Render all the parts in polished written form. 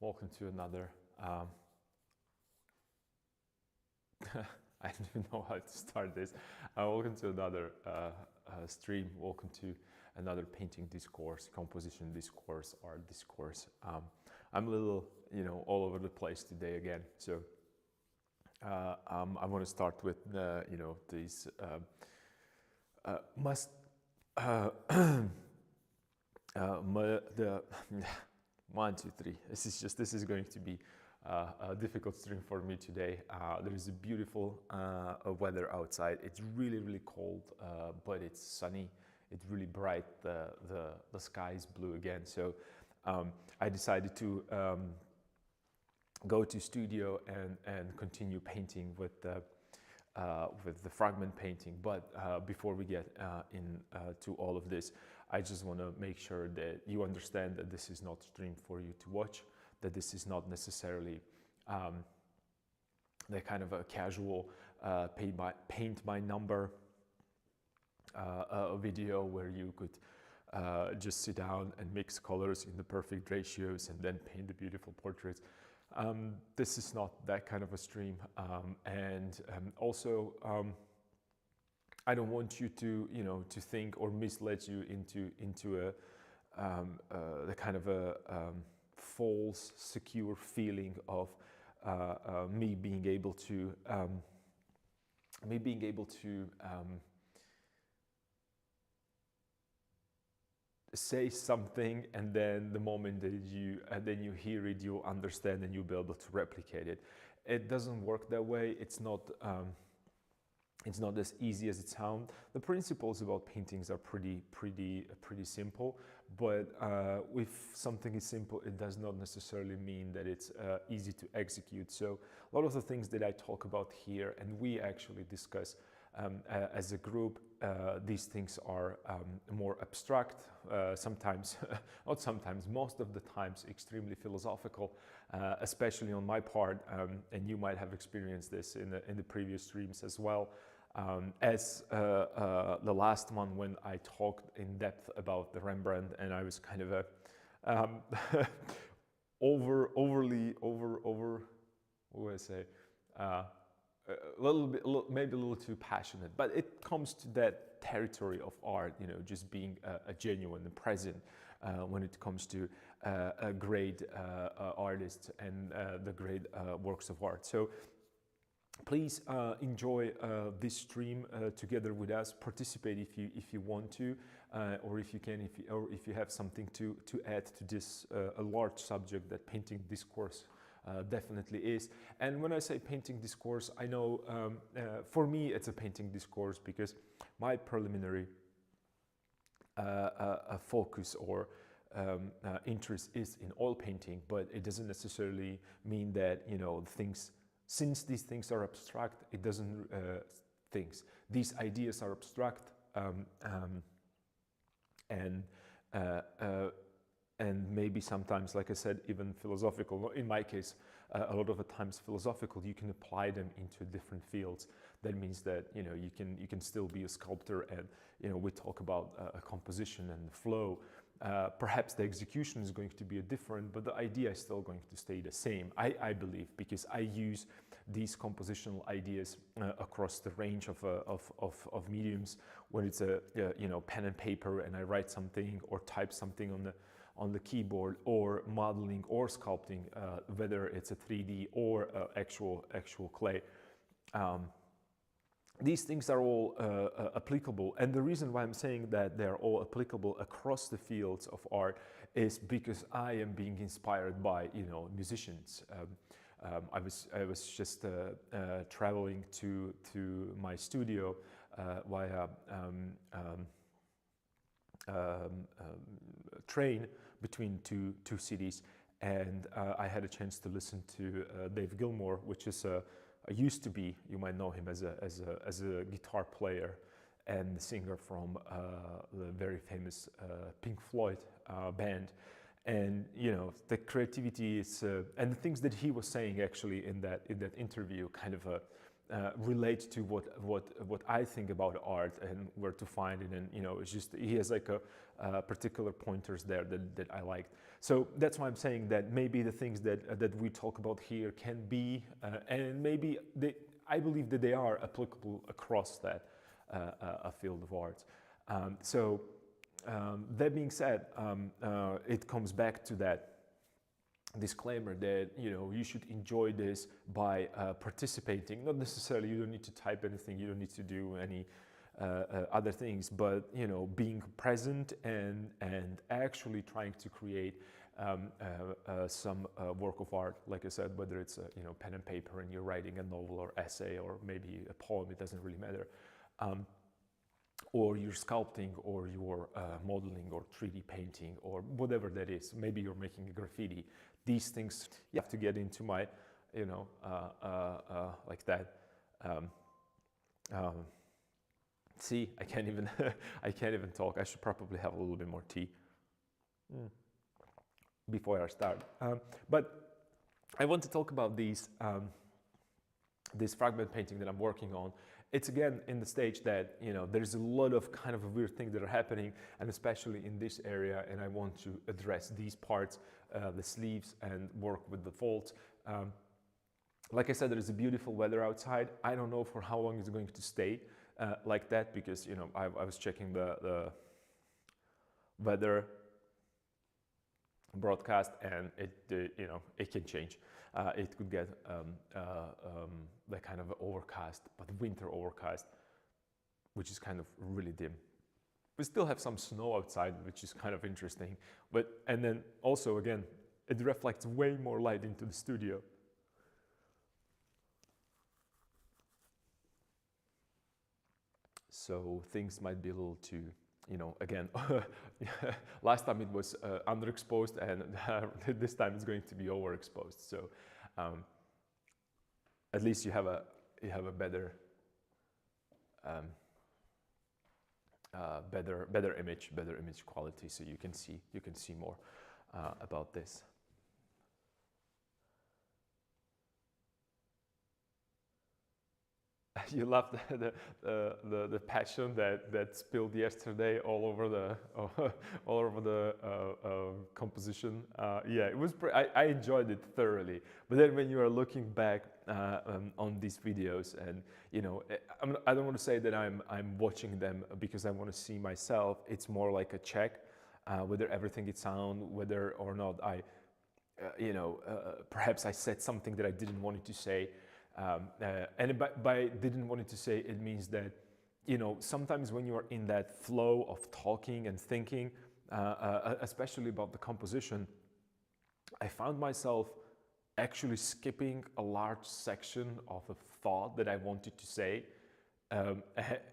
Welcome to another, I don't even know how to start this. Welcome to another stream. Welcome to another painting discourse, composition discourse, art discourse. I'm a little, all over the place today again. So I want to start with, these must, the 1, 2, 3. This is going to be a difficult stream for me today. There is a beautiful weather outside. It's really, really cold, but it's sunny. It's really bright. The sky is blue again. So I decided to go to studio and continue painting with the fragment painting. But before we get to all of this, I just want to make sure that you understand that this is not stream for you to watch, that this is not necessarily the kind of a casual paint by number video where you could just sit down and mix colors in the perfect ratios and then paint the beautiful portraits. This is not that kind of a stream, and also I don't want you to to think or mislead you into a the kind of a false secure feeling of me being able to say something, and then the moment that you hear it, you'll understand and you'll be able to replicate it. It doesn't work that way. It's not as easy as it sounds. The principles about paintings are pretty simple, but if something is simple, it does not necessarily mean that it's easy to execute. So a lot of the things that I talk about here, and we actually discuss as a group, these things are more abstract, sometimes, not sometimes, most of the times extremely philosophical, especially on my part, and you might have experienced this in the previous streams as well. As the last one, when I talked in depth about the Rembrandt, and I was kind of a overly, what would I say? A little bit, maybe a little too passionate, but it comes to that territory of art, just being a genuine and present when it comes to a great artist and the great works of art. So please enjoy this stream together with us. Participate if you want to, or if you can, if you have something to add to this a large subject that painting discourse definitely is. And when I say painting discourse, I know for me it's a painting discourse because my preliminary focus or interest is in oil painting, but it doesn't necessarily mean that things. Since these things are abstract, it doesn't these ideas are abstract, and maybe sometimes, like I said, even philosophical. In my case, a lot of the times philosophical. You can apply them into different fields. That means that you can still be a sculptor, and we talk about a composition and the flow. Perhaps the execution is going to be different, but the idea is still going to stay the same. I believe, because I use these compositional ideas across the range of mediums. When it's a pen and paper, and I write something or type something on the keyboard, or modeling or sculpting, whether it's a 3D or actual clay. These things are all applicable, and the reason why I'm saying that they're all applicable across the fields of art is because I am being inspired by musicians. I was just traveling to my studio via train between two cities, and I had a chance to listen to Dave Gilmour, which is used to be, you might know him as a guitar player and singer from the very famous Pink Floyd band. And the creativity is and the things that he was saying actually in that interview kind of relate to what I think about art and where to find it. And it's just he has like a particular pointers there that I liked. So that's why I'm saying that maybe the things that we talk about here can be, and maybe I believe that they are applicable across that a field of arts. That being said, it comes back to that disclaimer that you should enjoy this by participating. Not necessarily, you don't need to type anything, you don't need to do any other things, but being present and actually trying to create some work of art, like I said, whether it's pen and paper and you're writing a novel or essay or maybe a poem, it doesn't really matter. Or you're sculpting, or you're modeling, or 3D painting, or whatever that is. Maybe you're making a graffiti. These things you have to get into my, like that. See, I can't even, I can't even talk. I should probably have a little bit more tea before I start. But I want to talk about this fragment painting that I'm working on. It's again in the stage that there's a lot of kind of weird things that are happening, and especially in this area, and I want to address these parts, the sleeves, and work with the folds. Like I said, there is a beautiful weather outside. I don't know for how long it's going to stay like that, because I was checking the weather broadcast, and it can change. It could get like kind of overcast, but winter overcast, which is kind of really dim. We still have some snow outside, which is kind of interesting. And then also again, it reflects way more light into the studio. So things might be a little too, again, last time it was underexposed, and this time it's going to be overexposed. So at least you have a better better image quality, so you can see more about this. You love the passion that spilled yesterday all over the composition. Yeah, it was. I enjoyed it thoroughly. But then when you are looking back on these videos, and I don't want to say that I'm watching them because I want to see myself. It's more like a check whether everything is sound, whether or not I, perhaps I said something that I didn't want to say. And by didn't want it to say, it means that sometimes when you are in that flow of talking and thinking, especially about the composition, I found myself actually skipping a large section of a thought that I wanted to say,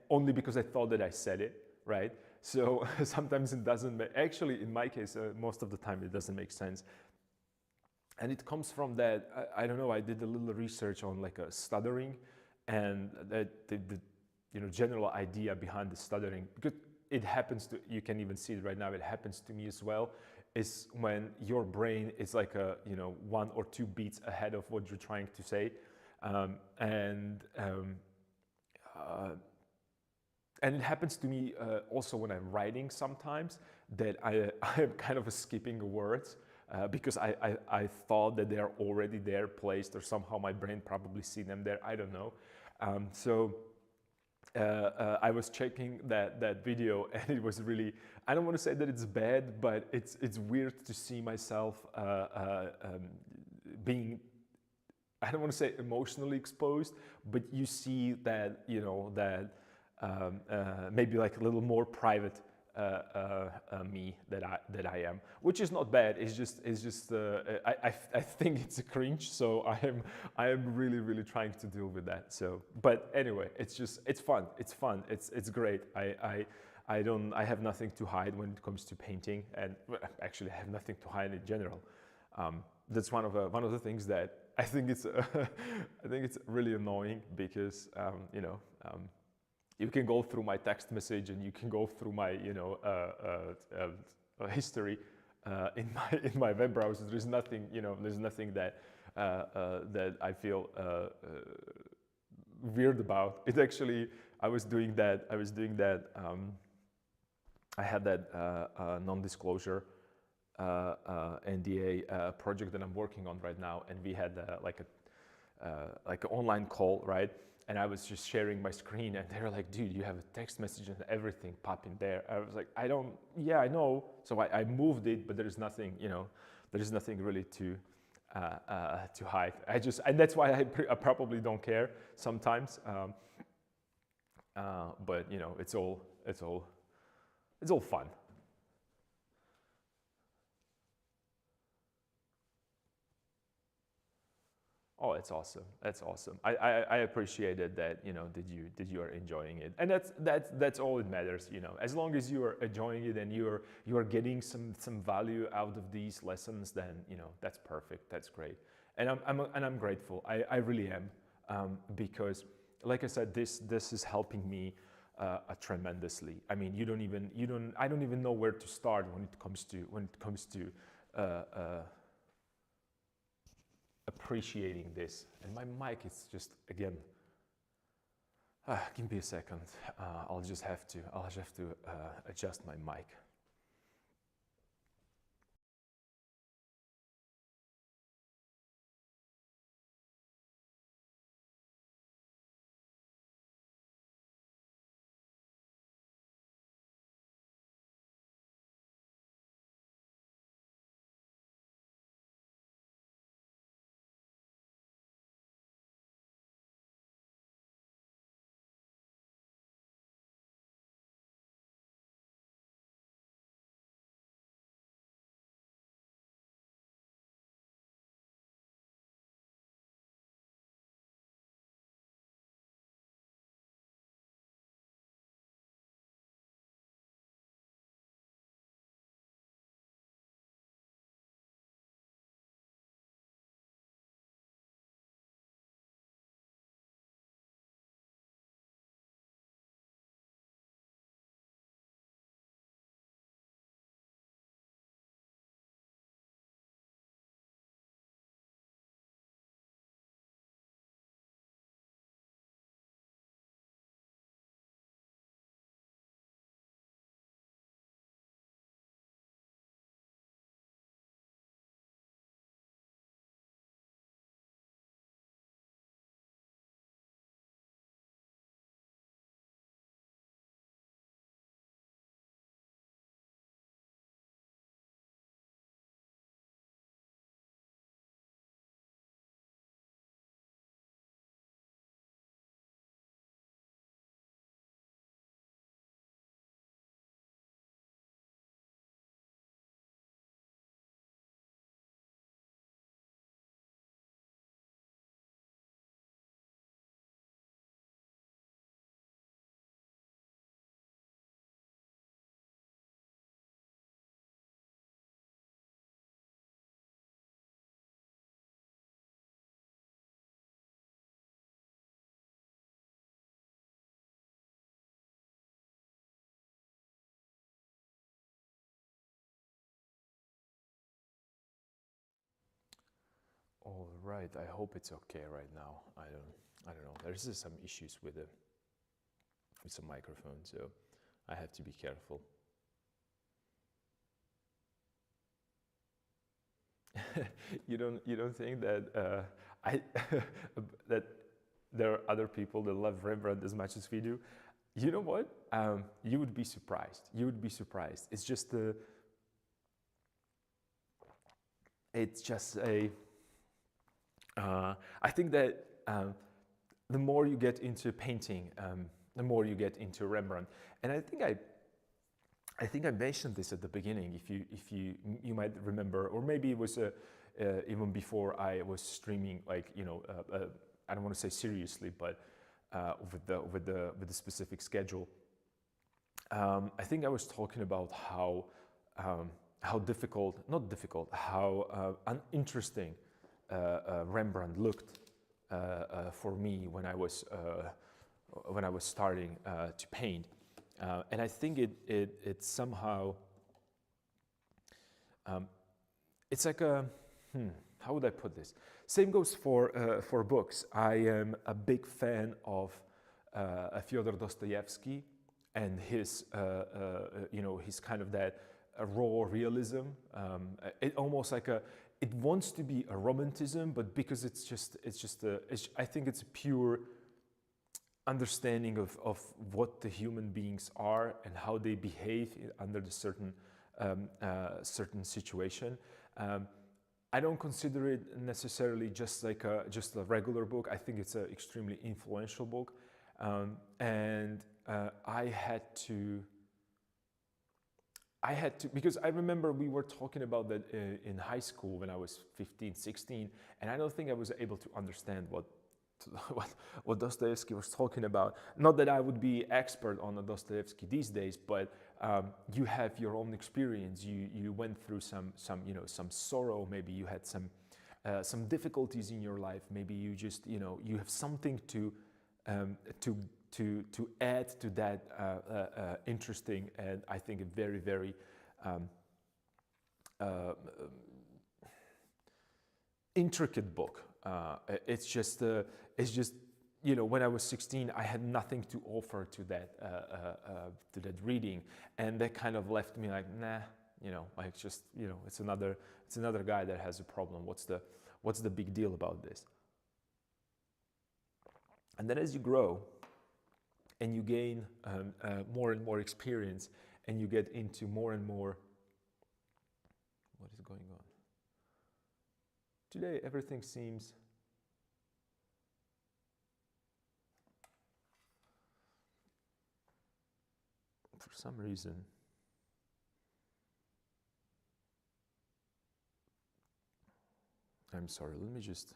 only because I thought that I said it, right? So sometimes it doesn't actually, in my case, most of the time it doesn't make sense. And it comes from that, I don't know, I did a little research on like a stuttering, and the general idea behind the stuttering, because it happens to, you can even see it right now, it happens to me as well, is when your brain is like a, 1 or 2 beats ahead of what you're trying to say. And it happens to me also when I'm writing sometimes, that I am kind of skipping words. Because I thought that they're already there, placed, or somehow my brain probably see them there. I don't know. So I was checking that video, and it was really, I don't want to say that it's bad, but it's weird to see myself being, I don't want to say emotionally exposed, but you see that, that maybe like a little more private me that I am, which is not bad. It's just I think it's a cringe. So I am really trying to deal with that. So, but anyway, it's fun. It's great. I have nothing to hide when it comes to painting, and actually I have nothing to hide in general. That's one of the things that I think it's really annoying, because you can go through my text message, and you can go through my history in my web browser. There's nothing that that I feel weird about. It actually, I was doing that. I had that non-disclosure NDA project that I'm working on right now, and we had like an online call, right? And I was just sharing my screen, and they were like, "Dude, you have a text message and everything popping there." I was like, "I don't. Yeah, I know." So I moved it, but there's nothing, there's nothing really to hide. And that's why I probably don't care sometimes. But it's all fun. Oh, it's awesome. That's awesome. I appreciated that, that you are enjoying it. And that's all that matters, As long as you are enjoying it and you are getting some value out of these lessons, then, that's perfect. That's great. And I'm grateful. I really am. Because like I said, this is helping me tremendously. I mean, I don't even know where to start when it comes to appreciating this. And my mic is just, again, give me a second. I'll just have to adjust my mic. All right. I hope it's okay right now. I don't know. There's just some issues with some microphone, so I have to be careful. You don't think that I that there are other people that love Rembrandt as much as we do? You know what? You would be surprised. You would be surprised. It's just a. I think that the more you get into painting, the more you get into Rembrandt. And I think I mentioned this at the beginning. If you might remember, or maybe it was even before I was streaming. Like I don't want to say seriously, but with the specific schedule. I think I was talking about how uninteresting Rembrandt looked for me when I was starting to paint, and I think it somehow it's like a how would I put this? Same goes for books. I am a big fan of Fyodor Dostoevsky and his his kind of that raw realism. It almost like it wants to be a romanticism, but because I think it's a pure understanding of what the human beings are and how they behave under the certain situation. I don't consider it necessarily just like just a regular book. I think it's an extremely influential book, and I had to because I remember we were talking about that in high school when I was 15, 16, and I don't think I was able to understand what Dostoevsky was talking about. Not that I would be expert on Dostoevsky these days, but you have your own experience. You went through some sorrow. Maybe you had some difficulties in your life. Maybe you just you have something to add to that interesting and I think a very, very intricate book. It's just when I was 16, I had nothing to offer to that reading, and that kind of left me like, nah, like just it's another guy that has a problem. What's the big deal about this? And then as you grow and you gain more and more experience and you get into more and more, what is going on? Today everything seems for some reason I'm sorry, let me just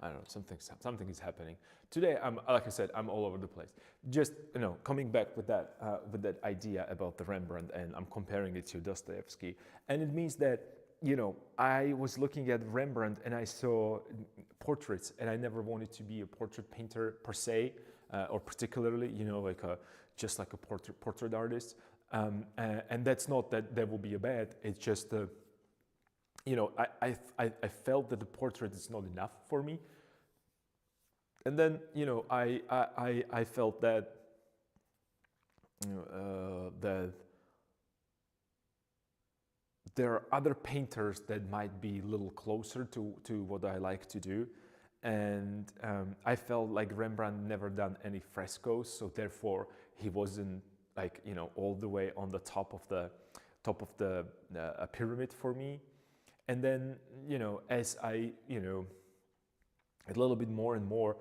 I don't know, something is happening. Today, like I said, I'm all over the place. Just, coming back with that idea about the Rembrandt, and I'm comparing it to Dostoevsky. And it means that, I was looking at Rembrandt and I saw portraits, and I never wanted to be a portrait painter per se, or particularly, just like a portrait artist. And that's not that will be a bad, it's just I felt that the portrait is not enough for me, and then I felt that that there are other painters that might be a little closer to what I like to do, and I felt like Rembrandt never done any frescoes, so therefore he wasn't like all the way on the top of the pyramid for me. And then, as I, a little bit more and more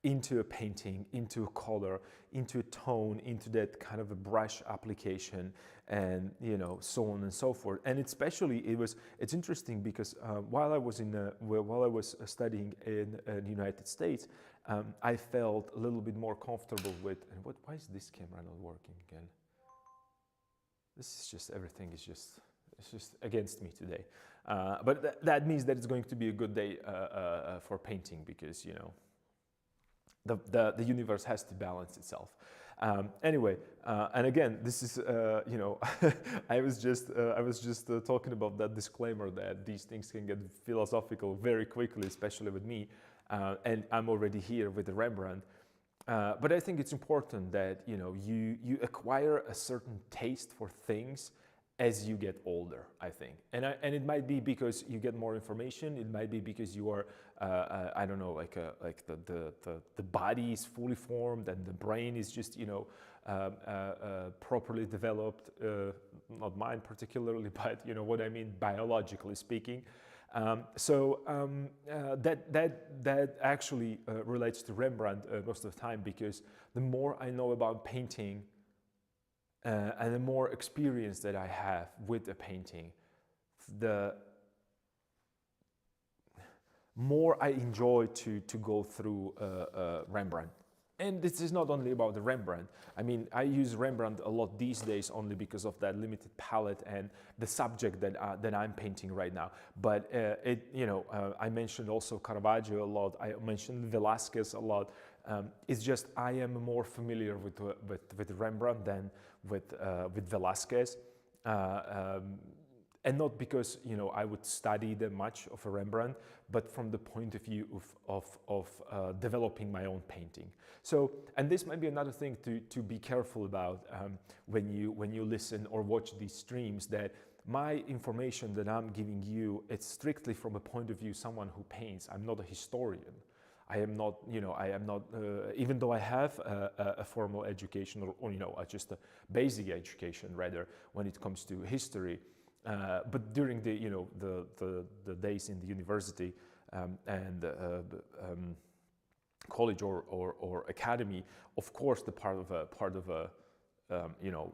into a painting, into a color, into a tone, into that kind of a brush application, and so on and so forth. And it's interesting because while I was studying in the United States, I felt a little bit more comfortable with. And why is this camera not working again? This is just, everything is just, it's just against me today. But that means that it's going to be a good day for painting, because, the universe has to balance itself. Anyway, and again, this is, I was just talking about that disclaimer that these things can get philosophical very quickly, especially with me. And I'm already here with the Rembrandt. But I think it's important that you acquire a certain taste for things as you get older, I think, and it might be because you get more information. It might be because you are I don't know, like the body is fully formed and the brain is just properly developed. Not mine particularly, but what I mean biologically speaking. That actually relates to Rembrandt most of the time, because the more I know about painting and the more experience that I have with a painting, the more I enjoy to go through Rembrandt. And this is not only about the Rembrandt. I mean, I use Rembrandt a lot these days only because of that limited palette and the subject that I'm painting right now. But I mentioned also Caravaggio a lot. I mentioned Velázquez a lot. It's just I am more familiar with Rembrandt than with Velázquez. and not because, you know, I would study that much of a Rembrandt, but from the point of view of developing my own painting. So, and this might be another thing to be careful about when you listen or watch these streams, that my information that I'm giving you, it's strictly from a point of view someone who paints. I'm not a historian. I am not, you know, I am not, even though I have a formal education, or you know, just a basic education rather, when it comes to history. But during the, you know, the days in the university and college or academy, of course, the part of a you know,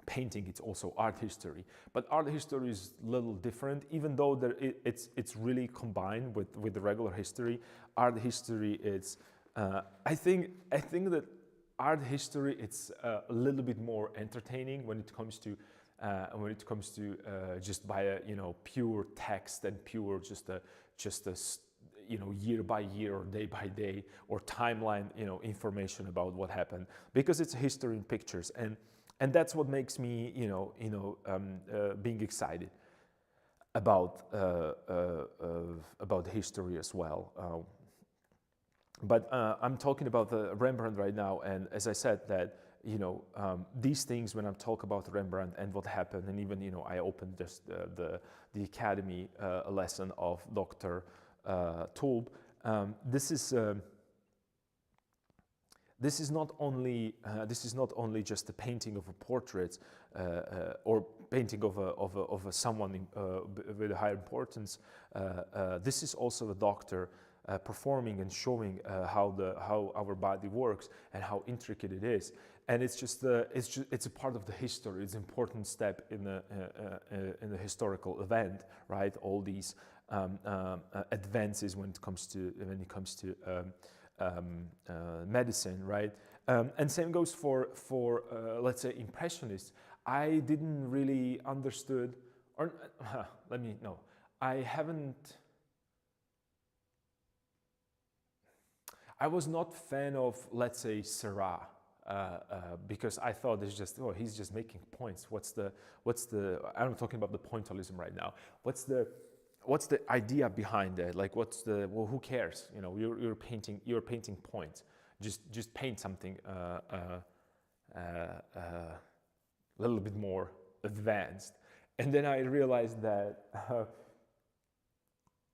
painting, it's also art history. But art history is a little different, even though it's really combined with the regular history. Art history, it's I think that art history, it's a little bit more entertaining when it comes to just by a, you know, pure text and pure just a you know, year by year or day by day or timeline, you know, information about what happened, because it's history in pictures. And that's what makes me, being excited about history as well. But I'm talking about the Rembrandt right now, and as I said, that, you know, these things, when I talk about Rembrandt and what happened, and even, you know, I opened just the academy a lesson of Dr. Tulb. This is not only just a painting of a portrait or painting of a someone with a higher importance. This is also a doctor performing and showing how our body works and how intricate it is. And it's a part of the history. It's an important step in the historical event, right? All these advances when it comes to medicine, right? And same goes for let's say Impressionists. I didn't really understood, or I was not fan of, let's say, Seurat, because I thought it's just, he's just making points. I'm talking about the pointillism right now. What's the idea behind it? Like, who cares? You know, you're painting points. Just paint something a little bit more advanced. And then I realized that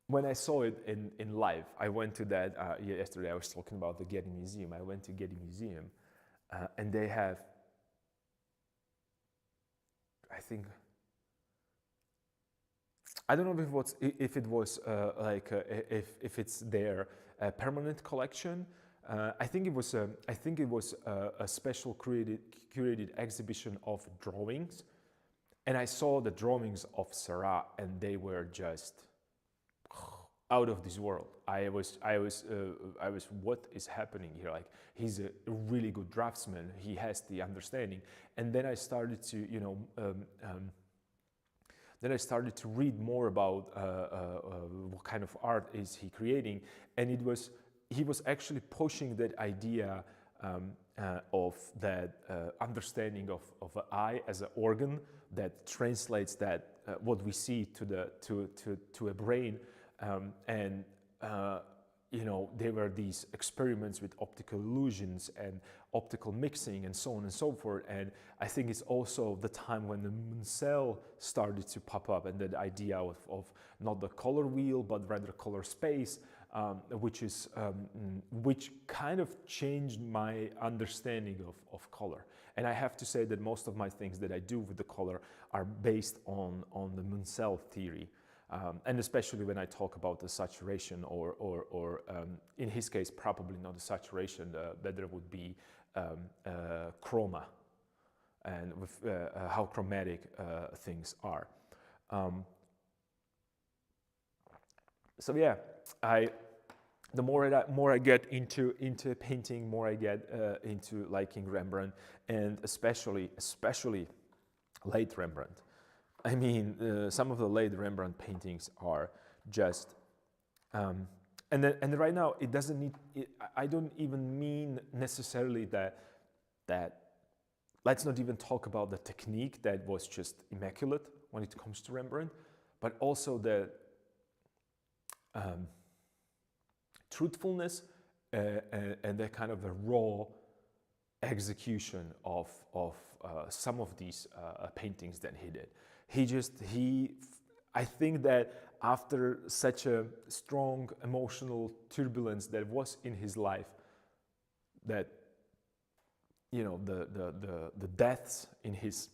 when I saw it in live, I went to that, yesterday I was talking about the Getty Museum. I went to Getty Museum, and they have, I don't know if it's their permanent collection. I think it was a special curated exhibition of drawings, and I saw the drawings of Seurat, and they were just out of this world. I was, what is happening here? Like, he's a really good draftsman. He has the understanding, and then I started to, then I started to read more about what kind of art is he creating, and he was actually pushing that idea of that understanding of an eye as an organ that translates that what we see to a brain, there were these experiments with optical illusions and optical mixing and so on and so forth. And I think it's also the time when the Munsell started to pop up, and that idea of not the color wheel, but rather color space, which kind of changed my understanding of color. And I have to say that most of my things that I do with the color are based on the Munsell theory. And especially when I talk about the saturation, or in his case, probably not the saturation, better would be chroma, and with how chromatic things are. So yeah, the more I get into painting, more I get into liking Rembrandt, and especially late Rembrandt. I mean, some of the late Rembrandt paintings are just, and right now it doesn't need. I don't even mean necessarily that let's not even talk about the technique that was just immaculate when it comes to Rembrandt, but also the truthfulness and that kind of a raw execution of some of these paintings that he did. I think that after such a strong emotional turbulence that was in his life, that the deaths in his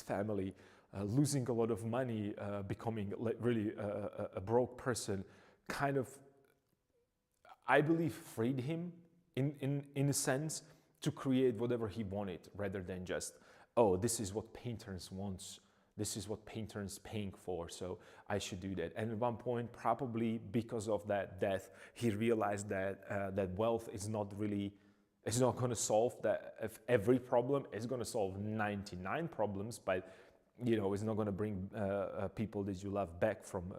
family, losing a lot of money, becoming really a broke person, kind of, I believe, freed him in a sense to create whatever he wanted, rather than just, oh, this is what painters want, this is what painters paying for, so I should do that. And at one point, probably because of that death, he realized that that wealth is not really, it's not going to solve every problem. It's going to solve 99 problems, but it's not going to bring people that you love back from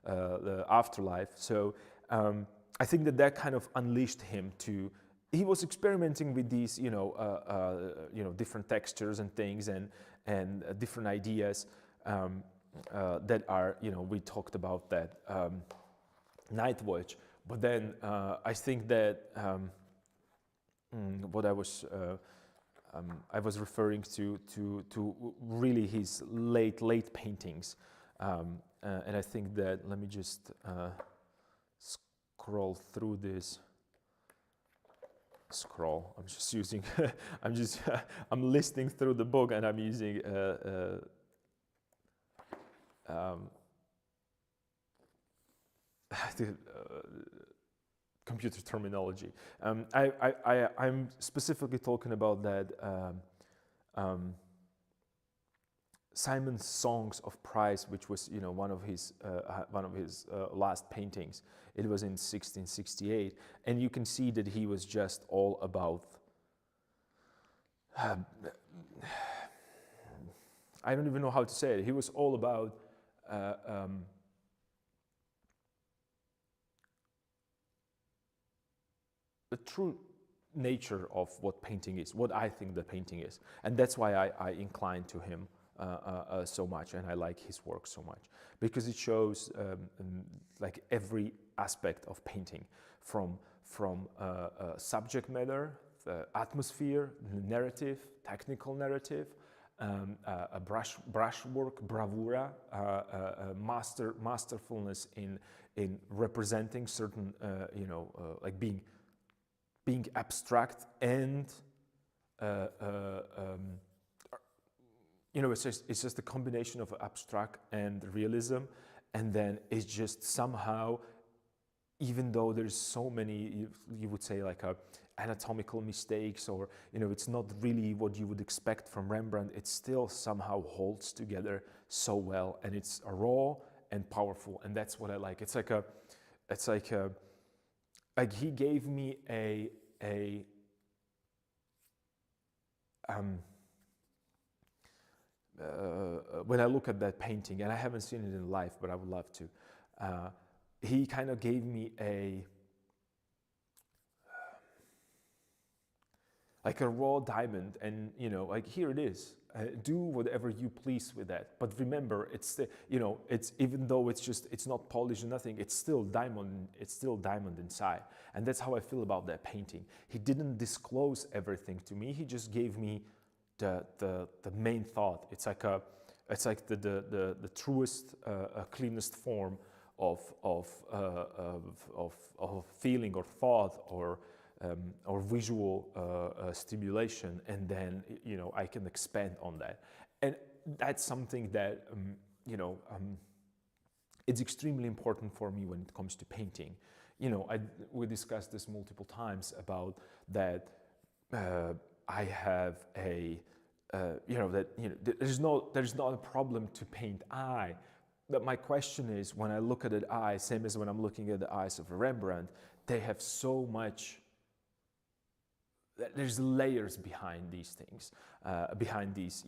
the afterlife. So I think that kind of unleashed him to. He was experimenting with these, different textures and things and different ideas that are, we talked about that Night Watch. But then I think that what I was referring to really his late paintings, and I think that, let me just scroll through this. I'm just using. I'm listening through the book, and I'm using computer terminology. I'm specifically talking about that Simon's Songs of Price, which was one of his last paintings. It was in 1668, and you can see that he was just all about. I don't even know how to say it. He was all about. The true nature of what painting is, what I think the painting is, and that's why I incline to him so much, and I like his work so much, because it shows like every aspect of painting, from subject matter, the atmosphere, narrative, technical narrative, a brushwork, bravura, masterfulness in representing certain, like being abstract and it's just a combination of abstract and realism, and then it's just somehow, even though there's so many, you would say like anatomical mistakes, or it's not really what you would expect from Rembrandt, it still somehow holds together so well, and it's raw and powerful, and that's what I like. It's like he gave me when I look at that painting, and I haven't seen it in life, but I would love to, he kind of gave me like a raw diamond, and like, here it is, do whatever you please with that, but remember, it's even though it's not polished or nothing, it's still diamond inside. And that's how I feel about that painting. He didn't disclose everything to me, he just gave me the main thought. It's like the truest, cleanest form of feeling or thought or visual stimulation, and then I can expand on that, and that's something that it's extremely important for me when it comes to painting. We discussed this multiple times about that. I have there's not a problem to paint eye. But my question is, when I look at an eye, same as when I'm looking at the eyes of a Rembrandt, they have so much. There's layers behind these things, behind these,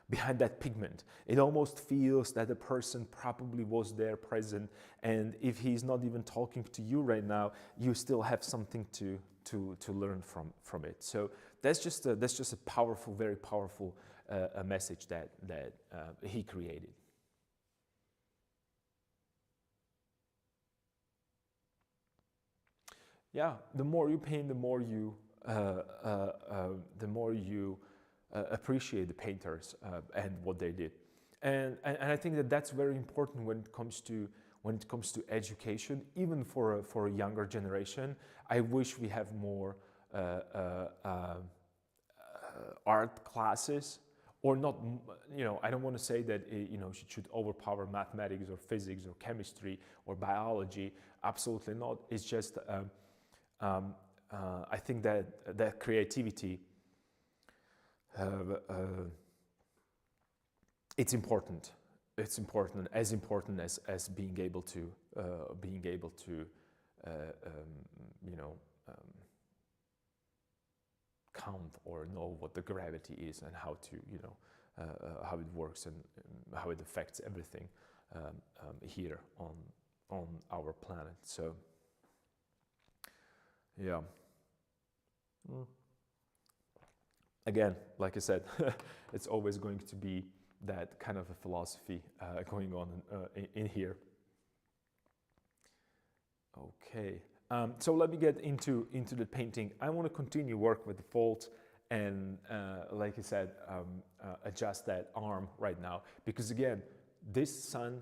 behind that pigment. It almost feels that the person probably was there present, and if he's not even talking to you right now, you still have something to to learn from it. So that's just a powerful, very powerful a message that he created. Yeah, the more you paint, the more you appreciate the painters and what they did. And I think that that's very important when it comes to education, even for a younger generation. I wish we have more art classes, or not. I don't want to say that it should overpower mathematics or physics or chemistry or biology. Absolutely not. It's just I think that creativity, it's important. It's important, as important as being able to count or know what the gravity is and how to how it works and how it affects everything here on our planet. So yeah. Again, like I said, it's always going to be that kind of a philosophy going on in here. Okay, so let me get into the painting. I want to continue work with the folds and, like I said, adjust that arm right now, because again, this sun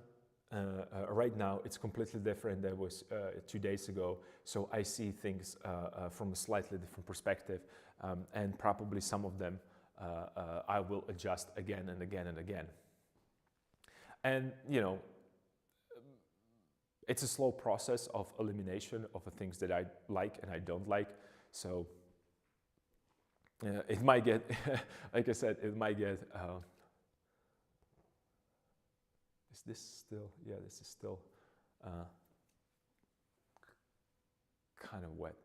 right now it's completely different than it was 2 days ago. So I see things from a slightly different perspective, and probably some of them I will adjust again and again and again. And it's a slow process of elimination of the things that I like and I don't like. So it might get, like I said, it might get. Is this still? Yeah, this is still kind of wet.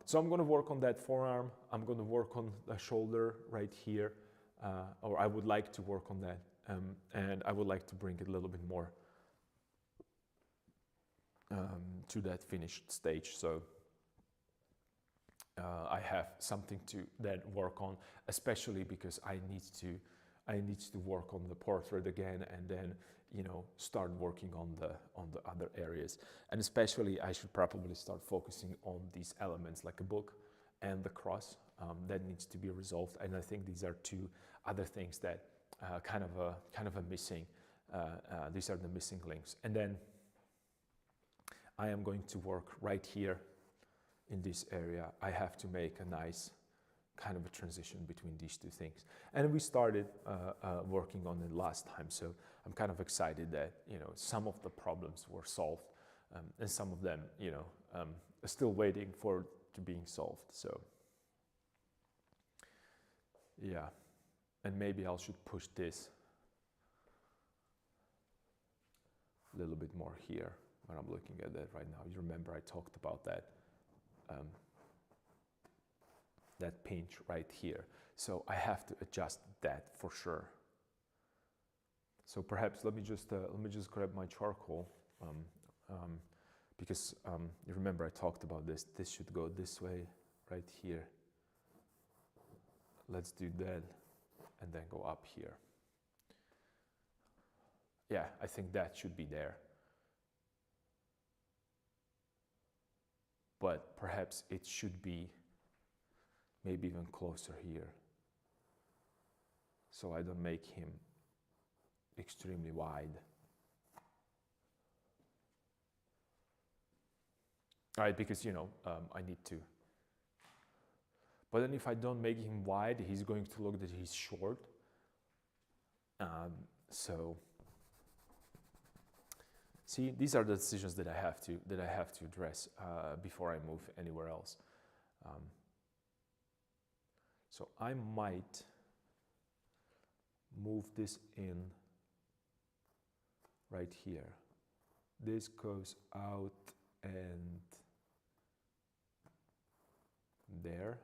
So I'm going to work on that forearm. I'm going to work on the shoulder right here, or I would like to work on that, and I would like to bring it a little bit more to that finished stage. So I have something to then work on, especially because I need to work on the portrait again, and then start working on the other areas. And especially I should probably start focusing on these elements like a book and the cross. That needs to be resolved, and I think these are two other things that kind of a missing. These are the missing links. And then I am going to work right here in this area. I have to make a nice kind of a transition between these two things. And we started working on it last time, so I'm kind of excited that some of the problems were solved, and some of them are still waiting to being solved. So yeah, and maybe I should push this a little bit more here when I'm looking at that right now. You remember I talked about that that pinch right here. So I have to adjust that for sure. So perhaps let me just grab my charcoal, because you remember I talked about this. This should go this way right here. Let's do that and then go up here. Yeah, I think that should be there. But perhaps it should be maybe even closer here, so I don't make him extremely wide. All right, because I need to. But then if I don't make him wide, he's going to look that he's short. So see, these are the decisions that I have to address before I move anywhere else. So I might move this in right here. This goes out and there.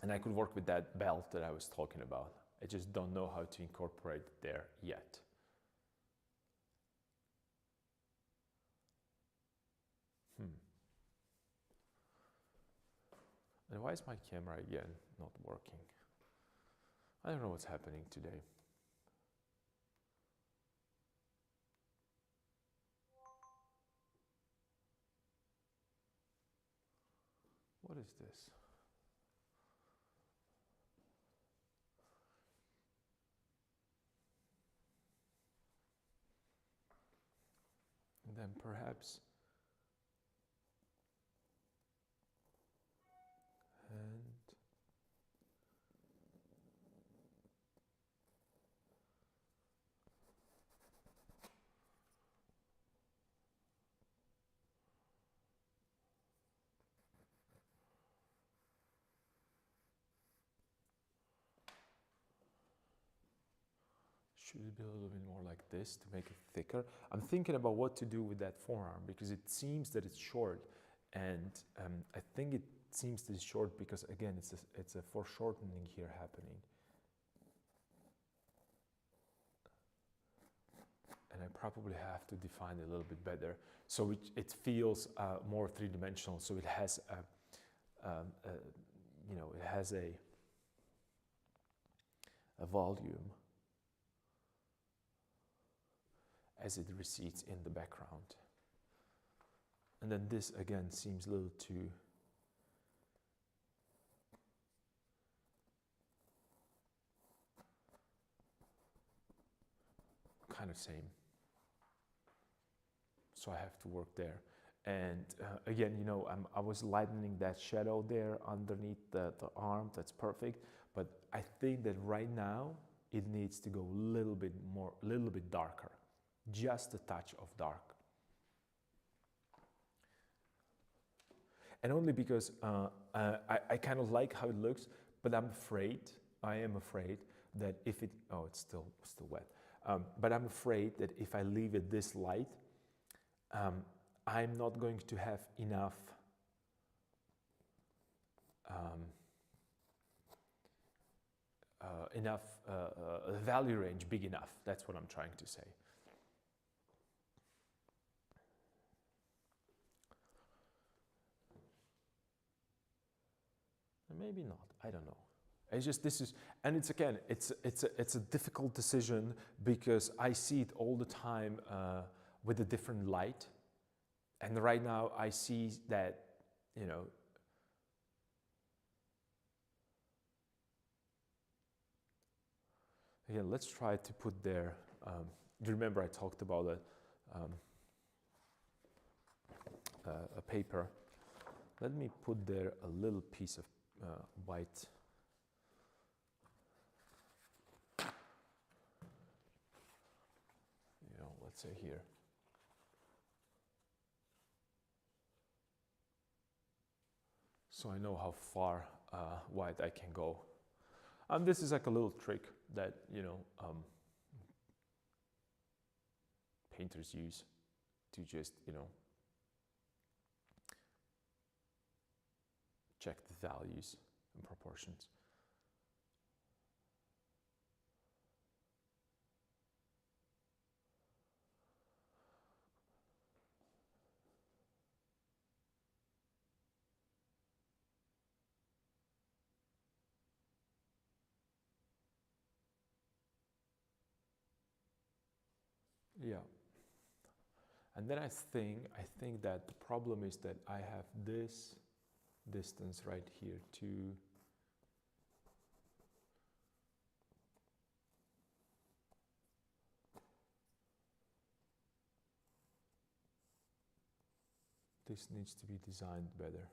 And I could work with that belt that I was talking about. I just don't know how to incorporate it there yet. And why is my camera again not working? I don't know what's happening today. What is this? And then perhaps hand. Should it be a little bit more like this to make it thicker? I'm thinking about what to do with that forearm because it seems that it's short, and I think it seems that it's short because again it's a foreshortening here happening, and I probably have to define it a little bit better so it feels more three-dimensional. So it has it has a volume as it recedes in the background. And then this again seems a little too kind of same. So I have to work there. And again, I was lightening that shadow there underneath the arm. That's perfect. But I think that right now it needs to go a little bit darker. Just a touch of dark. And only because I kind of like how it looks, but I am afraid that if it, it's still wet. But I'm afraid that if I leave it this light, I'm not going to have enough value range big enough. That's what I'm trying to say. Maybe not. I don't know. It's just it's a difficult decision because I see it all the time with a different light, and right now I see that Again, let's try to put there. Do you remember I talked about a paper? Let me put there a little piece of white. Let's say here. So I know how far white I can go. And this is like a little trick that, painters use to just, check the values and proportions. Yeah. And then I think that the problem is that I have this distance right here to this needs to be designed better.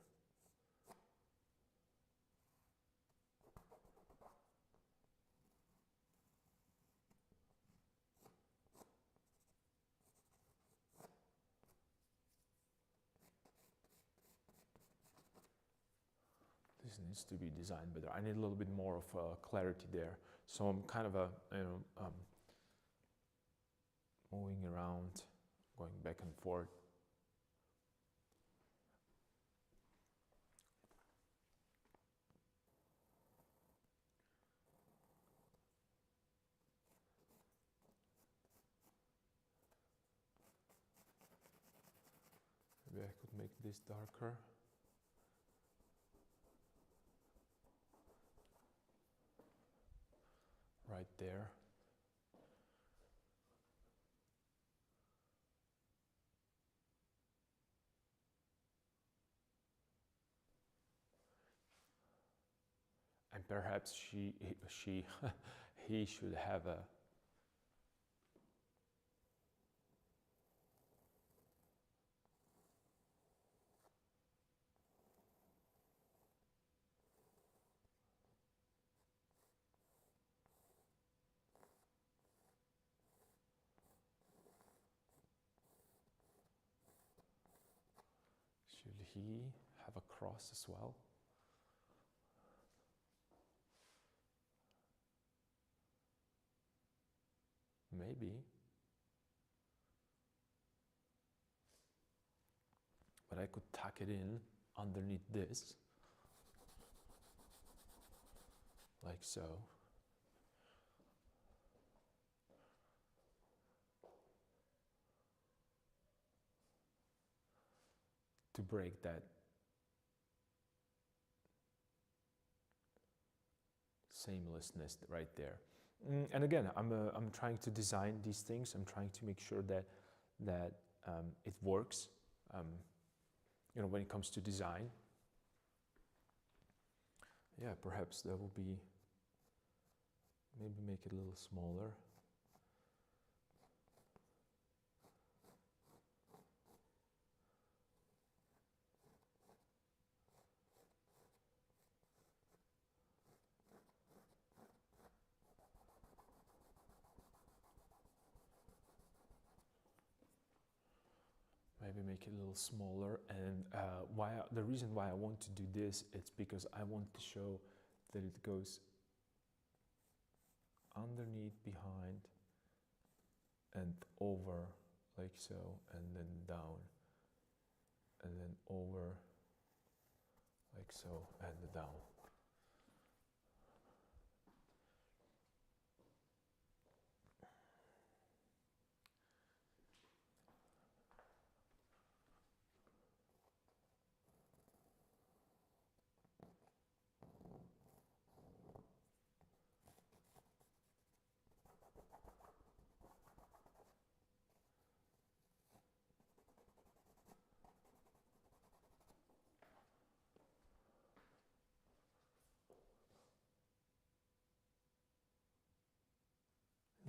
This needs to be designed better. I need a little bit more of clarity there. So I'm kind of moving around, going back and forth. Maybe I could make this darker. there. And perhaps he should have a should he have a cross as well? Maybe. But I could tuck it in underneath this, like so. To break that seamlessness right there. And again, I'm trying to design these things. I'm trying to make sure that it works. You know, when it comes to design. Yeah, perhaps that will be. Maybe make it a little smaller. Maybe make it a little smaller, and the reason why I want to do this, it's because I want to show that it goes underneath, behind, and over, like so, and then down, and then over, like so, and down.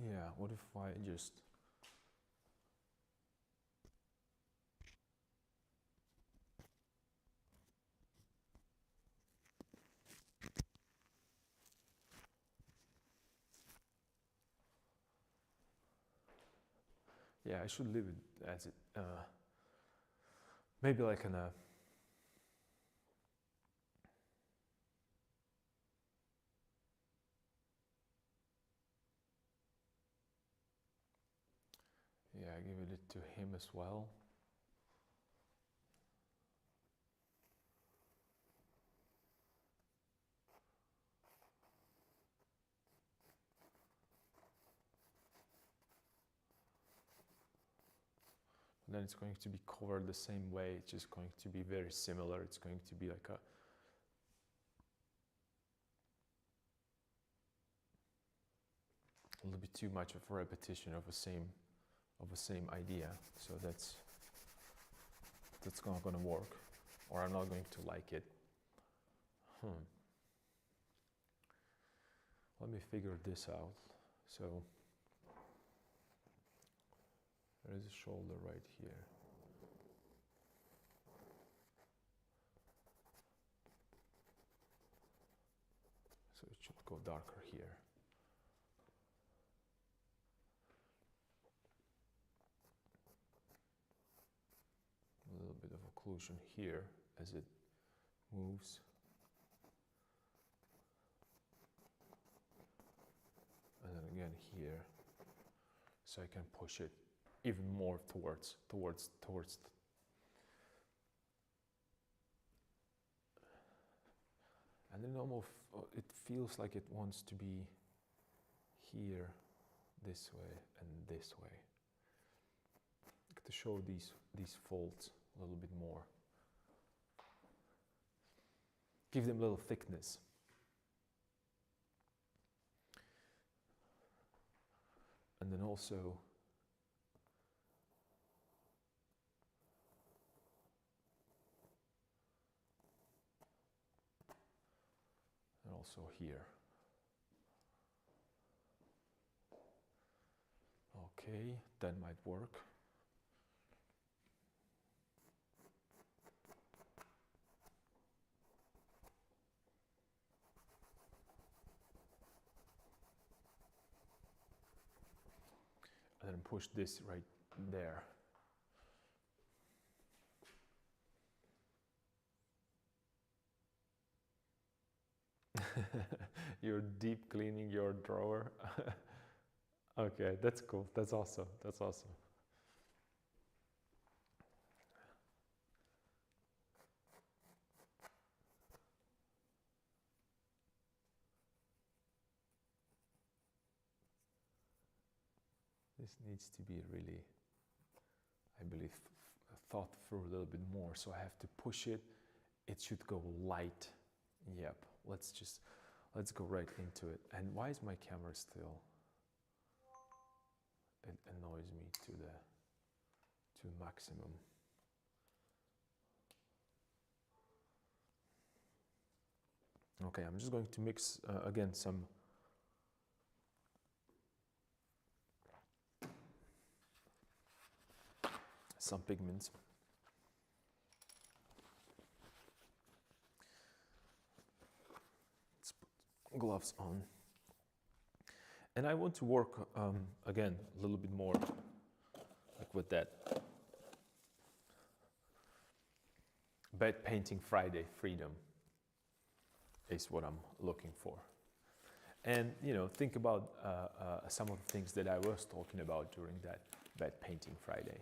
Yeah, what if I just... Yeah, I should leave it as it, maybe like an yeah, give it to him as well. And then it's going to be covered the same way. It's just going to be very similar. It's going to be like a little bit too much of a repetition of the same idea. So that's not going to work, or I'm not going to like it. Let me figure this out. So there is a shoulder right here. So it should go darker here. A little bit of occlusion here as it moves. And then again here, so I can push it even more towards. And then almost it feels like it wants to be here, this way and this way, to show these folds a little bit more. Give them a little thickness. And then also here. Okay, that might work. And then push this right there. You're deep cleaning your drawer. Okay, that's cool. That's awesome. That's awesome. This needs to be really, I believe, thought through a little bit more. So I have to push it. It should go light. Yep. Let's go right into it. And why is my camera still? It annoys me to maximum. Okay, I'm just going to mix again some pigments. Let's put gloves on. And I want to work, again, a little bit more like with that bed painting Friday freedom is what I'm looking for. And, you know, think about some of the things that I was talking about during that bed painting Friday.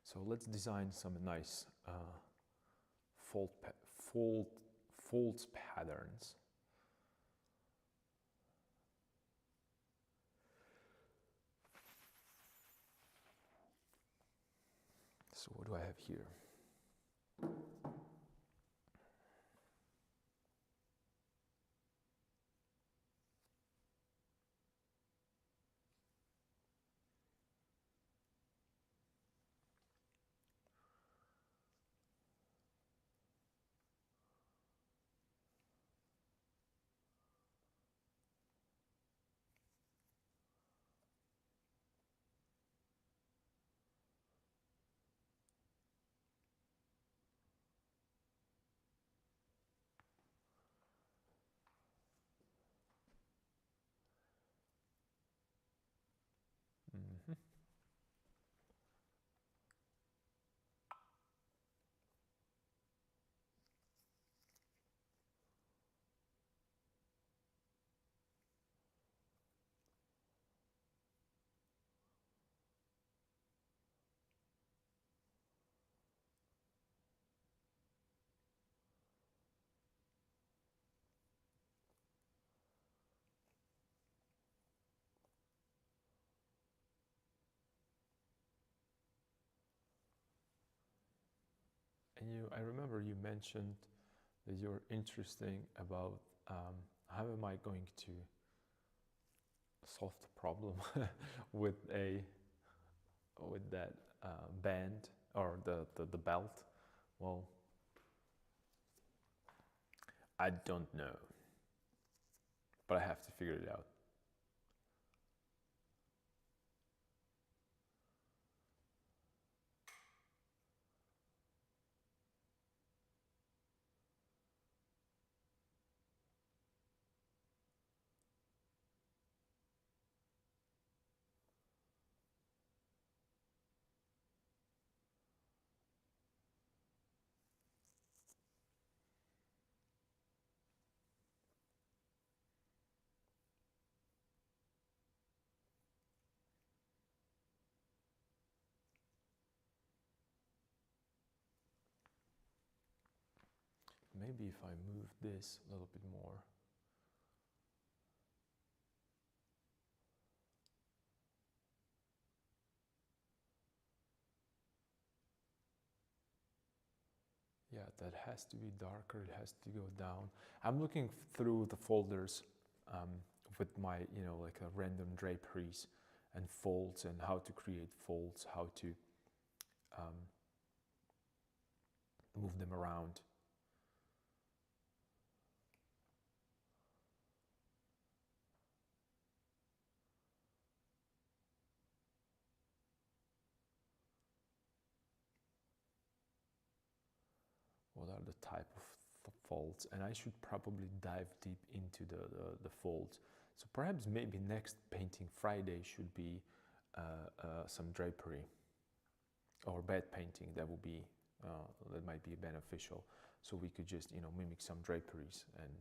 So let's design some nice folds patterns. So what do I have here? Mm-hmm. And I remember you mentioned that you're interested about how am I going to solve the problem with that band or the belt. Well, I don't know, but I have to figure it out. maybe if I move this a little bit more. Yeah, that has to be darker, it has to go down. I'm looking through the folders with my, like a random draperies and folds and how to create folds, how to move them around. What are the type of folds? And I should probably dive deep into the folds. So perhaps maybe next painting Friday should be some drapery or bed painting. That would be that might be beneficial. So we could just mimic some draperies and.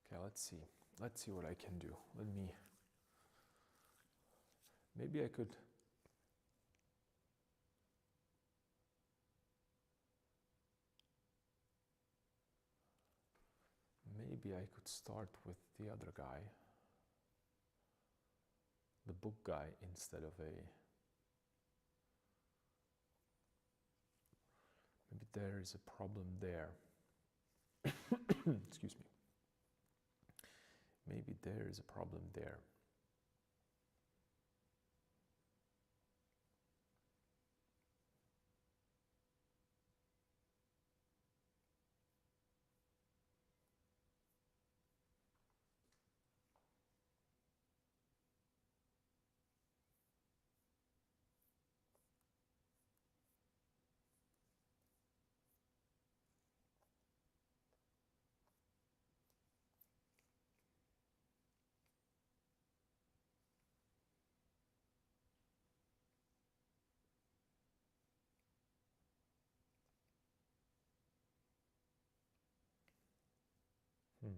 Okay, let's see what I can do. Maybe I could. Maybe I could start with the other guy, the book guy, instead of a. Maybe there is a problem there. Excuse me. Maybe there is a problem there. Hmm.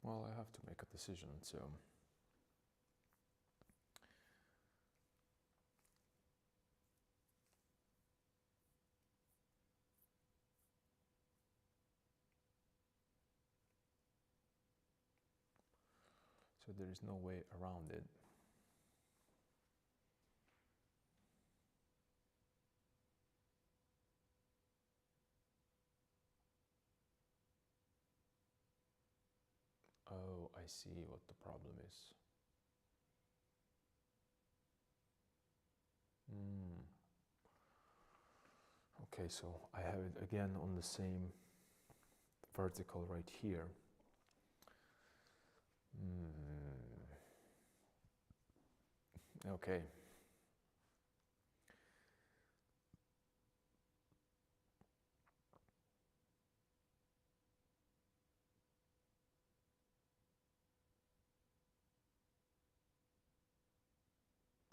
Well, I have to make a decision, so. So there is no way around it. Oh, I see what the problem is. Okay, so I have it again on the same vertical right here. Okay.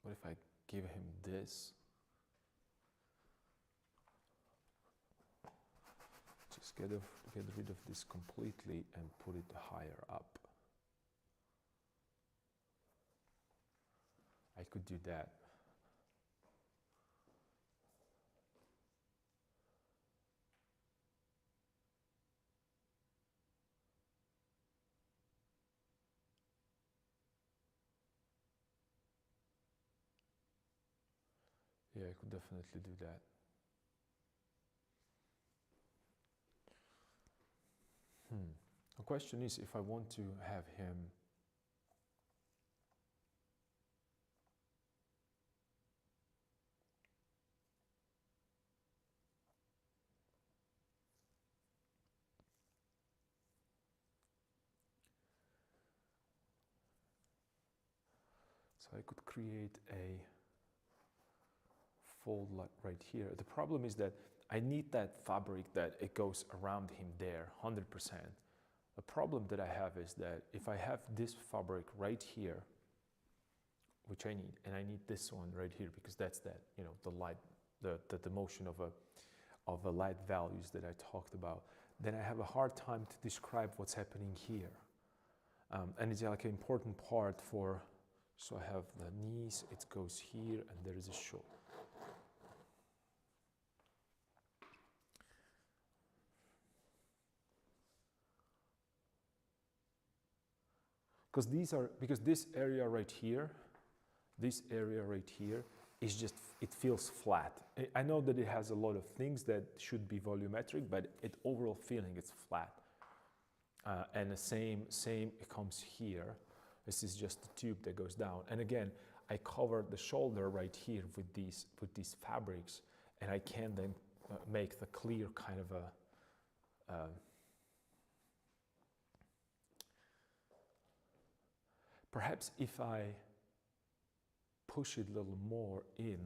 What if I give him this? Just get rid of this completely and put it higher up. I could do that. Yeah, I could definitely do that. The question is if I want to have him so I could create a fold like right here. The problem is that I need that fabric that it goes around him there 100%. The problem that I have is that if I have this fabric right here, which I need, and I need this one right here because that's that, you know, the light, the motion of the light values that I talked about, then I have a hard time to describe what's happening here. And it's like an important part for, so I have the knees, it goes here, and there is a shoulder. Because this area right here is just, it feels flat. I know that it has a lot of things that should be volumetric, but it overall feeling it's flat. And the same it comes here. This is just the tube that goes down. And again, I covered the shoulder right here with these fabrics, and I can then make the clear kind of a perhaps if I push it a little more in,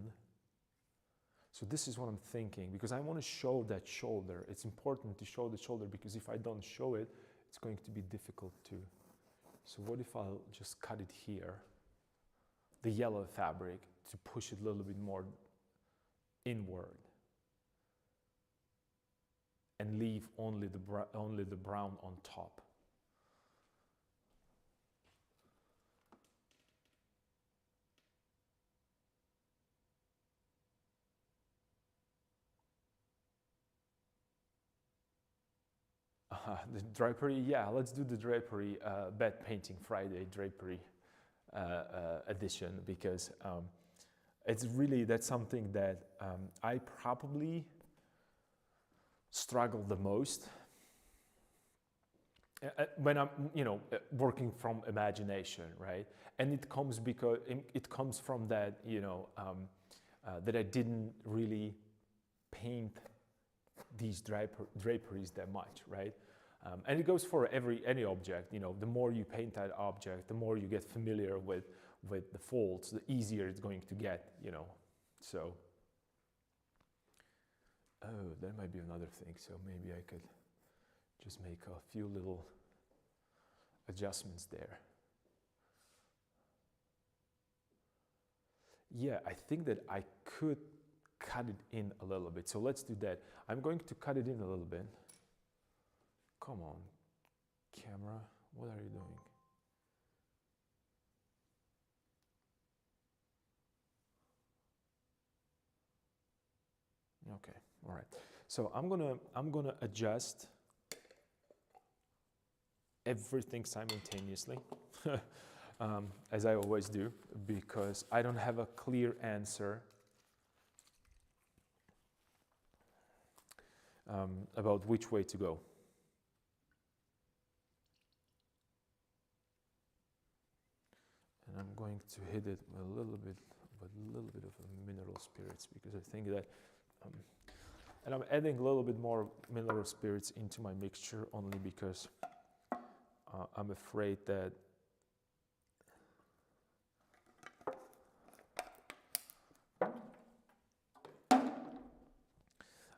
so this is what I'm thinking, because I want to show that shoulder. It's important to show the shoulder because if I don't show it, it's going to be difficult to. So what if I'll just cut it here, the yellow fabric, to push it a little bit more inward and leave only the brown on top. The drapery, yeah, let's do the drapery, Bed Painting Friday drapery edition, because it's really, that's something that I probably struggle the most when I'm, you know, working from imagination, right? And it comes because it comes from that, you know, that I didn't really paint these draperies that much, right? And it goes for any object, you know, the more you paint that object, the more you get familiar with the folds, the easier it's going to get, you know, so. Oh, that might be another thing, so maybe I could just make a few little adjustments there. Yeah, I think that I could cut it in a little bit, so let's do that. I'm going to cut it in a little bit. Come on, camera, what are you doing? Okay, all right. So I'm gonna adjust everything simultaneously, as I always do, because I don't have a clear answer about which way to go. And I'm going to hit it with a little bit of a mineral spirits, because I think that, and I'm adding a little bit more mineral spirits into my mixture only because I'm afraid that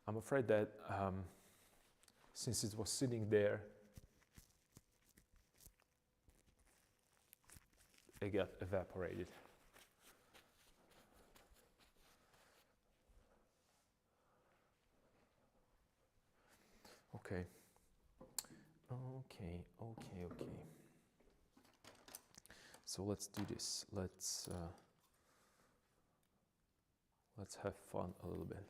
I'm afraid that since it was sitting there, it got evaporated. Okay. So let's do this. Let's have fun a little bit.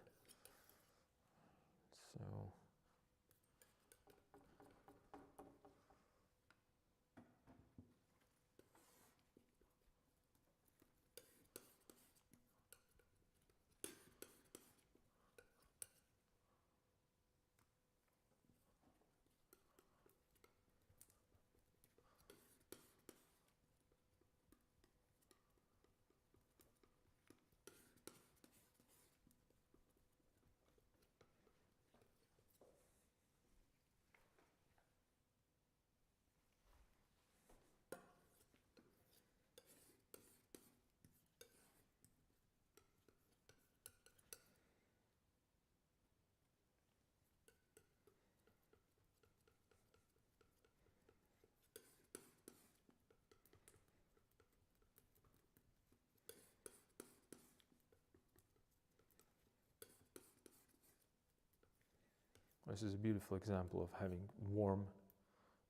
So this is a beautiful example of having warm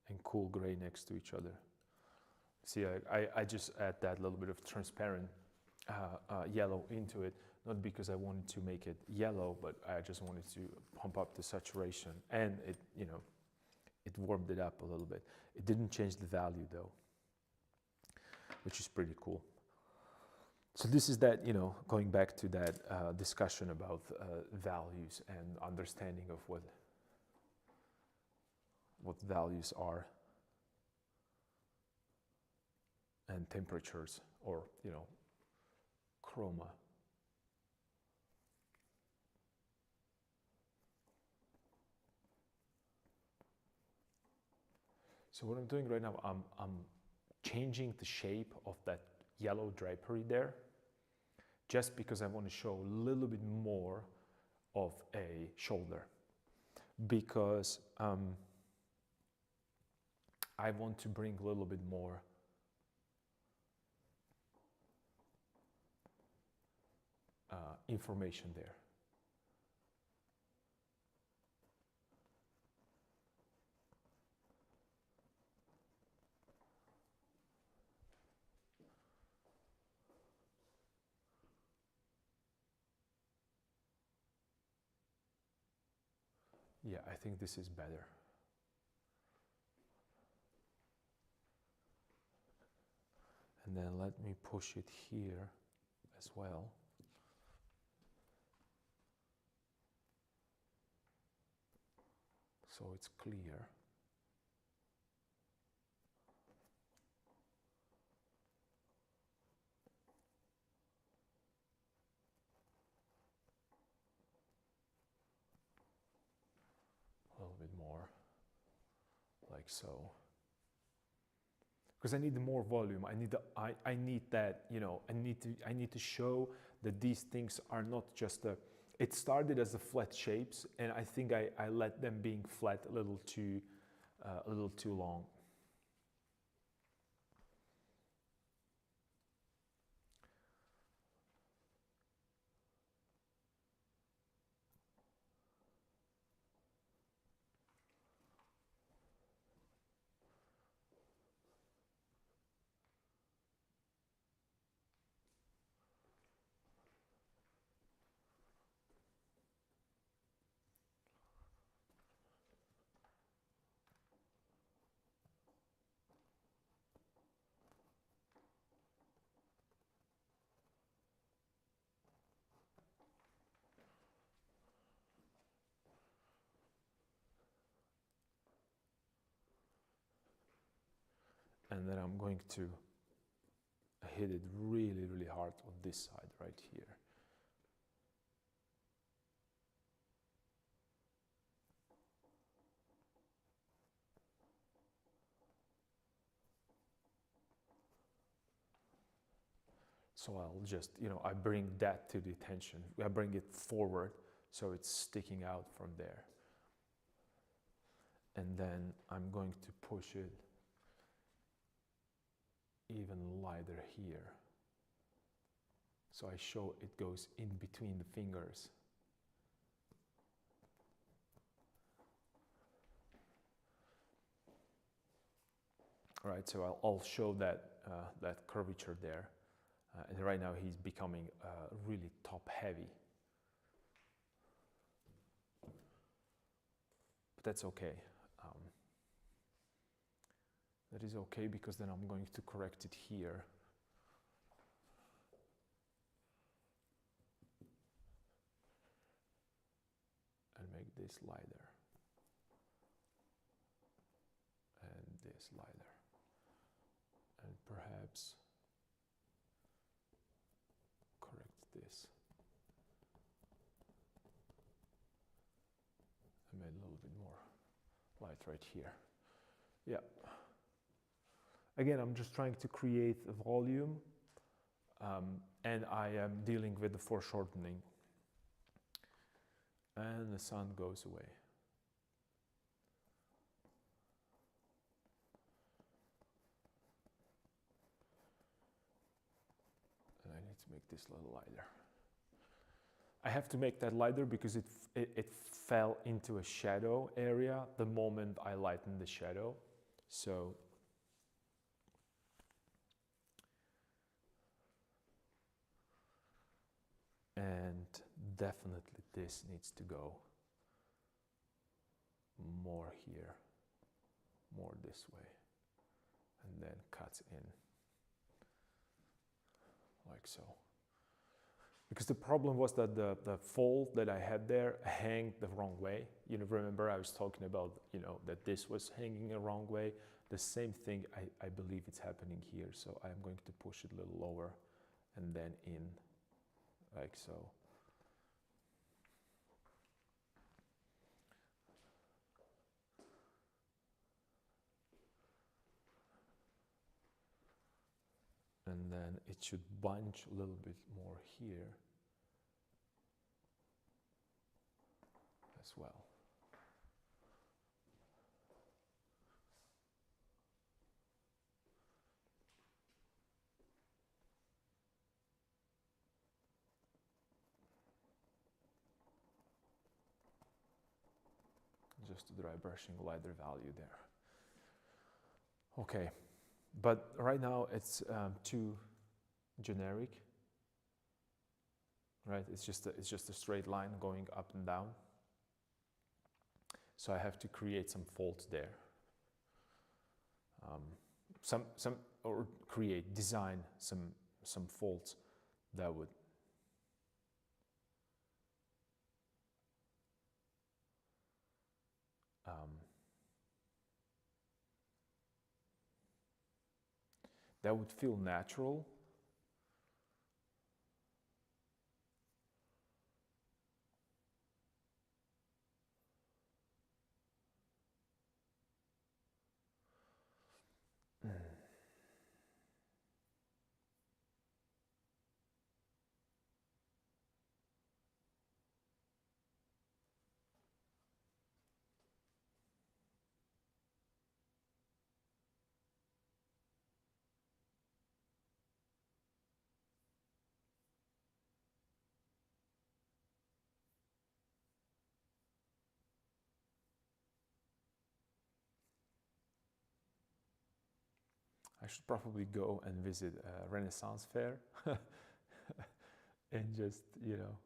and cool gray next to each other. See, I just add that little bit of transparent yellow into it, not because I wanted to make it yellow, but I just wanted to pump up the saturation, and it, you know, it warmed it up a little bit. It didn't change the value though, which is pretty cool. So this is that, you know, going back to that discussion about values and understanding of what values are, and temperatures, or, you know, chroma. So what I'm doing right now, I'm changing the shape of that yellow drapery there, just because I want to show a little bit more of a shoulder, because I want to bring a little bit more information there. Yeah, I think this is better. And then let me push it here as well. So it's clear. A little bit more, like so. Because I need more volume. I need that, you know, I need to show that these things are not just a, it started as a flat shapes, and I think I let them being flat a little too long. And then I'm going to hit it really, really hard on this side right here. So I'll just, you know, I bring that to the attention. I bring it forward so it's sticking out from there. And then I'm going to push it even lighter here. So I show it goes in between the fingers. All right, so I'll show that, that curvature there. And right now he's becoming really top heavy. But that's okay. That is okay because then I'm going to correct it here. And make this lighter. And this lighter. And perhaps correct this. I made a little bit more light right here. Yeah. Again, I'm just trying to create a volume, and I am dealing with the foreshortening. And the sun goes away. And I need to make this a little lighter. I have to make that lighter because it fell into a shadow area the moment I lightened the shadow. So and definitely this needs to go more here, more this way, and then cuts in like so. Because the problem was that the fold that I had there hung the wrong way. You know, remember I was talking about, you know, that this was hanging the wrong way. The same thing, I believe it's happening here. So I'm going to push it a little lower and then in like so. And then it should bunch a little bit more here as well. Just dry brushing lighter value there. Okay, but right now it's too generic, right? It's just a straight line going up and down. So I have to create some folds there. Design some folds that would that would feel natural. I should probably go and visit a Renaissance fair and just, you know,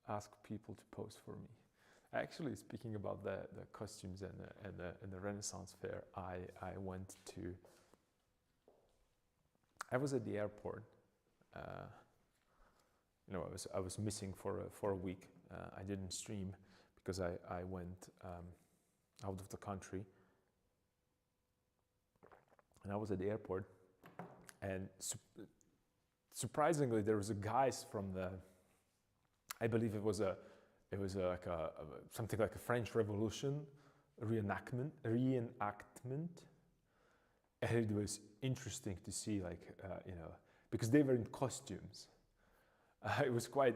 ask people to pose for me. Actually, speaking about the costumes and the Renaissance fair, I was at the airport. You know, I was missing for a week. I didn't stream because I went out of the country. And I was at the airport, and surprisingly, there was a guys from the, I believe it was like something like a French Revolution reenactment, and it was interesting to see, like, you know, because they were in costumes, It was quite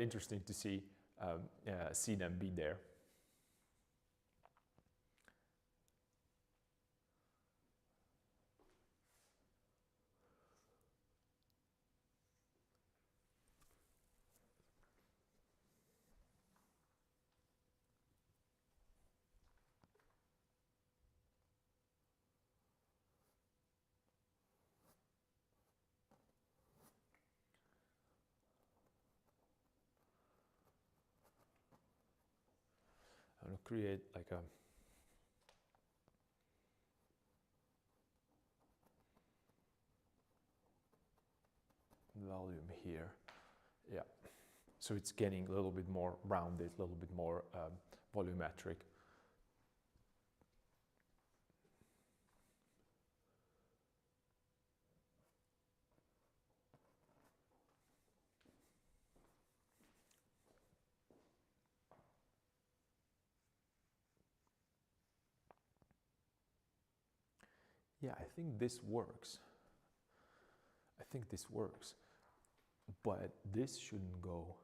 interesting to see them be there. I'm gonna create like a volume here. Yeah, so it's getting a little bit more rounded, a little bit more volumetric. Yeah, I think this works. But this shouldn't go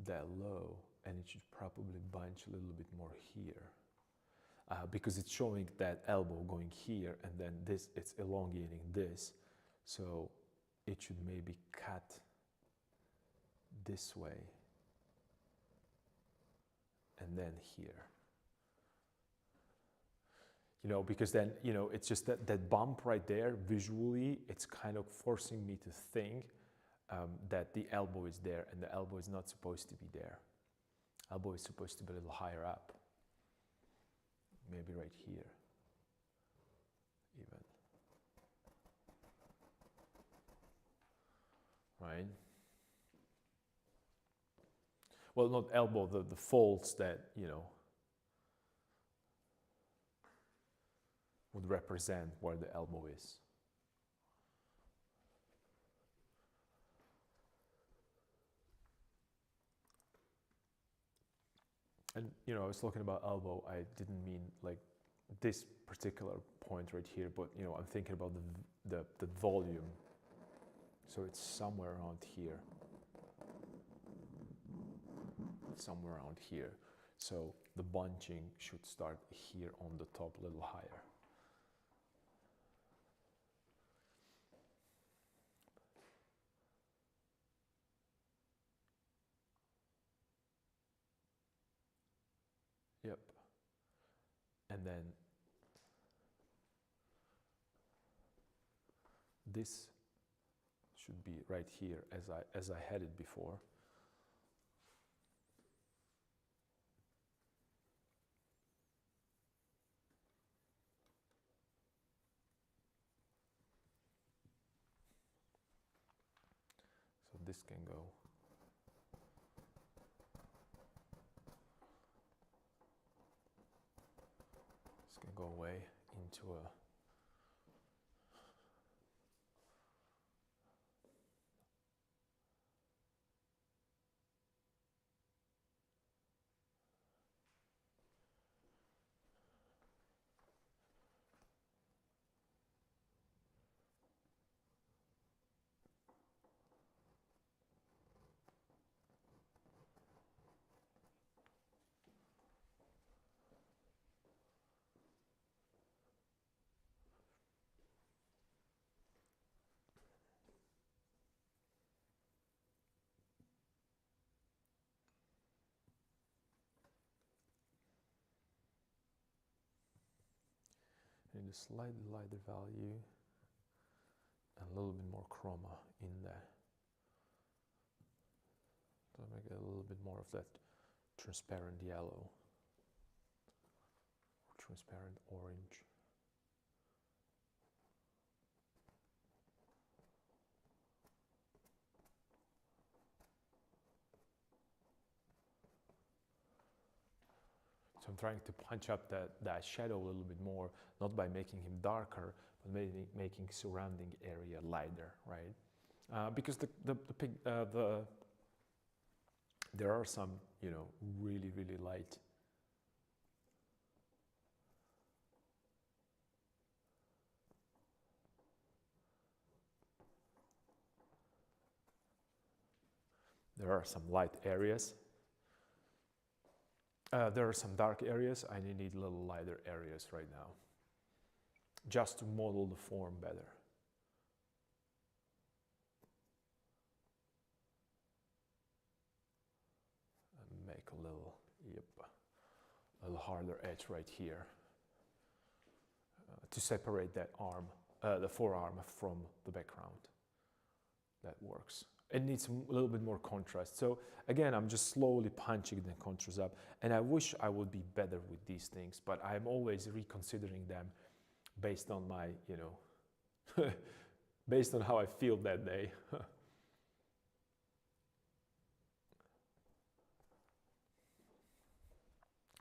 that low, and it should probably bunch a little bit more here, because it's showing that elbow going here, and then this, it's elongating this, so it should maybe cut this way and then here. You know, because then, you know, it's just that bump right there, visually, it's kind of forcing me to think that the elbow is there, and the elbow is not supposed to be there. Elbow is supposed to be a little higher up. Maybe right here, even. Right? Well, not elbow, the folds that, you know, would represent where the elbow is. And, you know, I was talking about elbow, I didn't mean like this particular point right here, but, you know, I'm thinking about the volume. So it's somewhere around here. Somewhere around here. So the bunching should start here on the top, a little higher. Yep. And then this should be right here as I had it before. So this can go. This can go away into a need a slightly lighter value and a little bit more chroma in there. So I get a little bit more of that transparent yellow, transparent orange. So I'm trying to punch up that shadow a little bit more, not by making him darker, but maybe making surrounding area lighter, right? Because there are some, you know, really, really light There are some light areas. There are some dark areas. I need little lighter areas right now, just to model the form better. And make a little, a little harder edge right here to separate that arm, the forearm from the background. That works. It needs a little bit more contrast. So again, I'm just slowly punching the contrast up, and I wish I would be better with these things, but I'm always reconsidering them based on my, based on how I feel that day.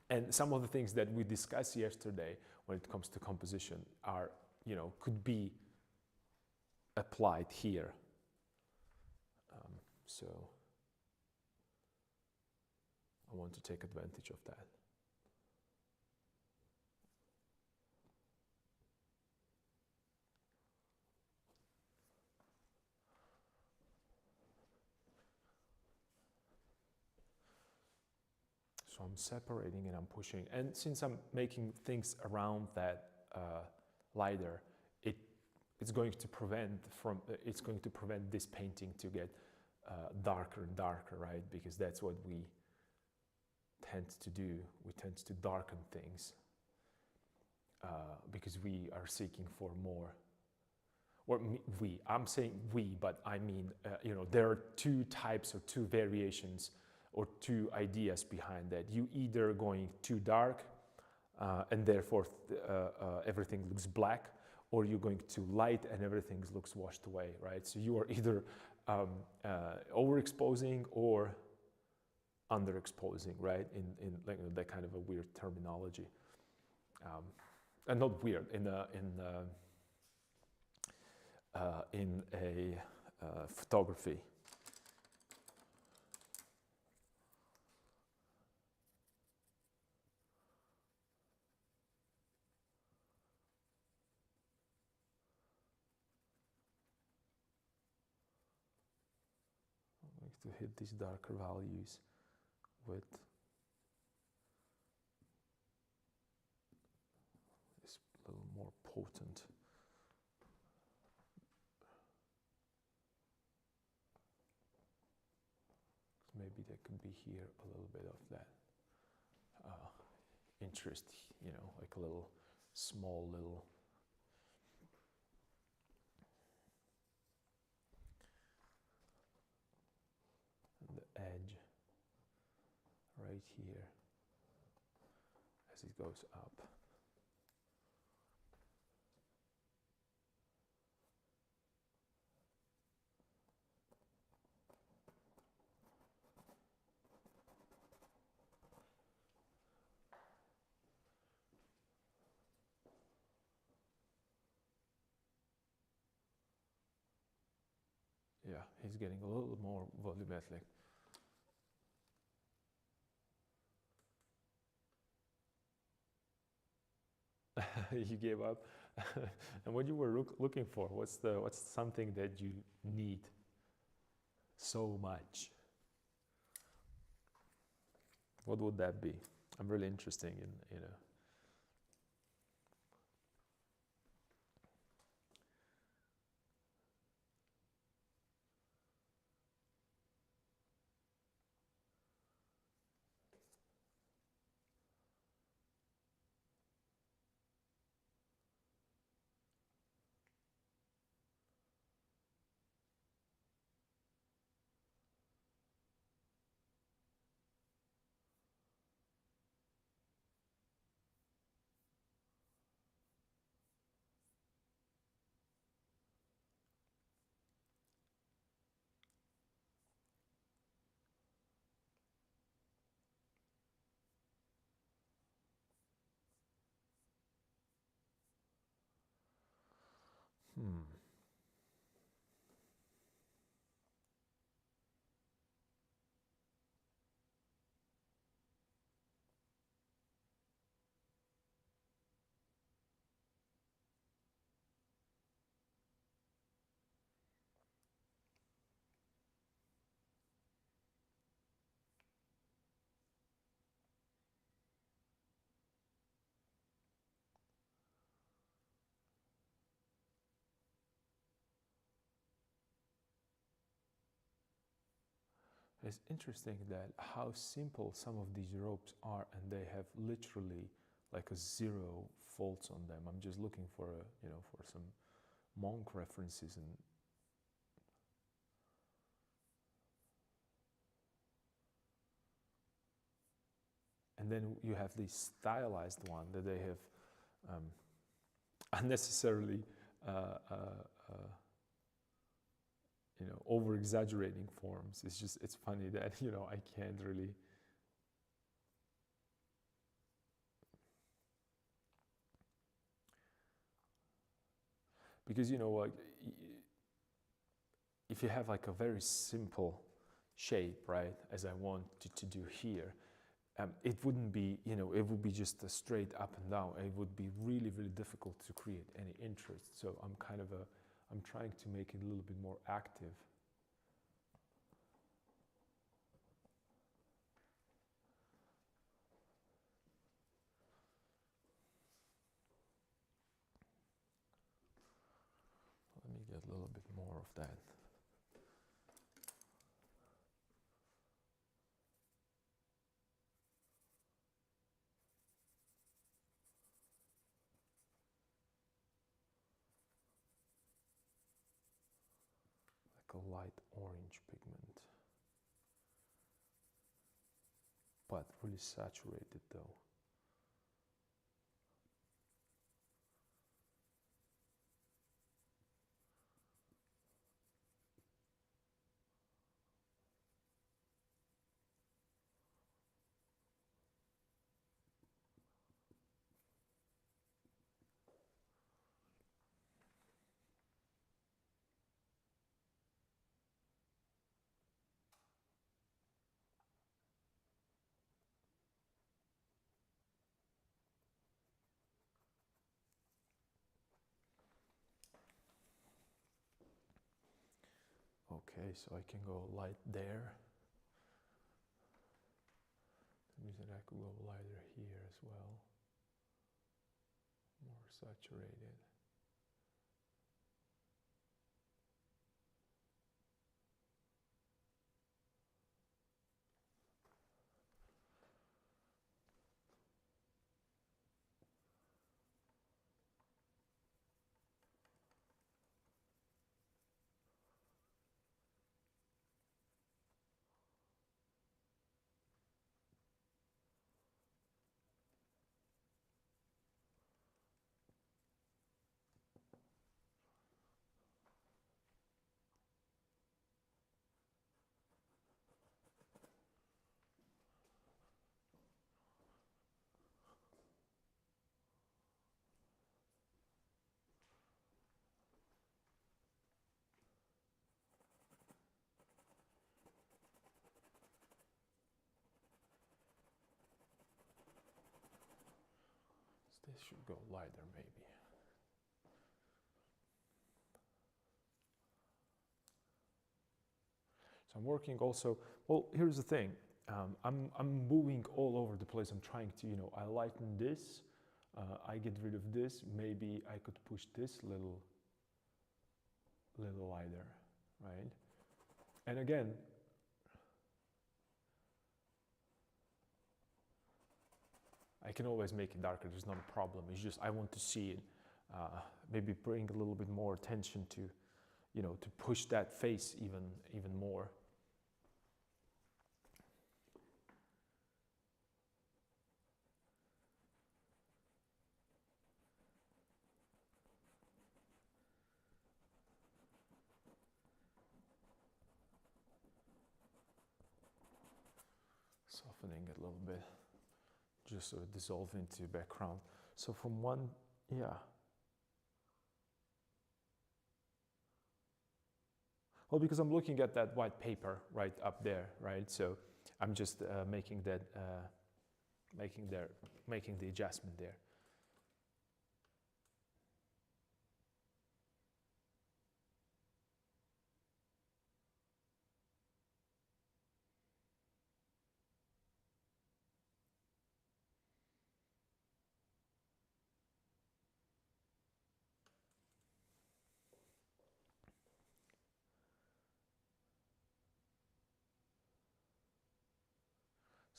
And some of the things that we discussed yesterday when it comes to composition are, could be applied here. So I want to take advantage of that. So I'm separating and I'm pushing. And since I'm making things around that lighter, it's going to prevent this painting to get darker and darker, right? Because that's what we tend to do. We tend to darken things because we are seeking for more. Or I'm saying we, but I mean, there are two types or two variations or two ideas behind that. You either going too dark and therefore everything looks black, or you're going too light and everything looks washed away, right? So you are either overexposing or underexposing, right? In like that kind of a weird terminology, and not weird in a photography. To hit these darker values with this little more potent. Maybe there could be here a little bit of that interest, like a little small little. Edge right here as it goes up. Yeah, he's getting a little more volumetric. You gave up. And what you were looking for, what's something that you need so much? What would that be? I'm really interested in It's interesting that how simple some of these ropes are, and they have literally like a 0 faults on them. I'm just looking for for some monk references, and then you have this stylized one that they have unnecessarily over exaggerating forms. It's funny that I can't really because like if you have like a very simple shape, right, as I want to do here, it wouldn't be, it would be just a straight up and down. It would be really, really difficult to create any interest. So I'm trying to make it a little bit more active. Let me get a little bit more of that. Like a light orange pigment. But really saturated though. Okay, so I can go light there. That means that I could go lighter here as well. More saturated. This should go lighter maybe. So I'm working also, well, here's the thing. I'm moving all over the place. I'm trying to, I lighten this, I get rid of this. Maybe I could push this little lighter, right? And again, I can always make it darker. There's not a problem. It's just I want to see it. Maybe bring a little bit more attention to, to push that face even more. Softening it a little bit, just so it dissolves into background. So from one, yeah. Well, because I'm looking at that white paper right up there, right? So I'm just making that, making the adjustment there.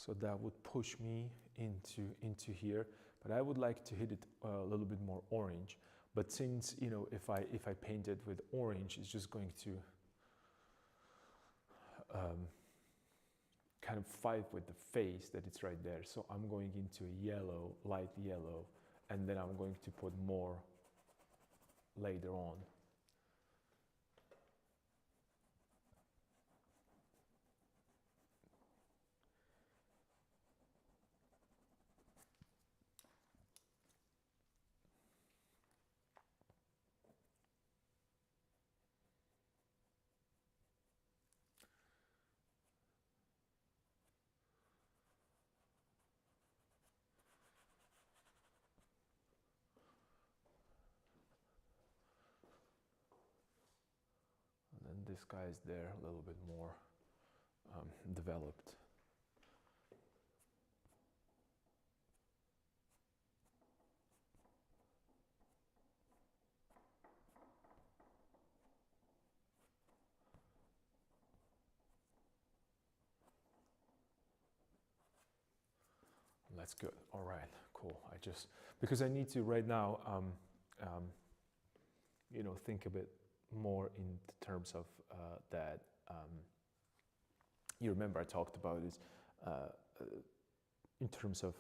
So that would push me into here, but I would like to hit it a little bit more orange. But since, you know, if I paint it with orange, it's just going to kind of fight with the face that it's right there. So I'm going into a yellow, light yellow, and then I'm going to put more later on. And this guy is there a little bit more developed. That's good. All right, cool. Because I need to right now, you know, think a bit more in terms of that. You remember I talked about it in terms of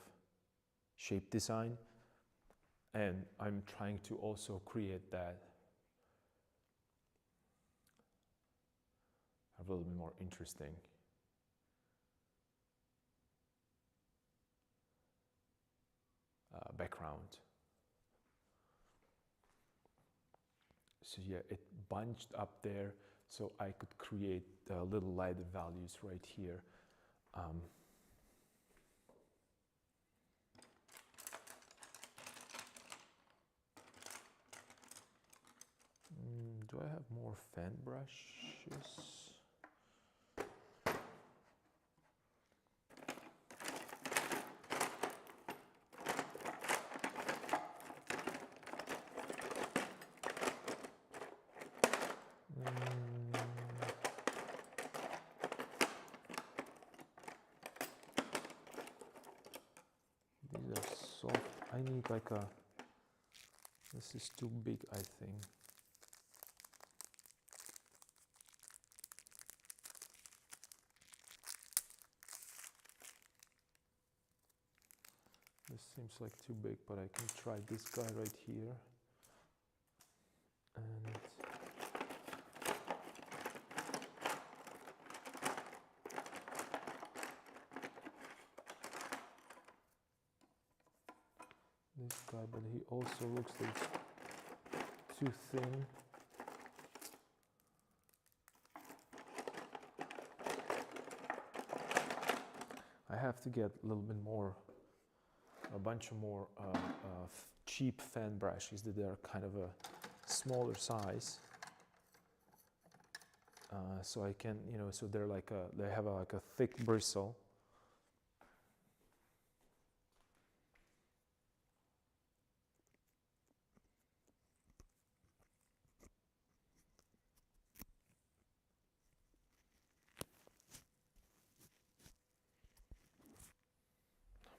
shape design, and I'm trying to also create that a little bit more interesting. Background. So yeah, it bunched up there, so I could create little lighter values right here. Do I have more fan brushes? These are soft. I need like a, this is too big, I think. This seems like too big, but I can try this guy right here. And this guy, but he also looks like it's too thin. I have to get a little bit more, a bunch of more cheap fan brushes that are kind of a smaller size. So I can, you know, so they're like they have like a thick bristle.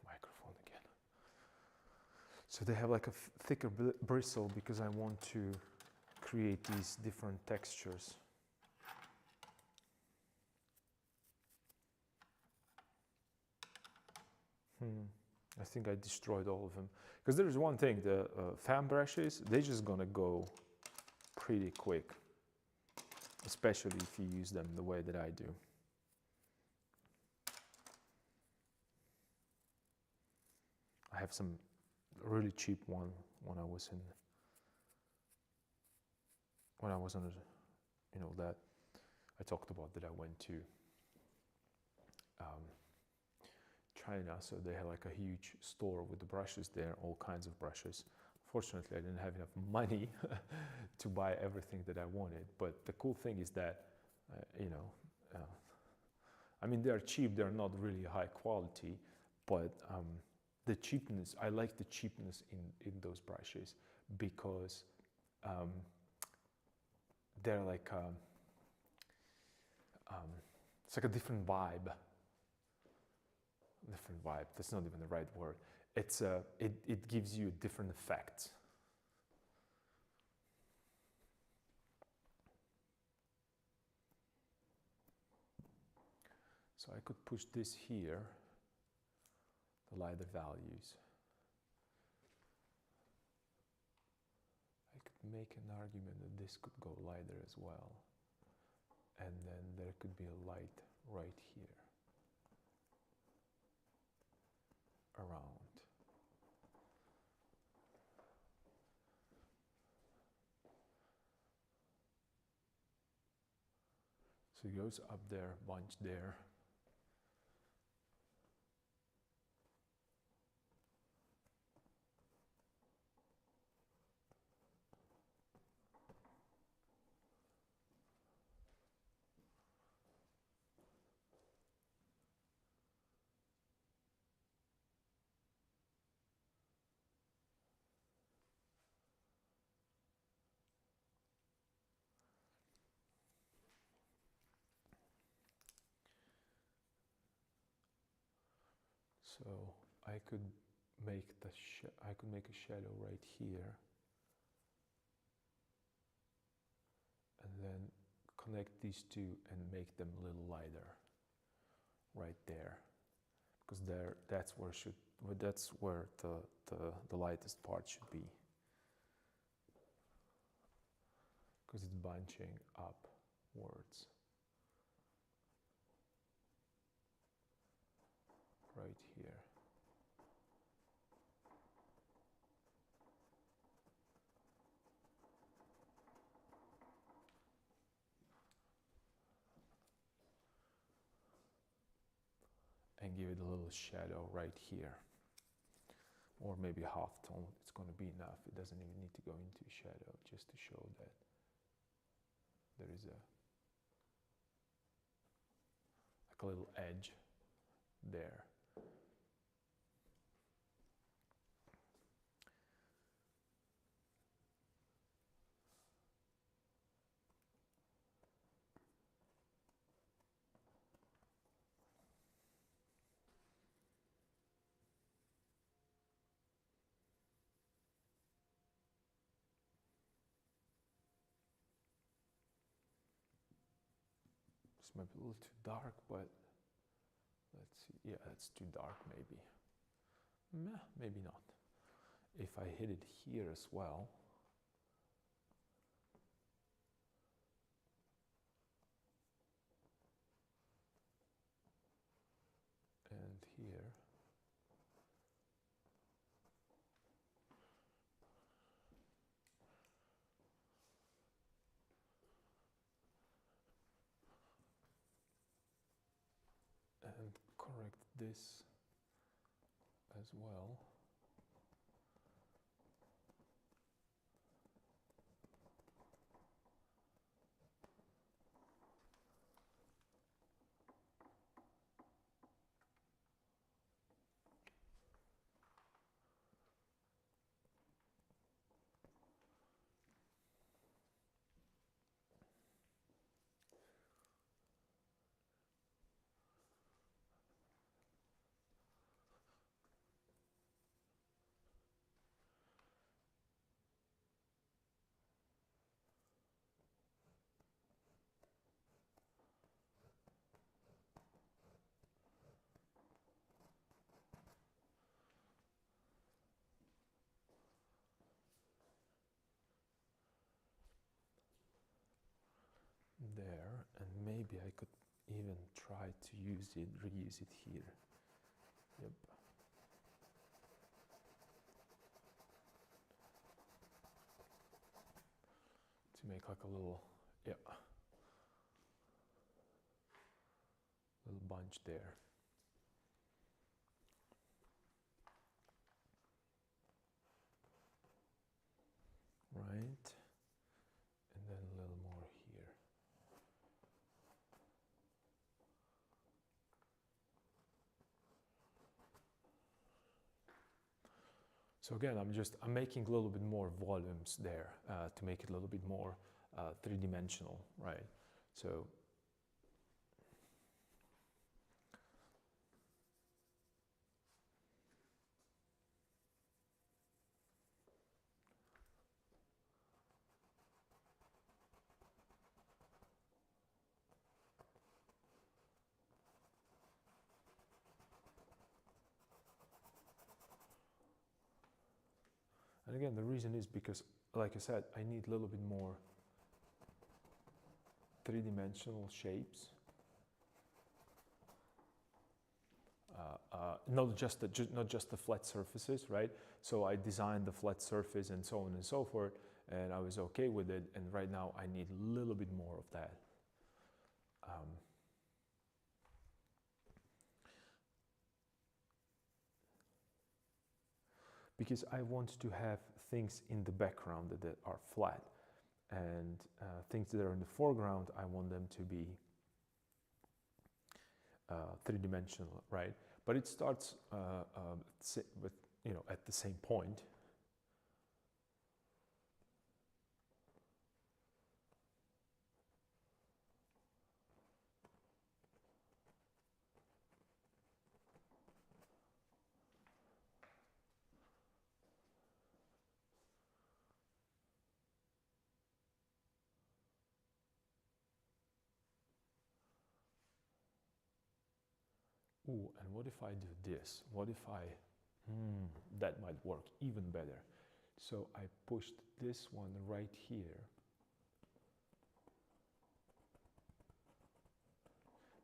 Microphone again. So they have like a thicker bristle because I want to create these different textures. I think I destroyed all of them. Because there's one thing, the fan brushes, they're just gonna go pretty quick. Especially if you use them the way that I do. I have some really cheap one when I was on, you know, that I talked about that I went to China, so they had like a huge store with the brushes there, all kinds of brushes. Fortunately, I didn't have enough money to buy everything that I wanted, but the cool thing is that, you know, I mean, they're cheap, they're not really high quality, but the cheapness, I like the cheapness in those brushes because they're like, it's like a different vibe. different vibe. That's not even the right word. It's it gives you a different effect. So I could push this here, the lighter values. I could make an argument that this could go lighter as well. And then there could be a light right here, around. So it goes up there, bunch there. So I could make a shadow right here, and then connect these two and make them a little lighter right there, because that's where the lightest part should be, because it's bunching upwards right here. And give it a little shadow right here, or maybe half tone. It's going to be enough. It doesn't even need to go into shadow, just to show that there is a little edge there. This might be a little too dark, but let's see. Yeah, that's too dark maybe. Meh, maybe not. If I hit it here as well, and here, and correct this as well. There, and maybe I could even try to reuse it here. Yep. To make like a little, yeah, little bunch there. Right, and then a little more here. So again, I'm making a little bit more volumes there to make it a little bit more three-dimensional, right? So And again, the reason is because, like I said, I need a little bit more three-dimensional shapes. Not just the flat surfaces, right? So I designed the flat surface and so on and so forth, and I was okay with it. And right now I need a little bit more of that. Because I want to have things in the background that are flat, and things that are in the foreground, I want them to be three-dimensional, right? But it starts with, at the same point. Ooh, and what if I do this? What if that might work even better. So I pushed this one right here.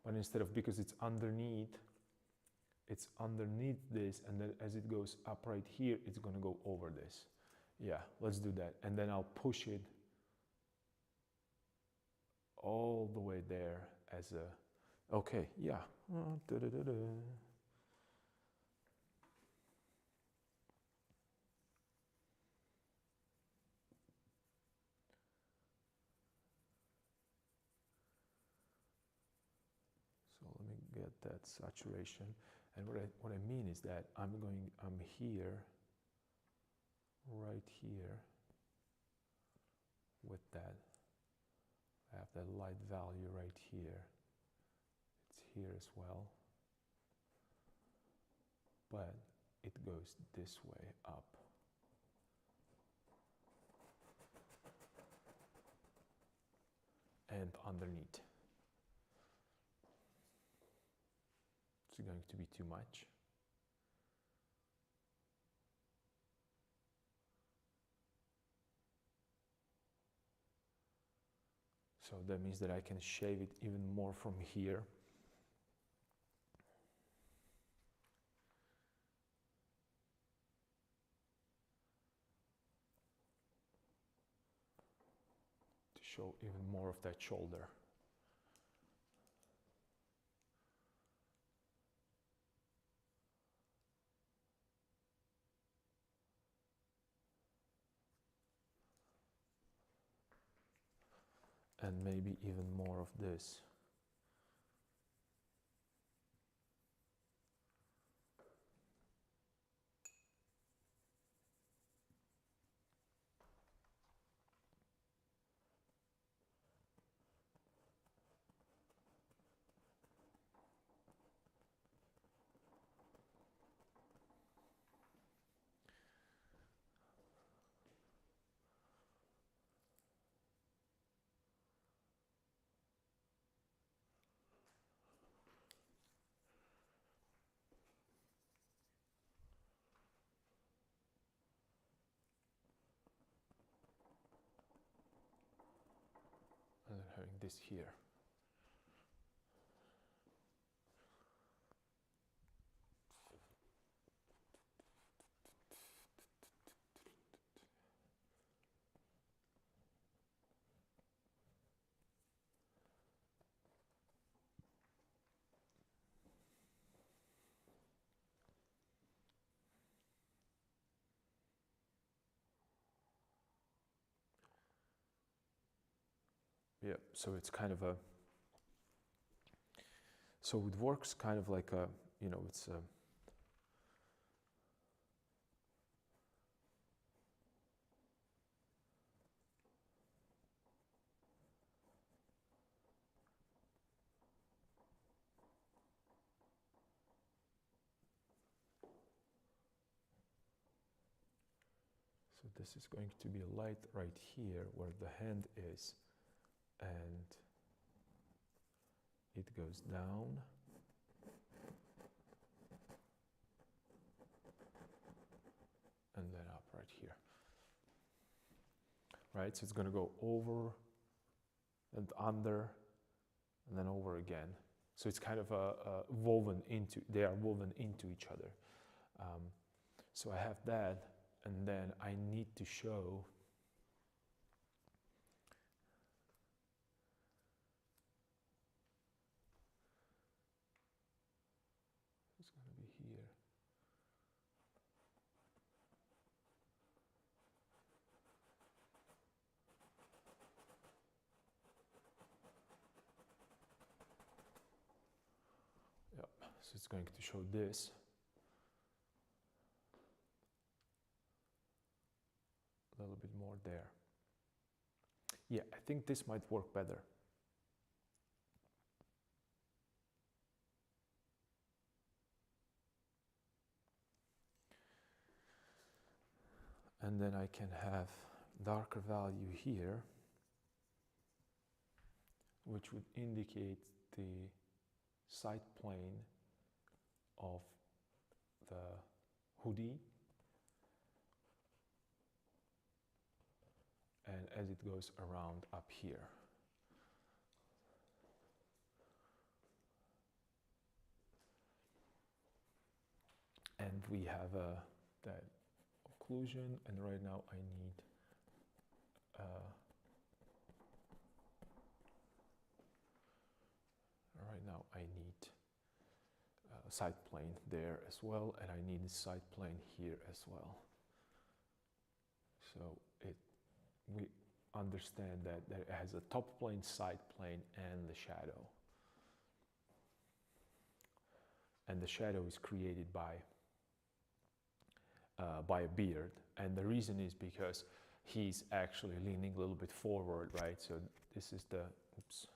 But instead of, because it's underneath this, and then as it goes up right here, it's gonna go over this. Yeah, let's do that. And then I'll push it all the way there as a, okay, yeah. So let me get that saturation. And what I mean is that I'm here, right here, with that. I have that light value right here. It's here as well. But it goes this way up. And underneath. It's going to be too much. So that means that I can shave it even more from here. To show even more of that shoulder. And maybe even more of this. And then having this here. Yeah, so it's kind of a, so it works kind of like a, it's a, so this is going to be a light right here where the hand is, and it goes down, and then up right here. right? So it's going to go over and under and then over again. So it's kind of they are woven into each other. So I have that, and then I need to show it's going to be here. Yep. So it's going to show this. A little bit more there. Yeah, I think this might work better. And then I can have darker value here, which would indicate the side plane of the hoodie. And as it goes around up here. And we have that occlusion, and right now I need a side plane there as well, and I need a side plane here as well. So we understand that it has a top plane, side plane, and the shadow. And the shadow is created by a beard, and the reason is because he's actually leaning a little bit forward, right? So this is the, oops,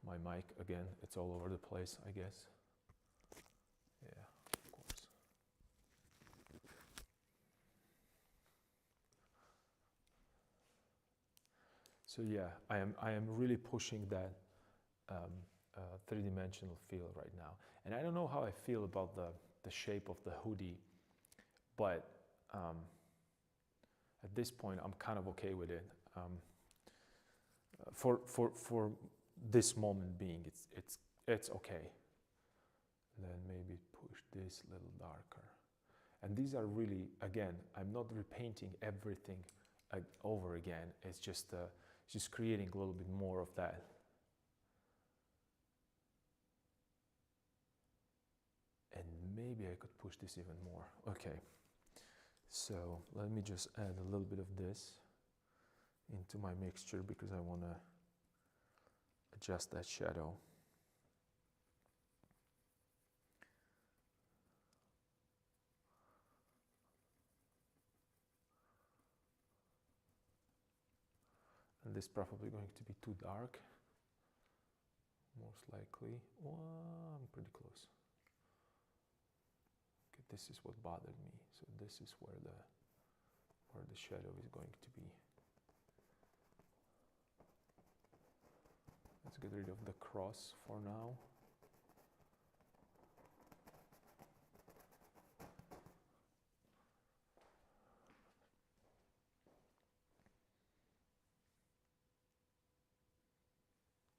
my mic again, it's all over the place, I guess. Yeah, of course. So yeah, I am really pushing that three-dimensional feel right now. And I don't know how I feel about the shape of the hoodie, but at this point I'm kind of okay with it. For this moment being, it's okay. And then maybe push this a little darker. And these are really, again, I'm not repainting everything over again. It's just creating a little bit more of that. And maybe I could push this even more. Okay, so let me just add a little bit of this into my mixture because I want to adjust that shadow. And this is probably going to be too dark, most likely. Well, I'm pretty close. Okay, this is what bothered me. So this is where the shadow is going to be. Let's get rid of the cross for now.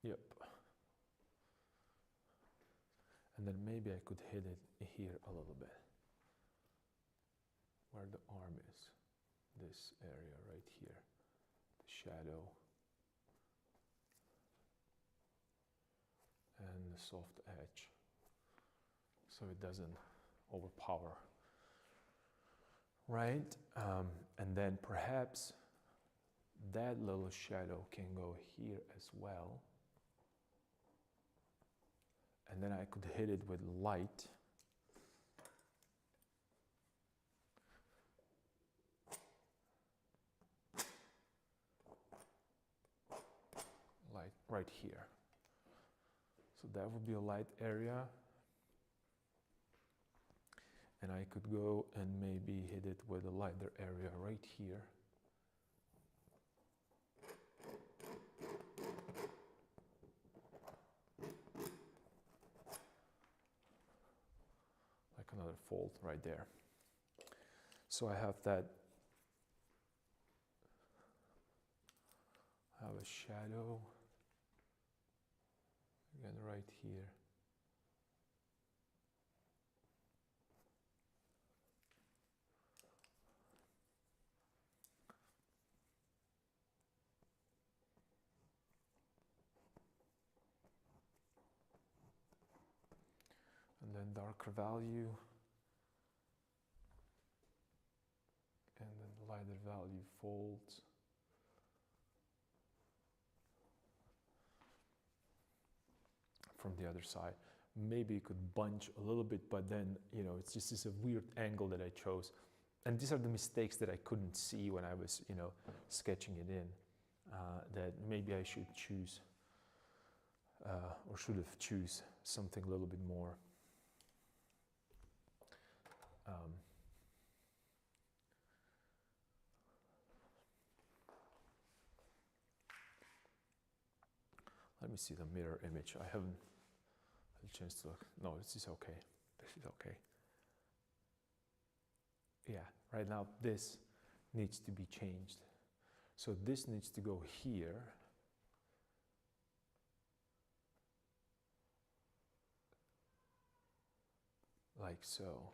Yep. And then maybe I could hit it here a little bit. Where the arm is. This area right here. The shadow. And the soft edge. So it doesn't overpower. Right? And then perhaps that little shadow can go here as well. And then I could hit it with light. Light right here. So that would be a light area. And I could go and maybe hit it with a lighter area right here. Like another fold right there. So I have that a shadow, again right here. And then darker value, and then lighter value folds. From the other side. Maybe you could bunch a little bit, but then, you know, it's just this a weird angle that I chose. And these are the mistakes that I couldn't see when I was, you know, sketching it in, that maybe I should choose, or should have choose something a little bit more. Let me see the mirror image. I haven't had a chance to look. No, this is okay. This is okay. Yeah, right now this needs to be changed. So this needs to go here. Like so.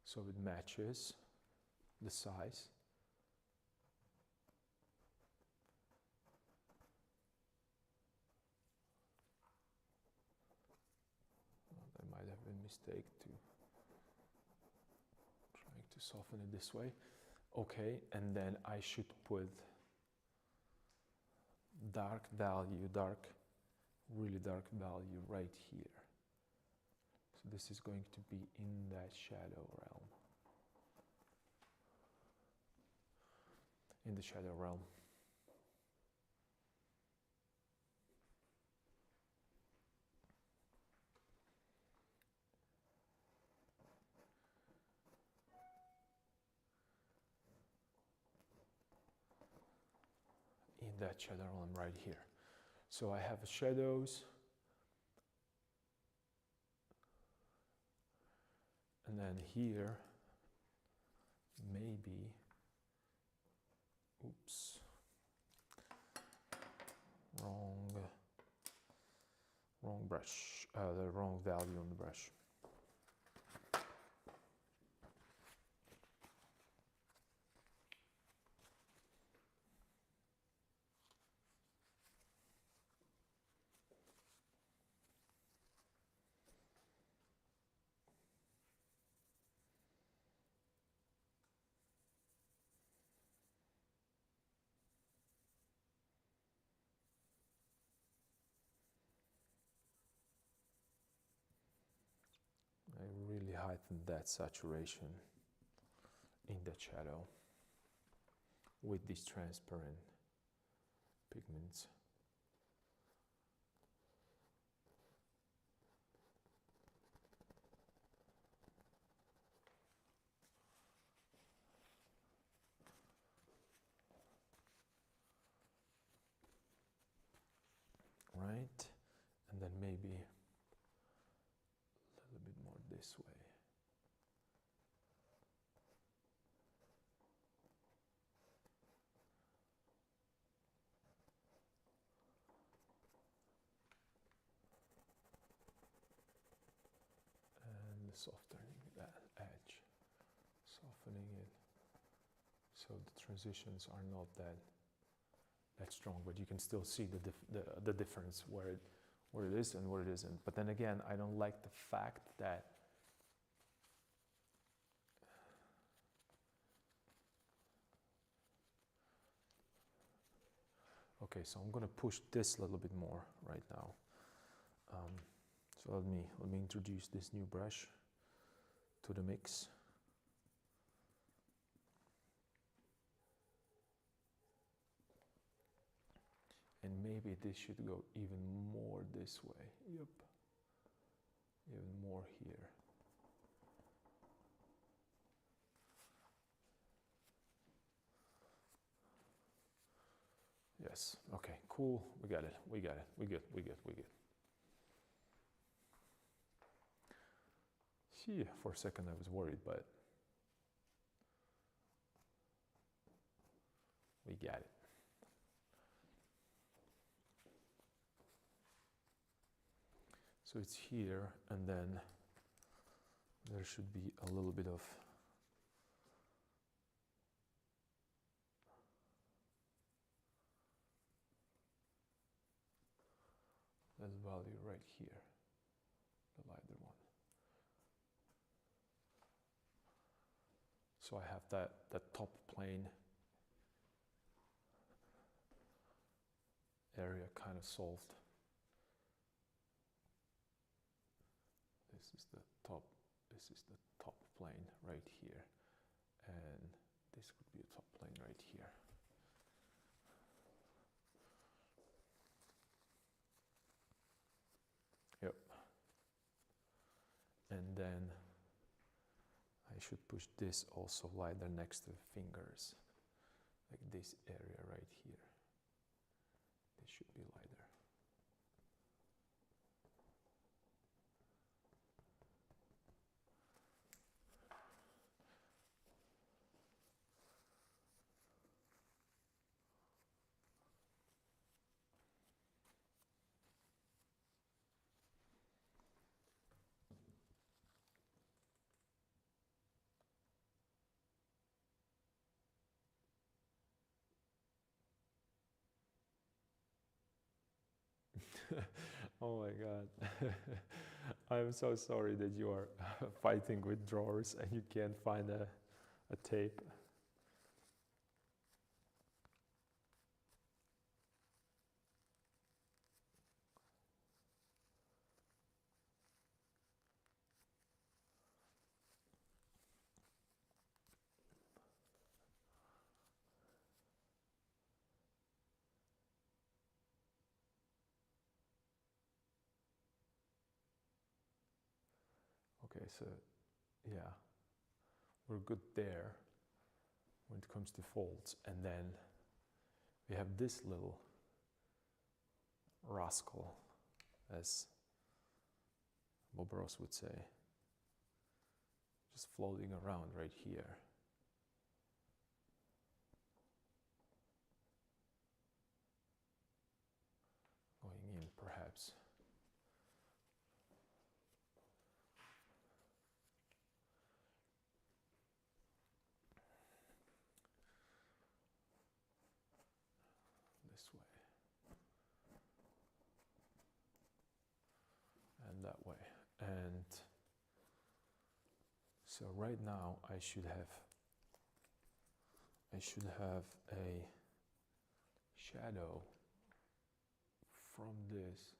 So it matches the size. That might have been a mistake to trying to soften it this way. Okay, and then I should put dark value, really dark value right here. So this is going to be in that shadow realm. In the shadow realm. In that shadow realm right here. So I have shadows. And then here, maybe, oops, wrong brush, the wrong value on the brush. I really heightened that saturation in that shadow with these transparent pigments. Right? And then maybe a little bit more this way. And softening that edge, softening it so the transitions are not that strong, but you can still see the difference where it is and where it isn't. But then again, I don't like the fact that okay, so I'm going to push this a little bit more right now. So let me introduce this new brush to the mix. And maybe this should go even more this way. Yep. Even more here. Yes. Okay, cool. We got it. We got it. We good. We good. We good. See, for a second I was worried, but we get it. So it's here, and then there should be a little bit of this value right here, the lighter one. So I have that top plane area kind of solved. This is the top plane right here, and this could be a top plane right here. Yep. And then I should push this also lighter next to the fingers, like this area right here. This should be lighter. Oh my God. I'm so sorry that you are fighting with drawers and you can't find a tape. Okay, so yeah, we're good there when it comes to folds, and then we have this little rascal, as Bob Ross would say, just floating around right here. Going in, perhaps. This way. And that way. And so right now I should have a shadow from this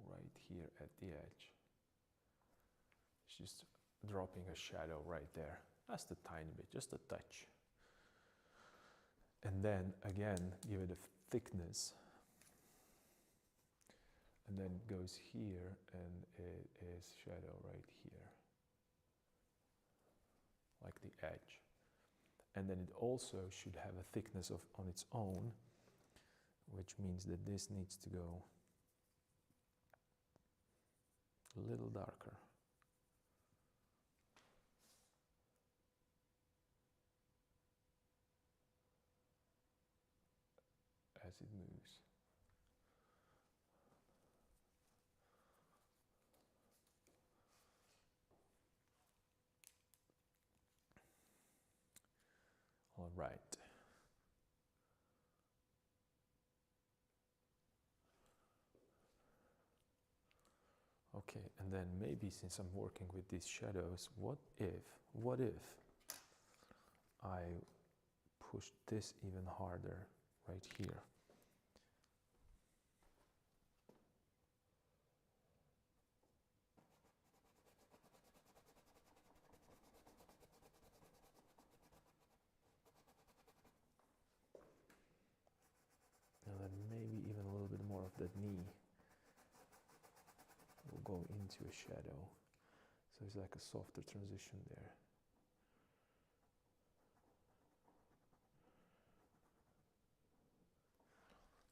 right here at the edge. It's just dropping a shadow right there. Just a tiny bit, just a touch. And then again, give it a thickness. And then it goes here, and it is shadow right here, like the edge. And then it also should have a thickness on its own, which means that this needs to go a little darker. As it moves. All right. Okay, and then maybe since I'm working with these shadows, what if I push this even harder right here? And then maybe even a little bit more of that knee will go into a shadow. So it's like a softer transition there.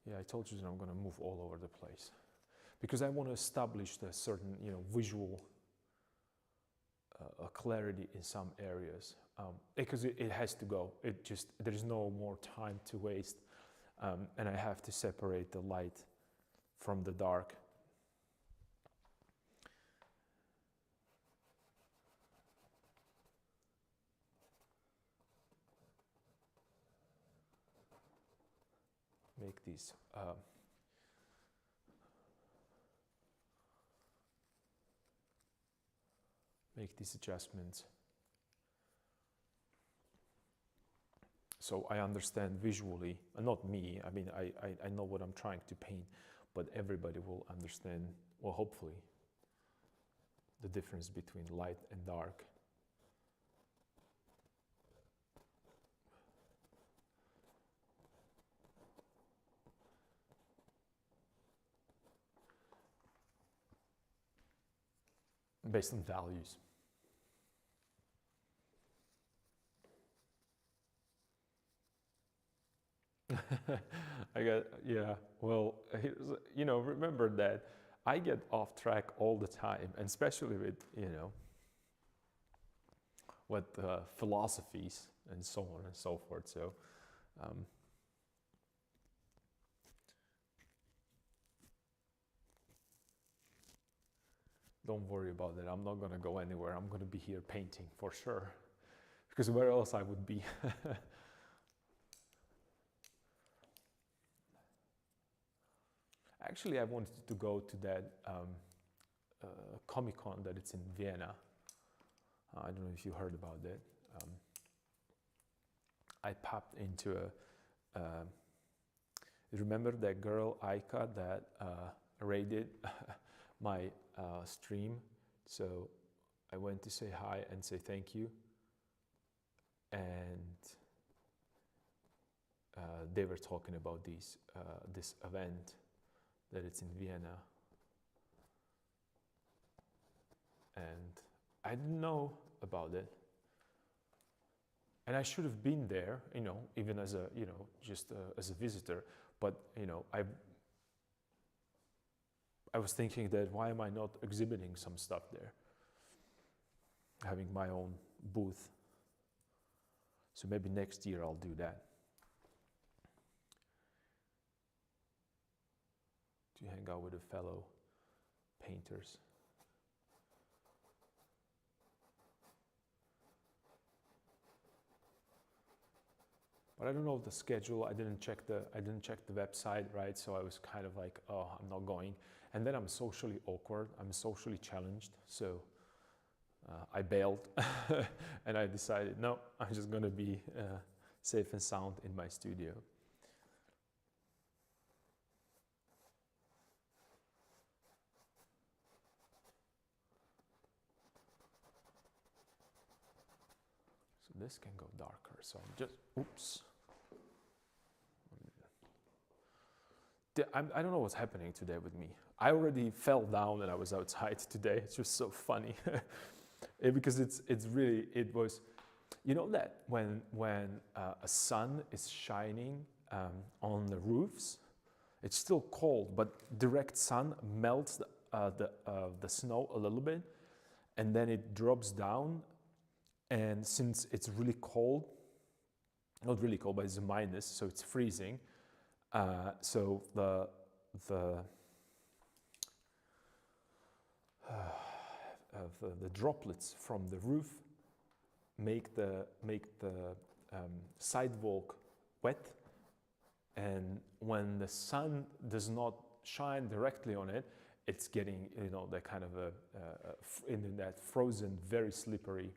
Yeah, I told you that I'm going to move all over the place because I want to establish a certain, visual clarity in some areas. because it has to go. There's no more time to waste, and I have to separate the light from the dark. Make these adjustments so I understand visually, not me, I mean I know what I'm trying to paint, but everybody will understand, well, hopefully, the difference between light and dark. Based on values. Well, remember that I get off track all the time, and especially with, with philosophies and so on and so forth. So, don't worry about it. I'm not going to go anywhere. I'm going to be here painting for sure, because where else I would be? Actually, I wanted to go to that Comic-Con that it's in Vienna. I don't know if you heard about that. I popped into remember that girl Aika that raided my stream? So I went to say hi and say thank you. And they were talking about this event that it's in Vienna. And I didn't know about it. And I should have been there, even as a, just as a visitor. But, I was thinking that why am I not exhibiting some stuff there? Having my own booth. So maybe next year I'll do that. To hang out with the fellow painters. But I don't know the schedule. I didn't check the website, right? So I was kind of like, oh, I'm not going. And then I'm socially awkward. I'm socially challenged. So I bailed, and I decided, no, I'm just going to be safe and sound in my studio. So this can go darker. So I'm just, oops. I don't know what's happening today with me. I already fell down and I was outside today. It's just so funny. Because it was, that when a sun is shining on the roofs, it's still cold, but direct sun melts the snow a little bit, and then it drops down. And since it's really cold, not really cold, but it's a minus, so it's freezing. So the droplets from the roof make the sidewalk wet, and when the sun does not shine directly on it, it's getting that kind of in that frozen, very slippery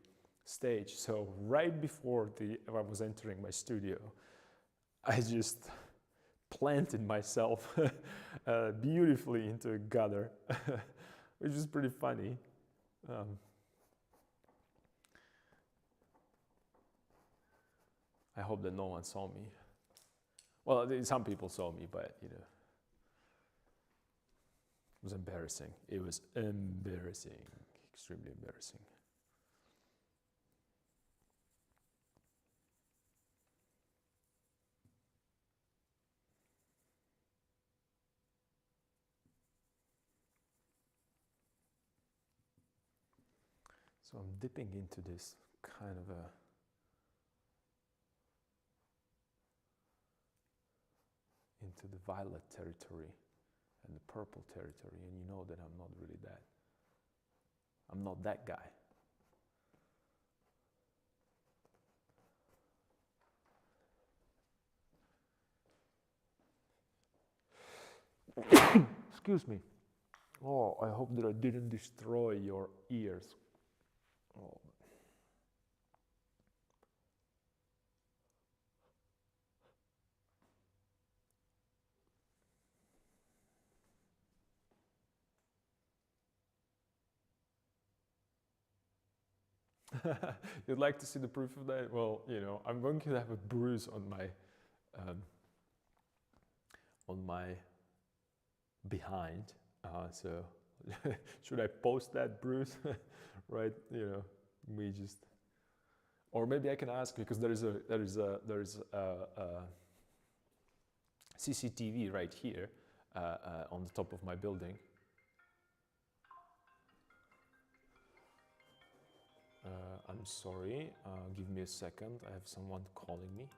stage. So right before I was entering my studio, I just planted myself beautifully into a gutter, which is pretty funny. I hope that no one saw me. Well, some people saw me, but it was embarrassing. It was embarrassing, extremely embarrassing. So I'm dipping into this kind of a into the violet territory and the purple territory, and you know that I'm not really that. I'm not that guy. Excuse me. Oh, I hope that I didn't destroy your ears. Oh. You'd like to see the proof of that? Well, you know, I'm going to have a bruise on my behind. So should I post that bruise? Right? You know, we just, or maybe I can ask, because there is a CCTV right here on the top of my building. I'm sorry, give me a second. I have someone calling me.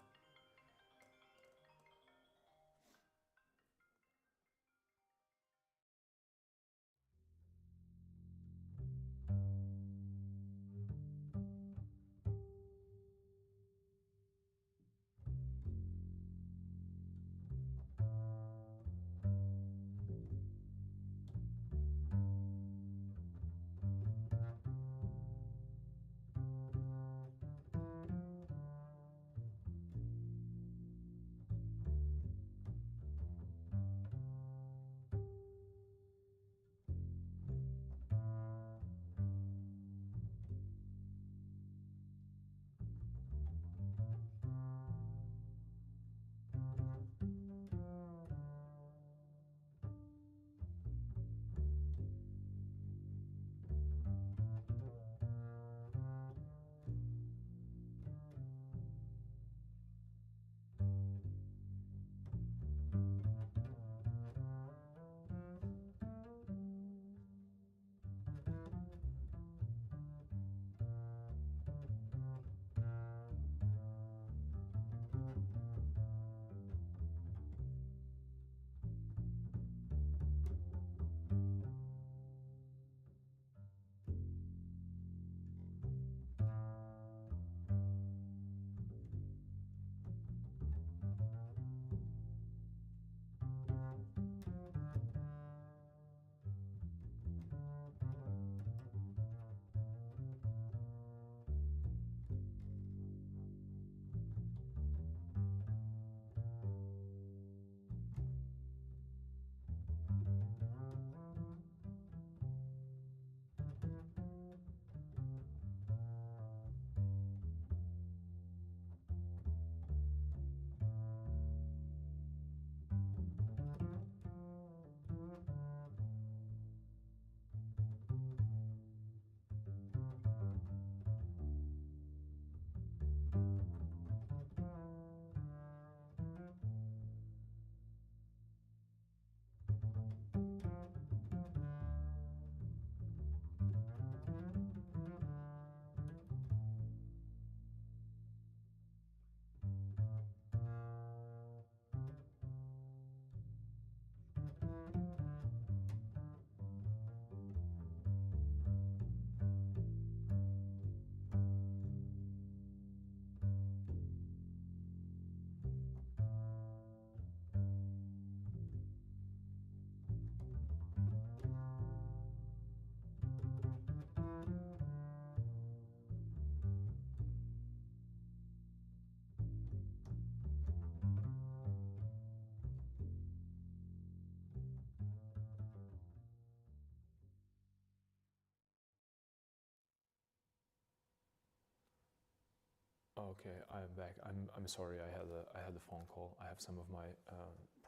Okay, I'm back. I'm sorry. I had a phone call. I have some of my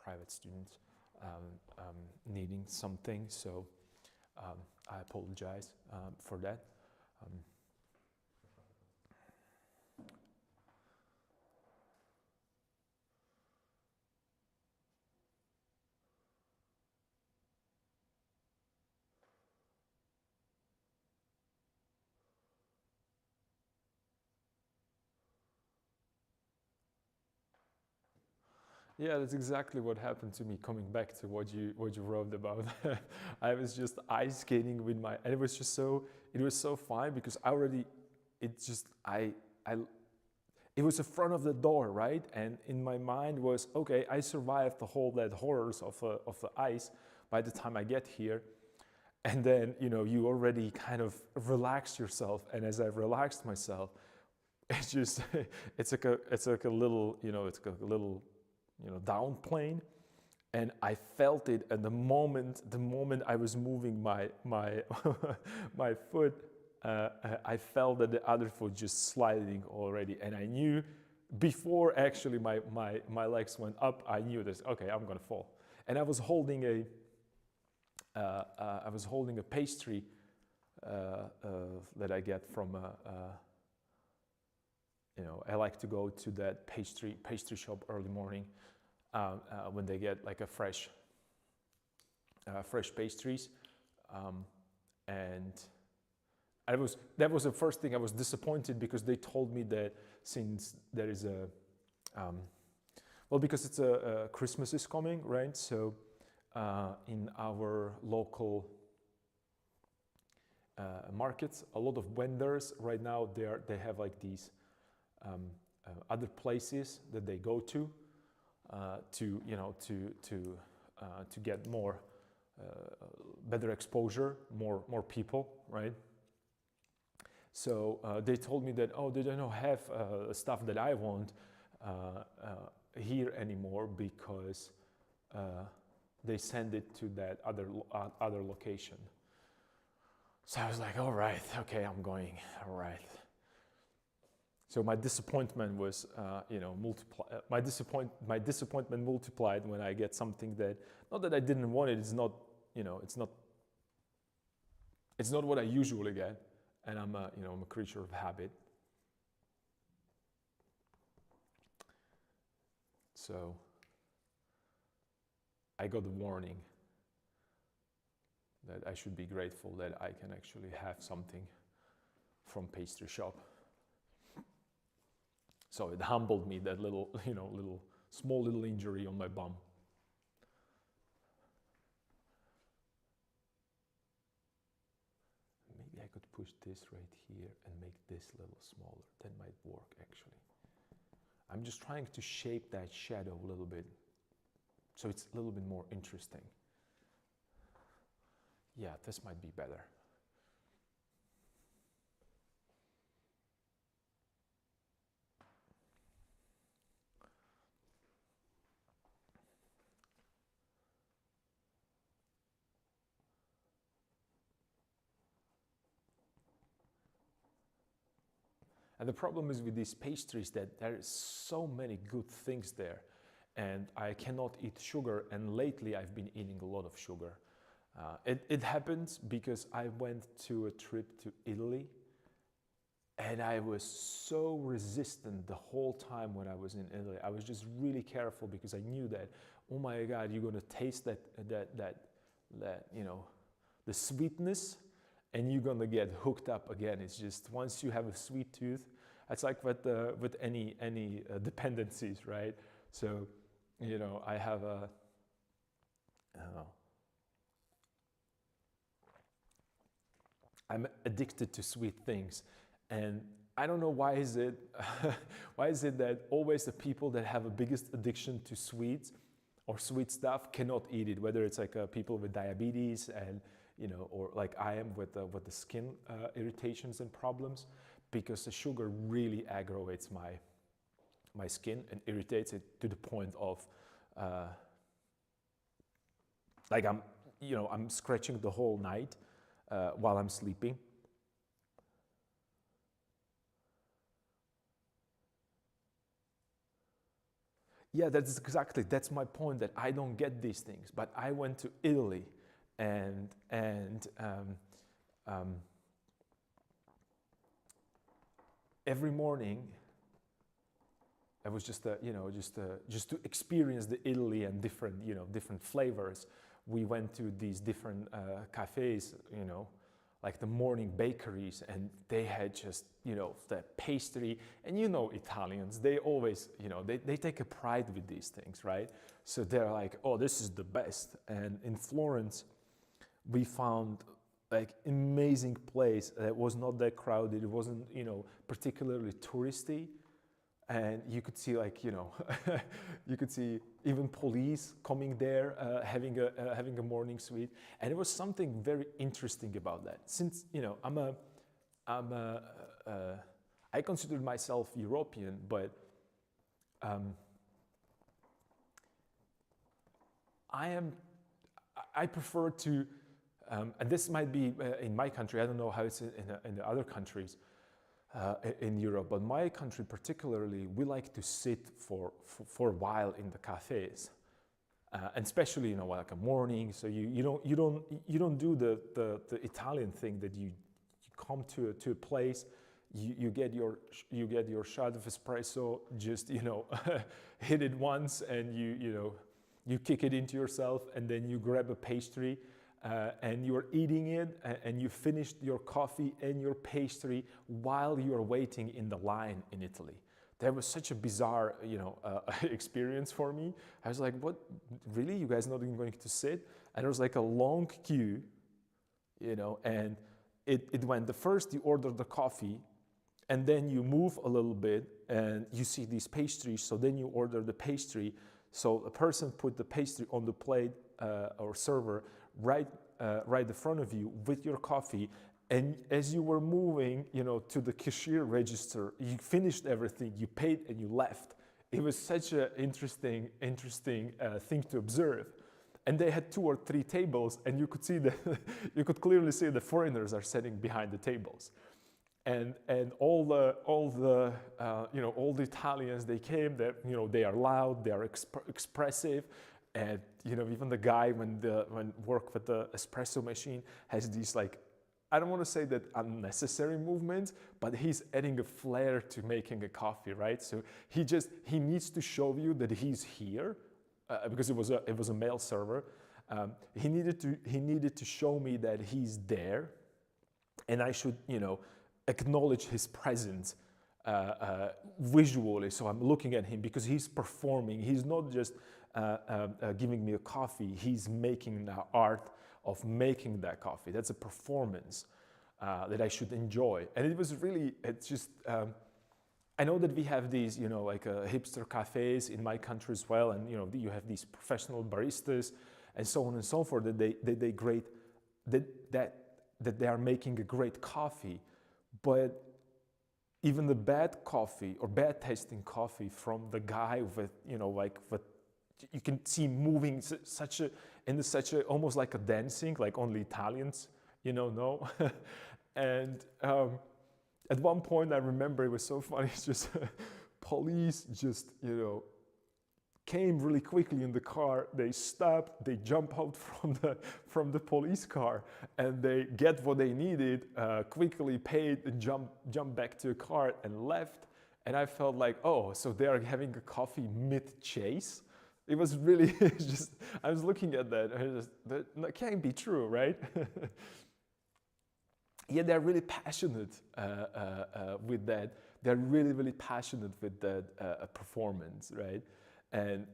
private students needing something, so I apologize for that. Yeah, that's exactly what happened to me. Coming back to what you wrote about, I was just ice skating with my, and it was so fine because I already, it just I it was the front of the door, right? And in my mind was, okay, I survived the whole that horrors of the ice by the time I get here. And then, you already kind of relax yourself. And as I relaxed myself, it's just, it's like a little, it's like a little, down plane. And I felt it. And the moment I was moving my my foot, I felt that the other foot just sliding already. And I knew before actually my legs went up, I knew this, okay, I'm gonna fall. And I was holding a pastry that I get from I like to go to that pastry shop early morning when they get like a fresh pastries, and that was the first thing. I was disappointed because they told me that since there is because it's Christmas is coming, right? So in our local markets, a lot of vendors right now they have like these other places that they go to get more better exposure, more people, right? So they told me that they don't have stuff that I want here anymore because they send it to that other location. So I was like, all right, okay, I'm going, all right. So my disappointment was, my disappointment multiplied when I get something that, not that I didn't want it, it's not what I usually get, and I'm a creature of habit. So I got a warning that I should be grateful that I can actually have something from pastry shop. So it humbled me, that small little injury on my bum. Maybe I could push this right here and make this a little smaller. That might work actually. I'm just trying to shape that shadow a little bit so it's a little bit more interesting. Yeah, this might be better. And the problem is with these pastries that there is so many good things there, and I cannot eat sugar, and lately I've been eating a lot of sugar. It happens because I went to a trip to Italy, and I was so resistant the whole time when I was in Italy. I was just really careful because I knew that, oh my God, you're gonna taste that the sweetness, and you're gonna get hooked up again. It's just once you have a sweet tooth, it's like with any dependencies, right? So, I have I'm addicted to sweet things, and I don't know why is it why is it that always the people that have a biggest addiction to sweets or sweet stuff cannot eat it, whether it's like people with diabetes and or like I am with the skin irritations and problems, because the sugar really aggravates my skin and irritates it to the point of like I'm scratching the whole night while I'm sleeping. Yeah, that's my point, that I don't get these things. But I went to Italy, and every morning I was just to experience the Italy and different flavors. We went to these different cafes, like the morning bakeries, and they had just, you know, the pastry. And you know, Italians, they always, you know, they take a pride with these things, right? So they're like, oh, this is the best. And in Florence, we found like amazing place that was not that crowded. It wasn't, you know, particularly touristy. And you could see, like, you know, you could see even police coming there, having a morning sweet. And it was something very interesting about that. Since, you know, I consider myself European, but I prefer to, and this might be in my country. I don't know how it's in the other countries. In Europe, but my country particularly, we like to sit for a while in the cafes, and especially, you know, like a morning. So you don't do the Italian thing that you come to a place, you get your shot of espresso, just, you know, hit it once, and you kick it into yourself, and then you grab a pastry. And you're eating it, and you finished your coffee and your pastry while you're waiting in the line in Italy. That was such a bizarre, you know, experience for me. I was like, what, really? You guys not even going to sit? And there was like a long queue, you know, and it went, the first you order the coffee, and then you move a little bit, and you see these pastries, so then you order the pastry. So a person put the pastry on the plate, or server, right in front of you with your coffee, and as you were moving, you know, to the cashier register, you finished everything, you paid, and you left. It was such an interesting thing to observe. And they had 2 or 3 tables, and you could see you could clearly see the foreigners are sitting behind the tables, and all the you know, all the Italians, they came. That, you know, they are loud, they are expressive. And, you know, even the guy when work with the espresso machine has these, like, I don't want to say that unnecessary movements, but he's adding a flair to making a coffee, right? So he needs to show you that he's here, because it was a male server. He needed to show me that he's there, and I should, you know, acknowledge his presence visually. So I'm looking at him because he's performing. He's not just giving me a coffee. He's making the art of making that coffee. That's a performance that I should enjoy. And it was really, it's just, I know that we have these, you know, like hipster cafes in my country as well. And, you know, you have these professional baristas and so on and so forth, that they are making a great coffee. But even the bad coffee or bad tasting coffee from the guy with, you know, like, with, you can see moving such a almost like a dancing, like only Italians, you know. And at one point, I remember, it was so funny. It's just police just, you know, came really quickly in the car. They stopped, they jump out from the police car, and they get what they needed, quickly paid, and jump back to a car and left. And I felt like, oh, so they are having a coffee mid-chase. It was really just, I was looking at that, and that can't be true, right? Yeah, they're really passionate with that. They're really, really passionate with that performance, right? And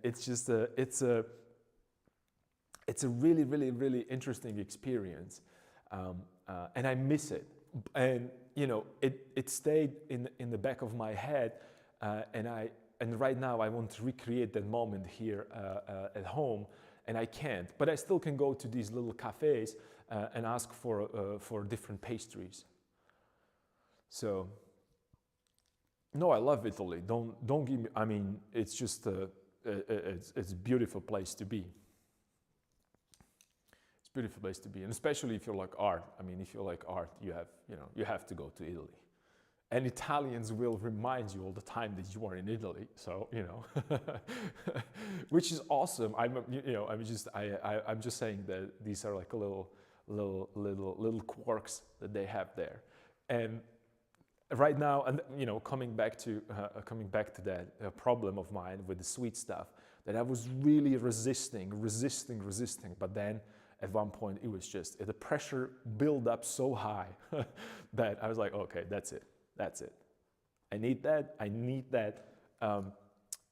it's just it's a really, really, really interesting experience, and I miss it. And, you know, it stayed in the back of my head, and right now I want to recreate that moment here at home, and I can't. But I still can go to these little cafes and ask for different pastries. So, no, I love Italy. Don't give me. I mean, it's just it's a beautiful place to be. It's a beautiful place to be, and especially if you like art. I mean, if you like art, you have to go to Italy. And Italians will remind you all the time that you are in Italy. So, you know, which is awesome. I'm just saying that these are like little quirks that they have there. And right now, and, you know, coming back to that problem of mine with the sweet stuff, that I was really resisting. But then, at one point it was just, the pressure built up so high that I was like, okay, that's it. I need that.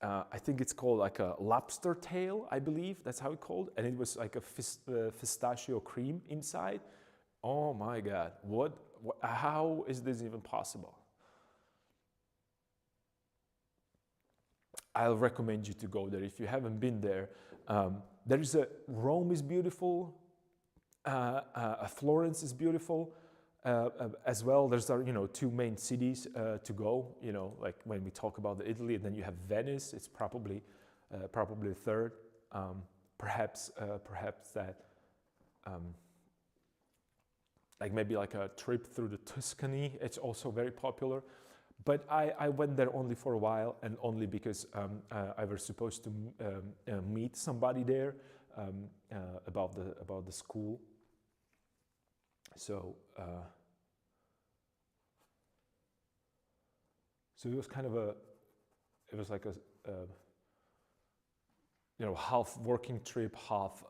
I think it's called like a lobster tail, I believe, that's how it's called. And it was like a pistachio cream inside. Oh my God, how is this even possible? I'll recommend you to go there if you haven't been there. Rome is beautiful, Florence is beautiful as well. There's two main cities to go. Like when we talk about Italy, and then you have Venice. It's probably third. Perhaps that like maybe like a trip through the Tuscany. It's also very popular. But I went there only for a while, and only because I was supposed to meet somebody there about the school. So it was kind of like a half working trip, half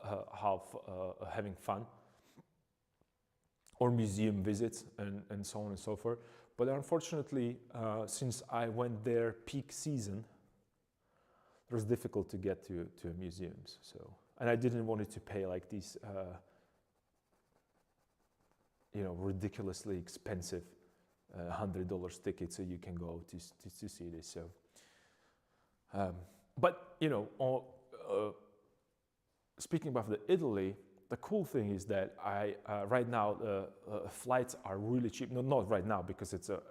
having fun, or museum visits and so on and so forth. But unfortunately, since I went there peak season, it was difficult to get to museums. So, and I didn't want to pay like these, ridiculously expensive $100 tickets so you can go to see this. So, but speaking about Italy. The cool thing is that right now flights are really cheap. No, not right now because it's a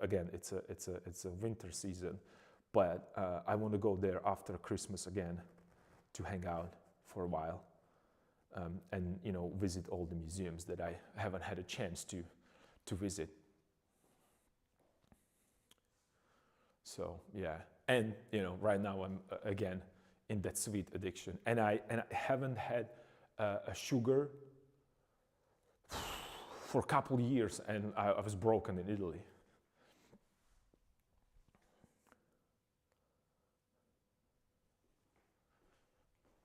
winter season, but I want to go there after Christmas again to hang out for a while and visit all the museums that I haven't had a chance to visit. So yeah, and right now I'm again in that sweet addiction, and I haven't had a sugar for a couple of years, and I was broken in Italy.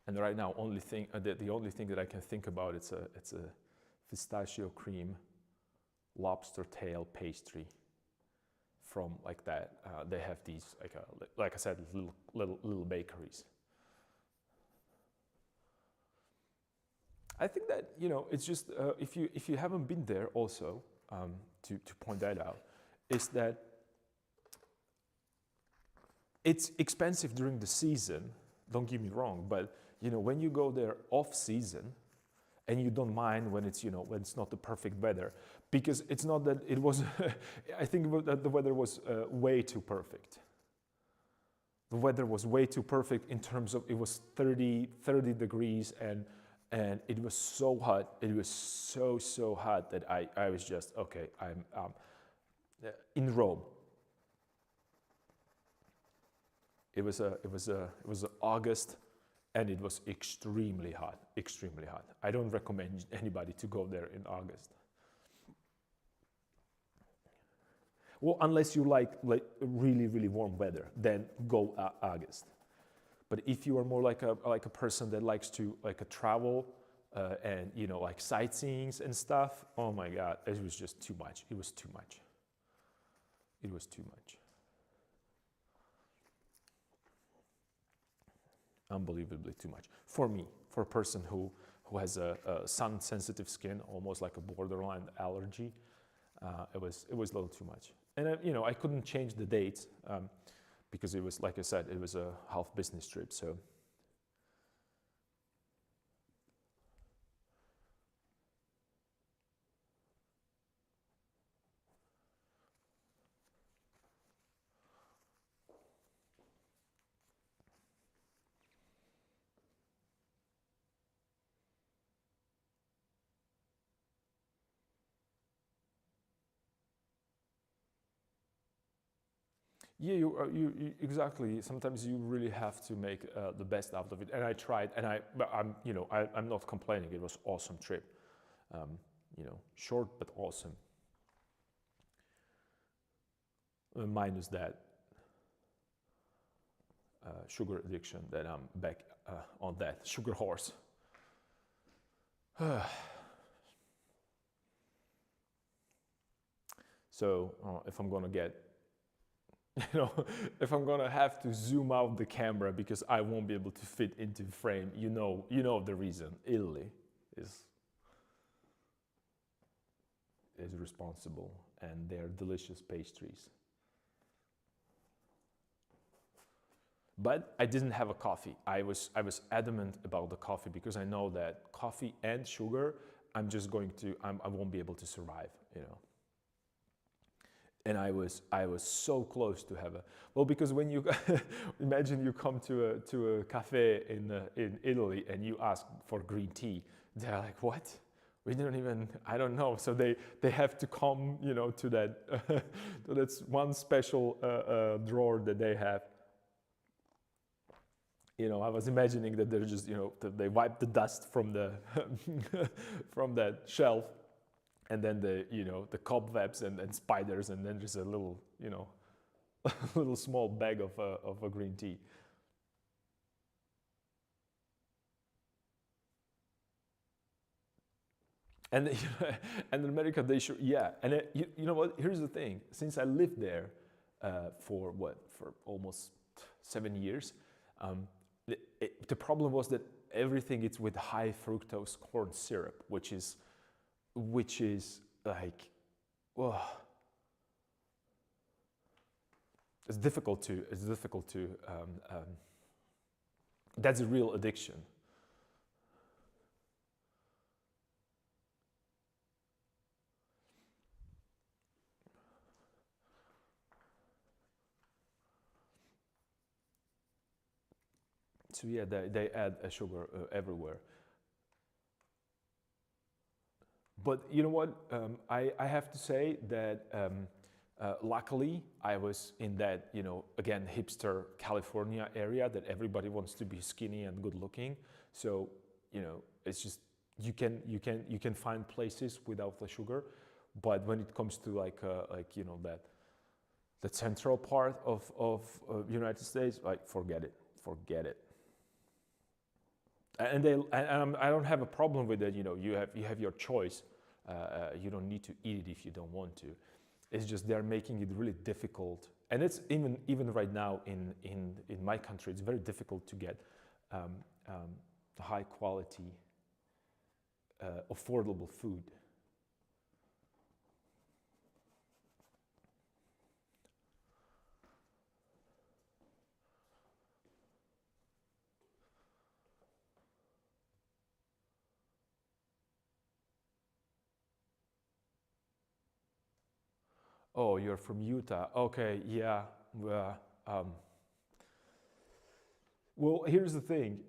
And right now, the only thing that I can think about it's a pistachio cream lobster tail pastry from like that. They have these like I said, little bakeries. I think that it's just if you haven't been there also to point that out, is that it's expensive during the season. Don't get me wrong, but when you go there off season, and you don't mind when it's when it's not the perfect weather, because it's not that it was. I think that the weather was way too perfect. The weather was way too perfect in terms of it was 30 degrees and it was so hot. It was so hot that I was just okay. I'm in Rome. It was August, and it was extremely hot. I don't recommend anybody to go there in August. Well, unless you like really warm weather, then go August. But if you are more like a person that likes to travel and like sightseeing and stuff, oh my God, it was just too much. It was too much. Unbelievably too much for me, for a person who has a sun-sensitive skin, almost like a borderline allergy. It was a little too much, and I couldn't change the dates. Because it was, like I said, it was a half business trip, so. Yeah, you exactly. Sometimes you really have to make the best out of it. And I tried, and I'm not complaining. It was an awesome trip. Short but awesome. Minus that sugar addiction that I'm back on that sugar horse. So if I'm gonna get, if I'm gonna have to zoom out the camera because I won't be able to fit into frame, you know the reason. Italy is responsible, and they're delicious pastries. But I didn't have a coffee. I was adamant about the coffee because I know that coffee and sugar, I won't be able to survive, And I was so close to have because when you imagine you come to a cafe in Italy and you ask for green tea, they're like, what? We don't even, I don't know. So they have to come, to that, to that one special drawer that they have. I was imagining that they're just, that they wipe the dust from the from that shelf, and then the cobwebs and spiders, and then just a little, a little small bag of a green tea. And and in America they should, yeah. And you know what? Here's the thing. Since I lived there for almost 7 years. The problem was that everything is with high fructose corn syrup, which is like, oh, it's difficult to that's a real addiction. So yeah, they add a sugar everywhere. But you know what? I have to say that luckily I was in that, again, hipster California area that everybody wants to be skinny and good looking. So, it's just, you can find places without the sugar. But when it comes to that the central part of United States, like, forget it. And I don't have a problem with it. You have your choice. You don't need to eat it if you don't want to. It's just they're making it really difficult, and it's even right now in my country, it's very difficult to get high quality, affordable food. Oh, you're from Utah. Okay, yeah. Well, here's the thing.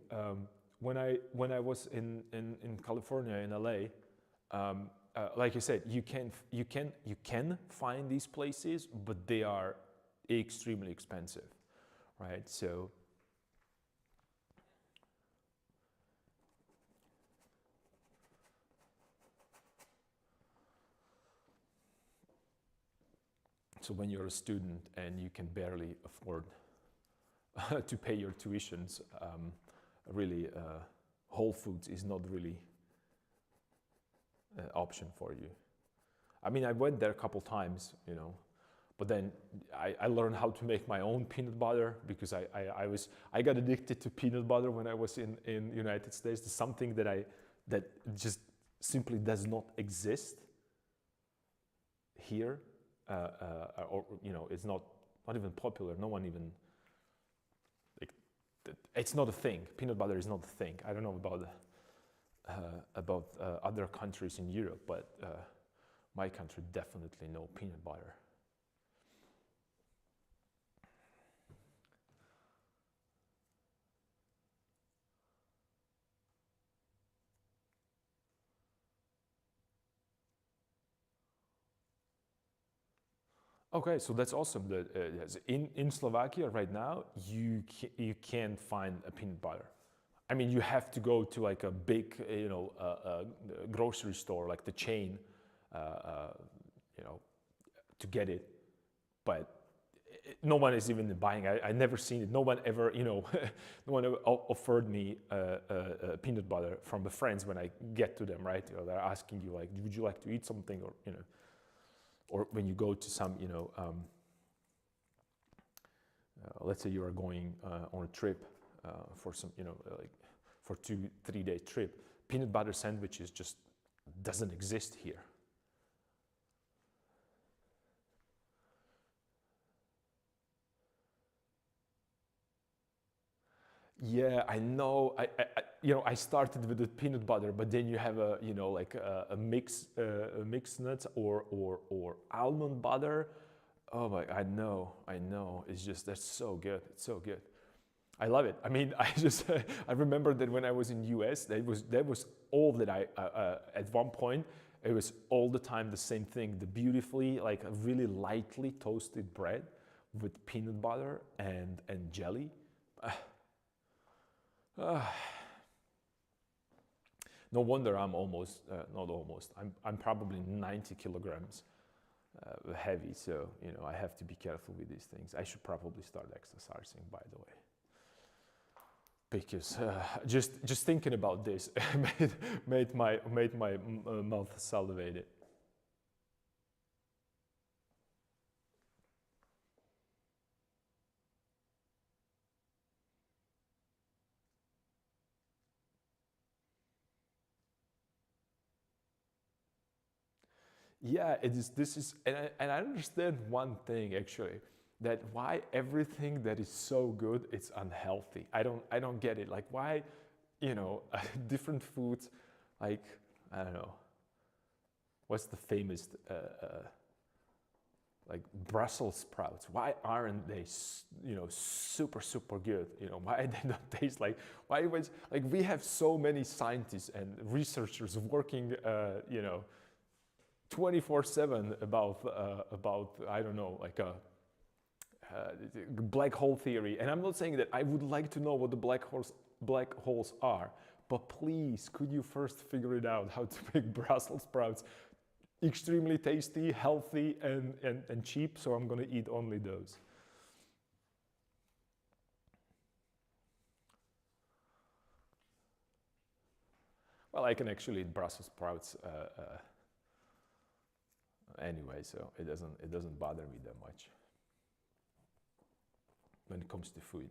When I was in California, in LA, like you said, you can find these places, but they are extremely expensive, right? So when you're a student and you can barely afford to pay your tuitions, really Whole Foods is not really an option for you. I mean, I went there a couple times, but then I learned how to make my own peanut butter because I got addicted to peanut butter when I was in United States. It's something that just simply does not exist here. Or it's not even popular. No one even, like, it's not a thing. Peanut butter is not a thing. I don't know about other countries in Europe, but my country definitely no peanut butter. Okay, so that's awesome. That in Slovakia right now, you can't find a peanut butter. I mean, you have to go to like a big, grocery store, like the chain, to get it. But no one is even buying. I never seen it. No one ever, no one ever offered me peanut butter from the friends when I get to them, right? They're asking you like, would you like to eat something, or or when you go to some, let's say you are going on a trip for some, like for 2-3 day trip, peanut butter sandwiches just doesn't exist here. Yeah, I know. I started with the peanut butter, but then you have like a mixed nuts or almond butter. Oh my, I know. It's just, that's so good. It's so good. I love it. I mean, I remember that when I was in US, that was all that I, at one point, it was all the time the same thing, the beautifully, like a really lightly toasted bread with peanut butter and jelly. No wonder I'm not almost, I'm probably 90 kilograms heavy, so I have to be careful with these things. I should probably start exercising, by the way, because just thinking about this made my mouth salivated. Yeah, it is. This is, and I understand one thing actually, that why everything that is so good it's unhealthy. I don't get it. Like why, different foods, like I don't know, what's the famous like Brussels sprouts? Why aren't they super good? Why they don't taste like? Why was like we have so many scientists and researchers working 24/7 about I don't know, like a black hole theory. And I'm not saying that I would like to know what the black holes are, but please, could you first figure it out how to make Brussels sprouts extremely tasty, healthy, and cheap? So I'm gonna eat only those. Well, I can actually eat Brussels sprouts anyway, so it doesn't bother me that much when it comes to food.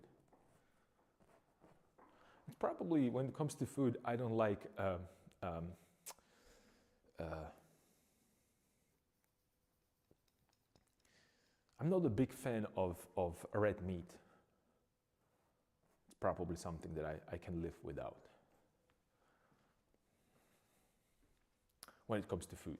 It's probably when it comes to food, I don't like I'm not a big fan of red meat. It's probably something that I can live without when it comes to food.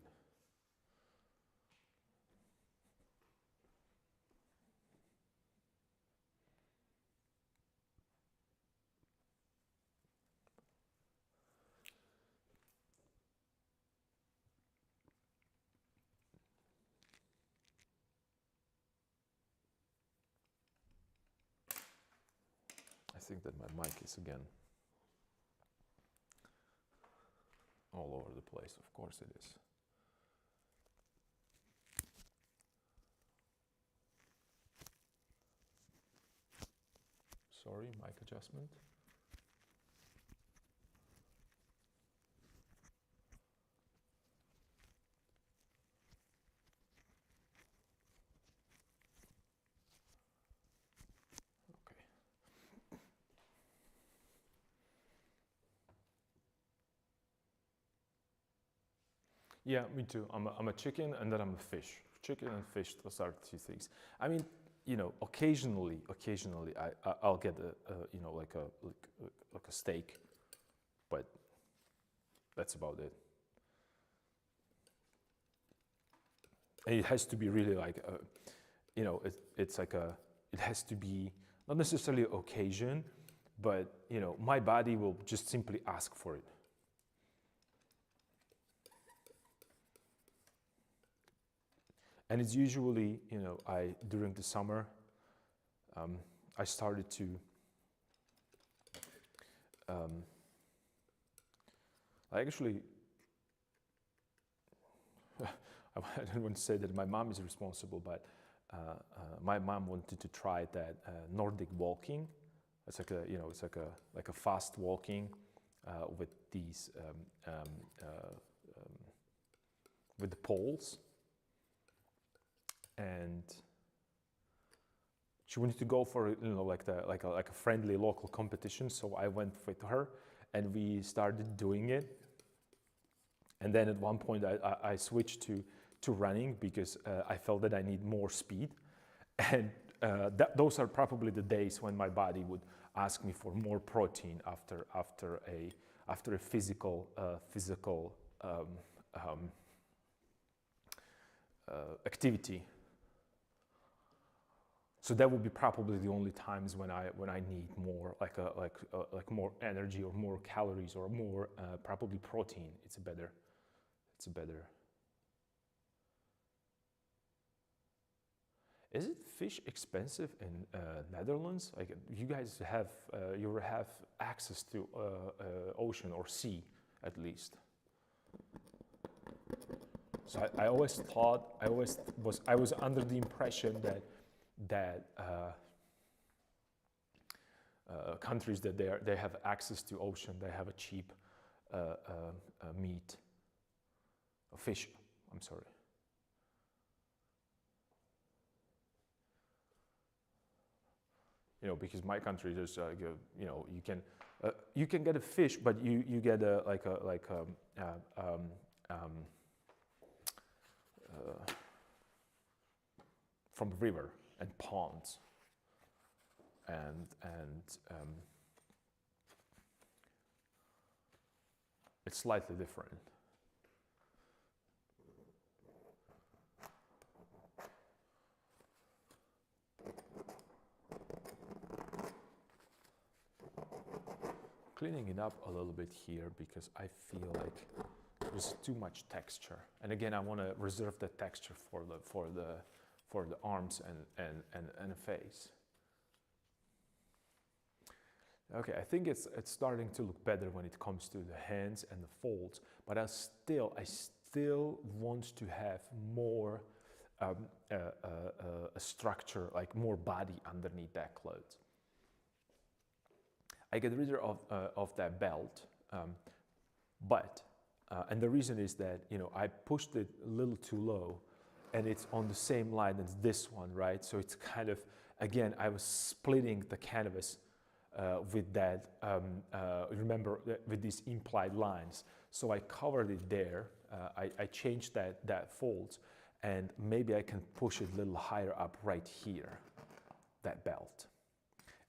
I think that my mic is again all over the place. Of course it is. Sorry, mic adjustment. Okay. Yeah, me too. I'm a chicken and then I'm a fish. Chicken and fish, those are two things. I mean, occasionally I'll get like a steak, but that's about it. And it has to be really like it's like it has to be not necessarily occasion, but my body will just simply ask for it. And it's usually, during the summer, I started to, I actually, I don't want to say that my mom is responsible, but my mom wanted to try that Nordic walking. It's like a fast walking with these with the poles. and she wanted to go for, you know, like a friendly local competition. So I went with her, and we started doing it. And then at one point I switched to running because I felt that I need more speed. And those are probably the days when my body would ask me for more protein after a physical activity. So that would be probably the only times when I need more, like more energy or more calories or more probably protein. It's a better. Is it fish expensive in Netherlands? Like you guys have access to ocean or sea at least. So I always thought I was under the impression that countries that they have access to ocean, they have a cheap meat, fish. I'm sorry. You know, because my country there's you know, you can get a fish, but you get from the river and ponds, and it's slightly different. Cleaning it up a little bit here because I feel like there's too much texture, and again I want to reserve the texture for the arms and the face. Okay, I think it's starting to look better when it comes to the hands and the folds, but I still want to have more a structure, like more body underneath that clothes. I get rid of that belt, but and the reason is that, you know, I pushed it a little too low, and it's on the same line as this one, right? So it's kind of, again, I was splitting the canvas with that, remember, with these implied lines. So I covered it there. I changed that folds, and maybe I can push it a little higher up right here, that belt.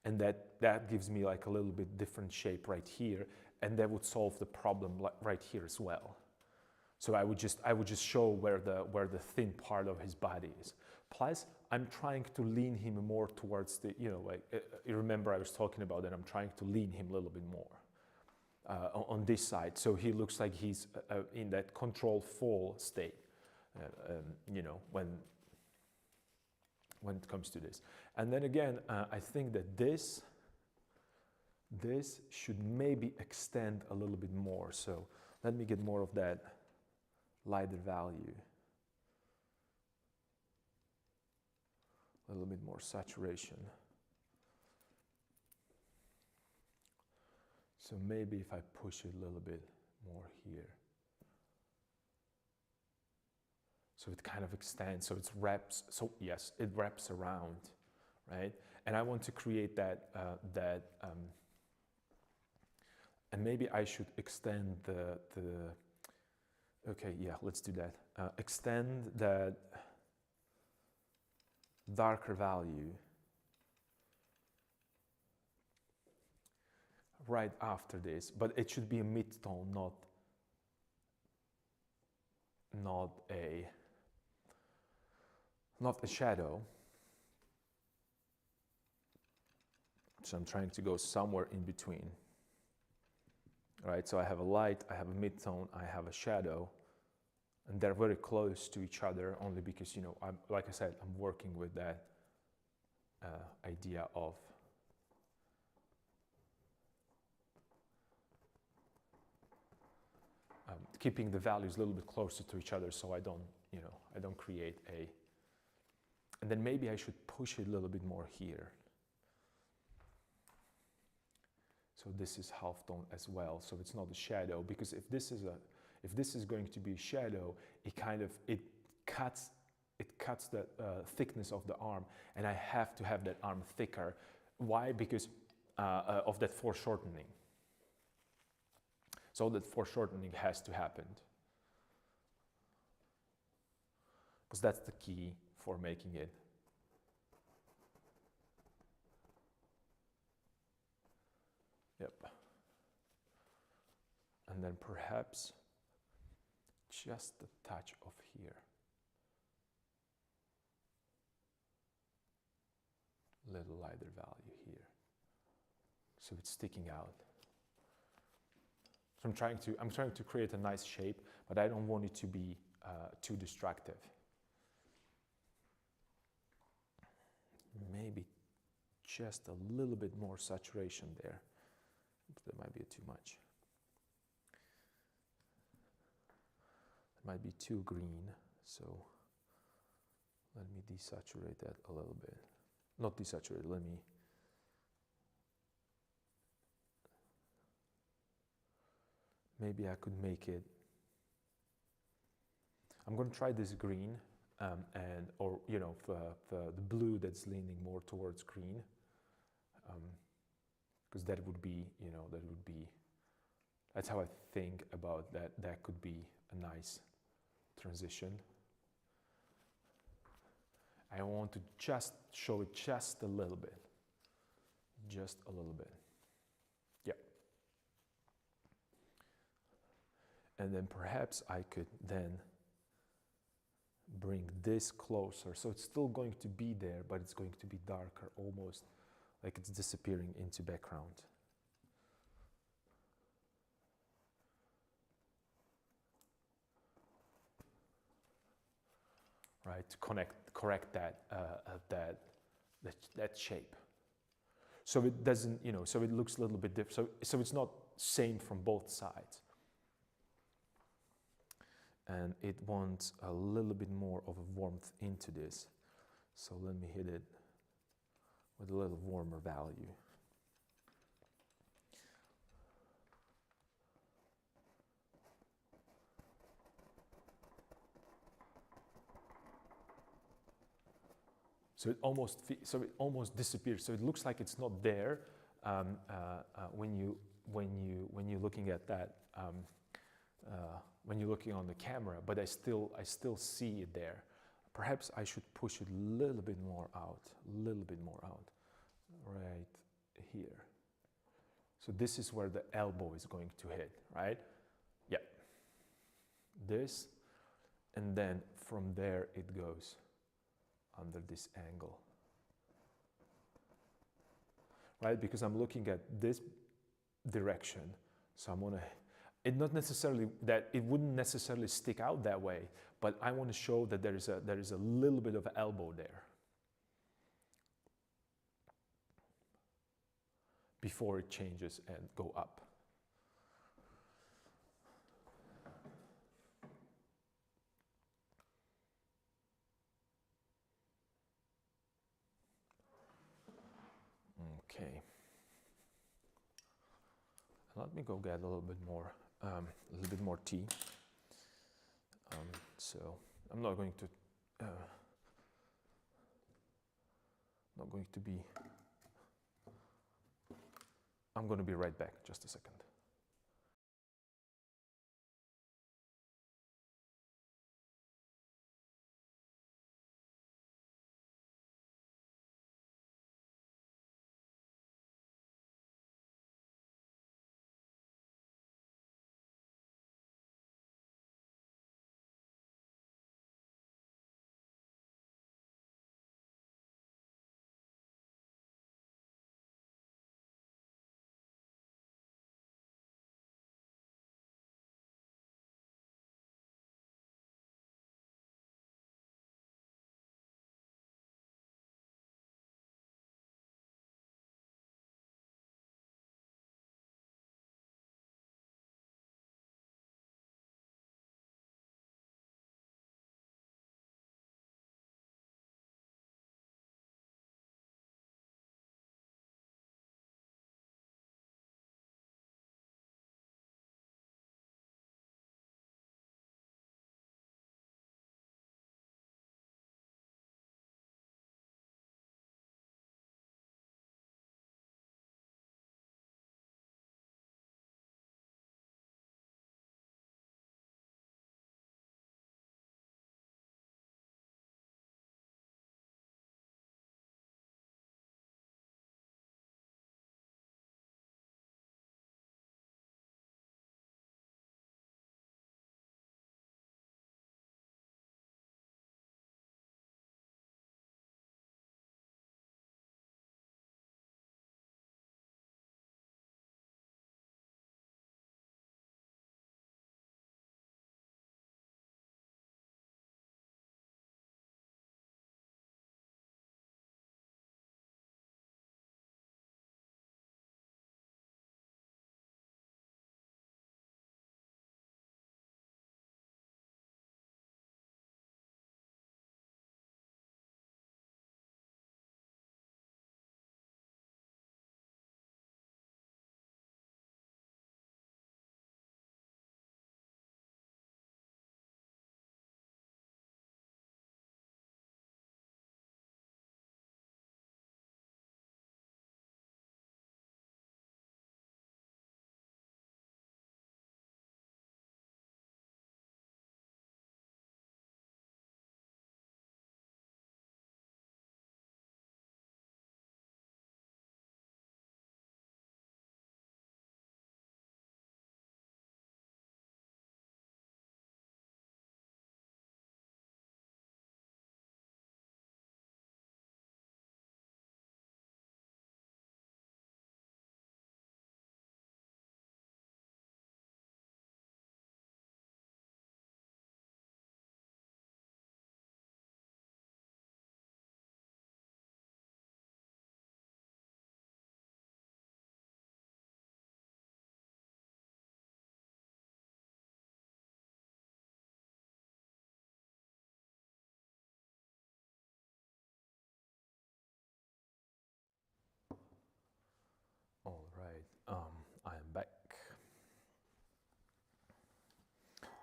And that gives me like a little bit different shape right here, and that would solve the problem right here as well. So I would just show where the thin part of his body is. Plus, I'm trying to lean him more towards the, you know, like you remember I was talking about that. I'm trying to lean him a little bit more on this side, so he looks like he's in that controlled fall state. You know, when it comes to this. And then again, I think that this should maybe extend a little bit more. So let me get more of that lighter value. A little bit more saturation. So maybe if I push it a little bit more here. So it kind of extends, so it wraps, so yes, it wraps around, right? And I want to create that, and maybe I should extend okay, yeah, let's do that. Extend that darker value right after this, but it should be a mid-tone, not a shadow. So I'm trying to go somewhere in between. All right, so I have a light, I have a mid-tone, I have a shadow, and they're very close to each other only because, you know, like I said, I'm working with that idea of keeping the values a little bit closer to each other, so I don't create a. And then maybe I should push it a little bit more here. So this is half tone as well, so it's not a shadow, because if this is going to be a shadow, it cuts it cuts the thickness of the arm, and I have to have that arm thicker. Why? Because of that foreshortening. So that foreshortening has to happen, because that's the key for making it. Yep. And then perhaps just a touch of here. Little lighter value here. So it's sticking out. So I'm trying to create a nice shape, but I don't want it to be too destructive. Maybe just a little bit more saturation there. That might be too much. It might be too green, so let me desaturate that a little bit. Not desaturate, let me. Maybe I could make it. I'm going to try this green, or the blue that's leaning more towards green, because that would be, that's how I think about that. That could be a nice transition. I want to just show it just a little bit. Just a little bit. Yeah. And then perhaps I could then bring this closer. So it's still going to be there, but it's going to be darker, almost like it's disappearing into background. Right, to correct that shape. So it doesn't, so it looks a little bit different. So it's not same from both sides. And it wants a little bit more of a warmth into this. So let me hit it with a little warmer value. So it almost disappears. So it looks like it's not there when you're looking at that when you're looking on the camera. But I still see it there. Perhaps I should push it a little bit more out, right here. So this is where the elbow is going to hit, right? Yeah. This, and then from there it goes under this angle, right? Because I'm looking at this direction, so I'm gonna, it not necessarily that it wouldn't necessarily stick out that way, but I want to show that there is a little bit of elbow there before it changes and go up. Okay. Let me go get a little bit more tea. So I'm not going to be. I'm going to be right back. Just a second.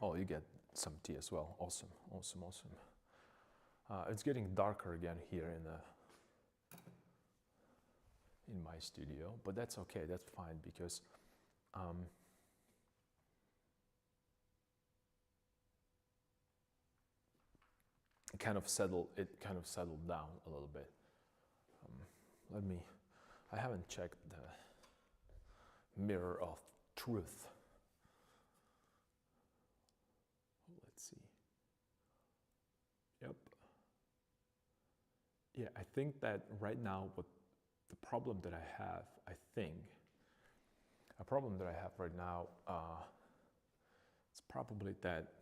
Oh, you get some tea as well. Awesome, awesome, awesome. It's getting darker again here in my studio, but that's okay. That's fine because it kind of settled down a little bit. I haven't checked the mirror of truth. Let's see. Yep. Yeah, I think that right now what the problem that I have, a problem that I have right now, it's probably that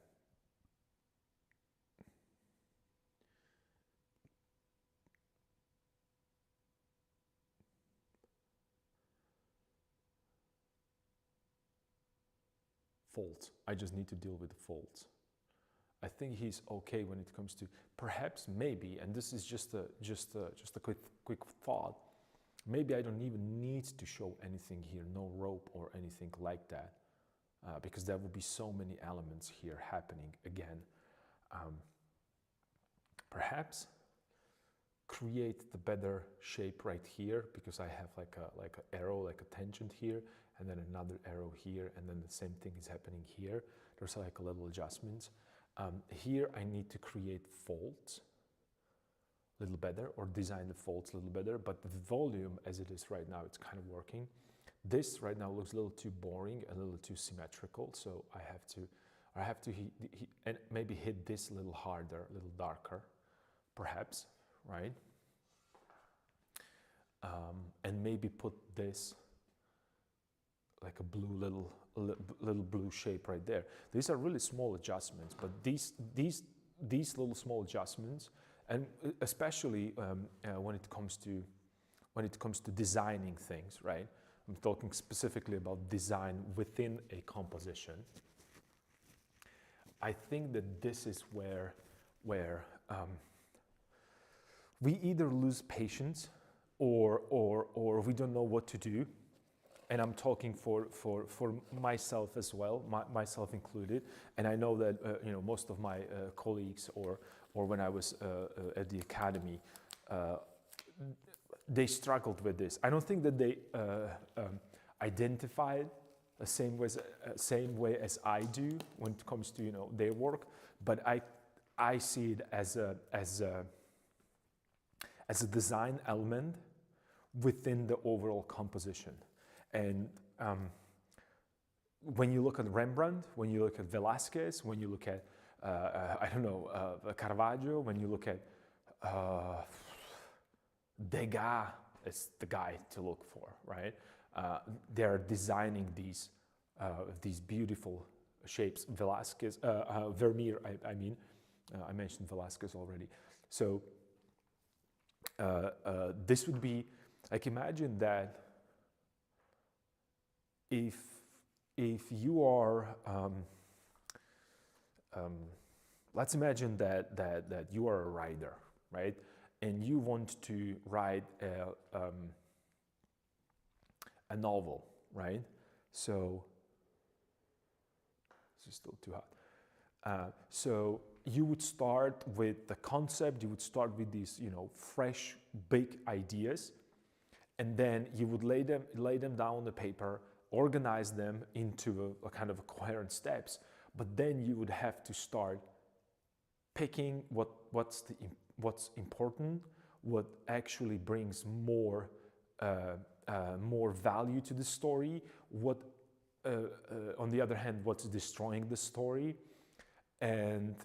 faults. I just need to deal with the faults. I think he's okay when it comes to perhaps maybe, and this is just a quick thought. Maybe I don't even need to show anything here, no rope or anything like that, because there will be so many elements here happening again. Perhaps create the better shape right here, because I have like a arrow, like a tangent here, and then another arrow here, and then the same thing is happening here. There's like a little adjustments. Here I need to create folds a little better, or design the folds a little better, but the volume as it is right now, it's kind of working. This right now looks a little too boring, a little too symmetrical, so I have to and maybe hit this a little harder, a little darker, perhaps, right? And maybe put this like a blue little blue shape right there. These are really small adjustments, but these little small adjustments, and especially when it comes to designing things, right? I'm talking specifically about design within a composition. I think that this is where we either lose patience or we don't know what to do. And I'm talking for myself as well, myself included. And I know that most of my colleagues or when I was at the academy, they struggled with this. I don't think that they identified the same way as I do when it comes to their work, but I see it as a design element within the overall composition. And when you look at Rembrandt, when you look at Velázquez, when you look at Caravaggio, when you look at Degas, is the guy to look for, right? They're designing these beautiful shapes. Velázquez, Vermeer, I mentioned Velázquez already. So this would be like, imagine that if you are, let's imagine that you are a writer, right? And you want to write a novel, right? So this is still too hot. So you would start with the concept. You would start with these, fresh, big ideas, and then you would lay them down on the paper, organize them into a kind of coherent steps. But then you would have to start picking what's important, what actually brings more value to the story, what on the other hand, what's destroying the story. And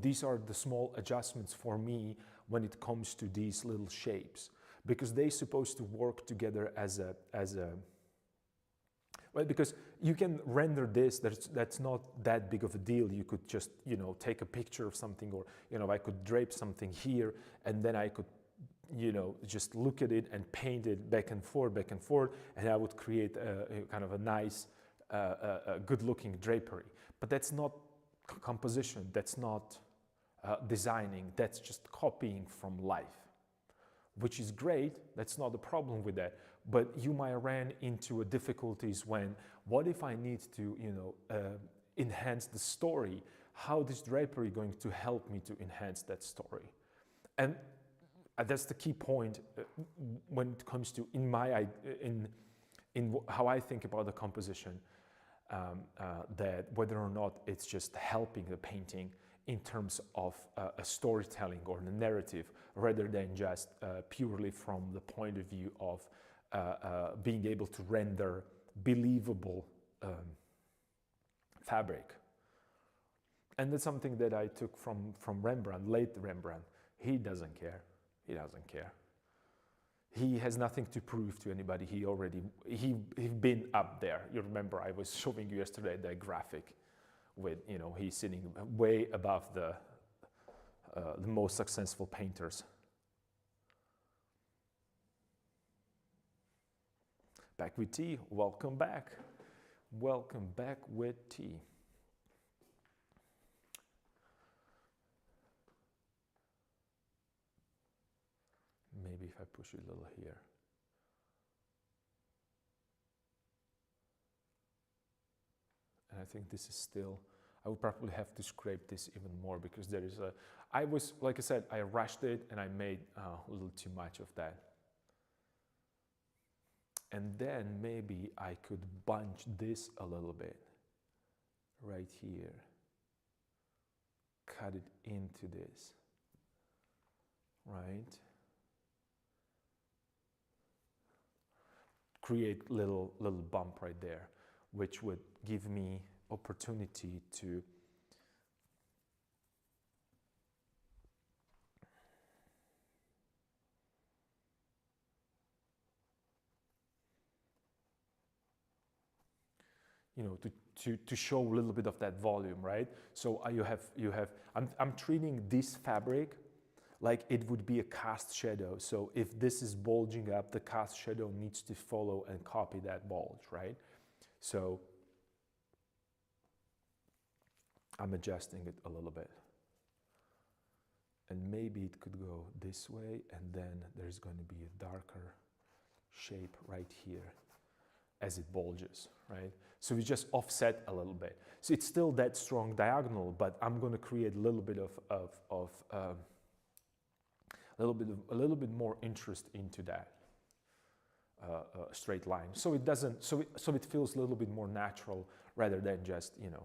these are the small adjustments for me when it comes to these little shapes, because they're supposed to work together as a well, because you can render this, that's not that big of a deal. You could just, take a picture of something, or, I could drape something here, and then I could, just look at it and paint it back and forth, and I would create a kind of a nice, good-looking drapery. But that's not composition, that's not designing, that's just copying from life, which is great. That's not the problem with that. But you might run into difficulties when, what if I need to, enhance the story, how this drapery going to help me to enhance that story. And that's the key point when it comes to in how I think about the composition, that whether or not it's just helping the painting in terms of a storytelling or a narrative, rather than just purely from the point of view of being able to render believable fabric. And that's something that I took from Rembrandt, late Rembrandt. He doesn't care. He doesn't care. He has nothing to prove to anybody. He's been up there. You remember I was showing you yesterday that graphic with, you know, he's sitting way above the most successful painters. Back with tea. Welcome back. Welcome back with tea. Maybe if I push it a little here. And I think this is still, I would probably have to scrape this even more, because there is like I said, I rushed it and I made a little too much of that. And then maybe I could bunch this a little bit right here. Cut it into this, right? Create little bump right there, which would give me opportunity to to show a little bit of that volume, right? So I'm treating this fabric like it would be a cast shadow. So if this is bulging up, the cast shadow needs to follow and copy that bulge, right? So I'm adjusting it a little bit. And maybe it could go this way, and then there's going to be a darker shape right here as it bulges, right? So we just offset a little bit. So it's still that strong diagonal, but I'm going to create a little bit a little bit more interest into that straight line. So it doesn't. So it feels a little bit more natural rather than just, you know.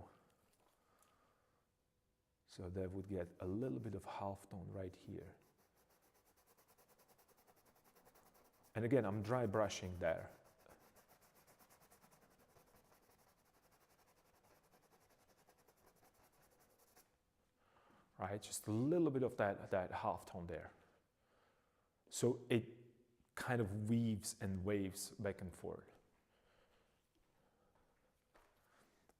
So that would get a little bit of halftone right here. And again, I'm dry brushing there. Right, just a little bit of that halftone there. So it kind of weaves and waves back and forth.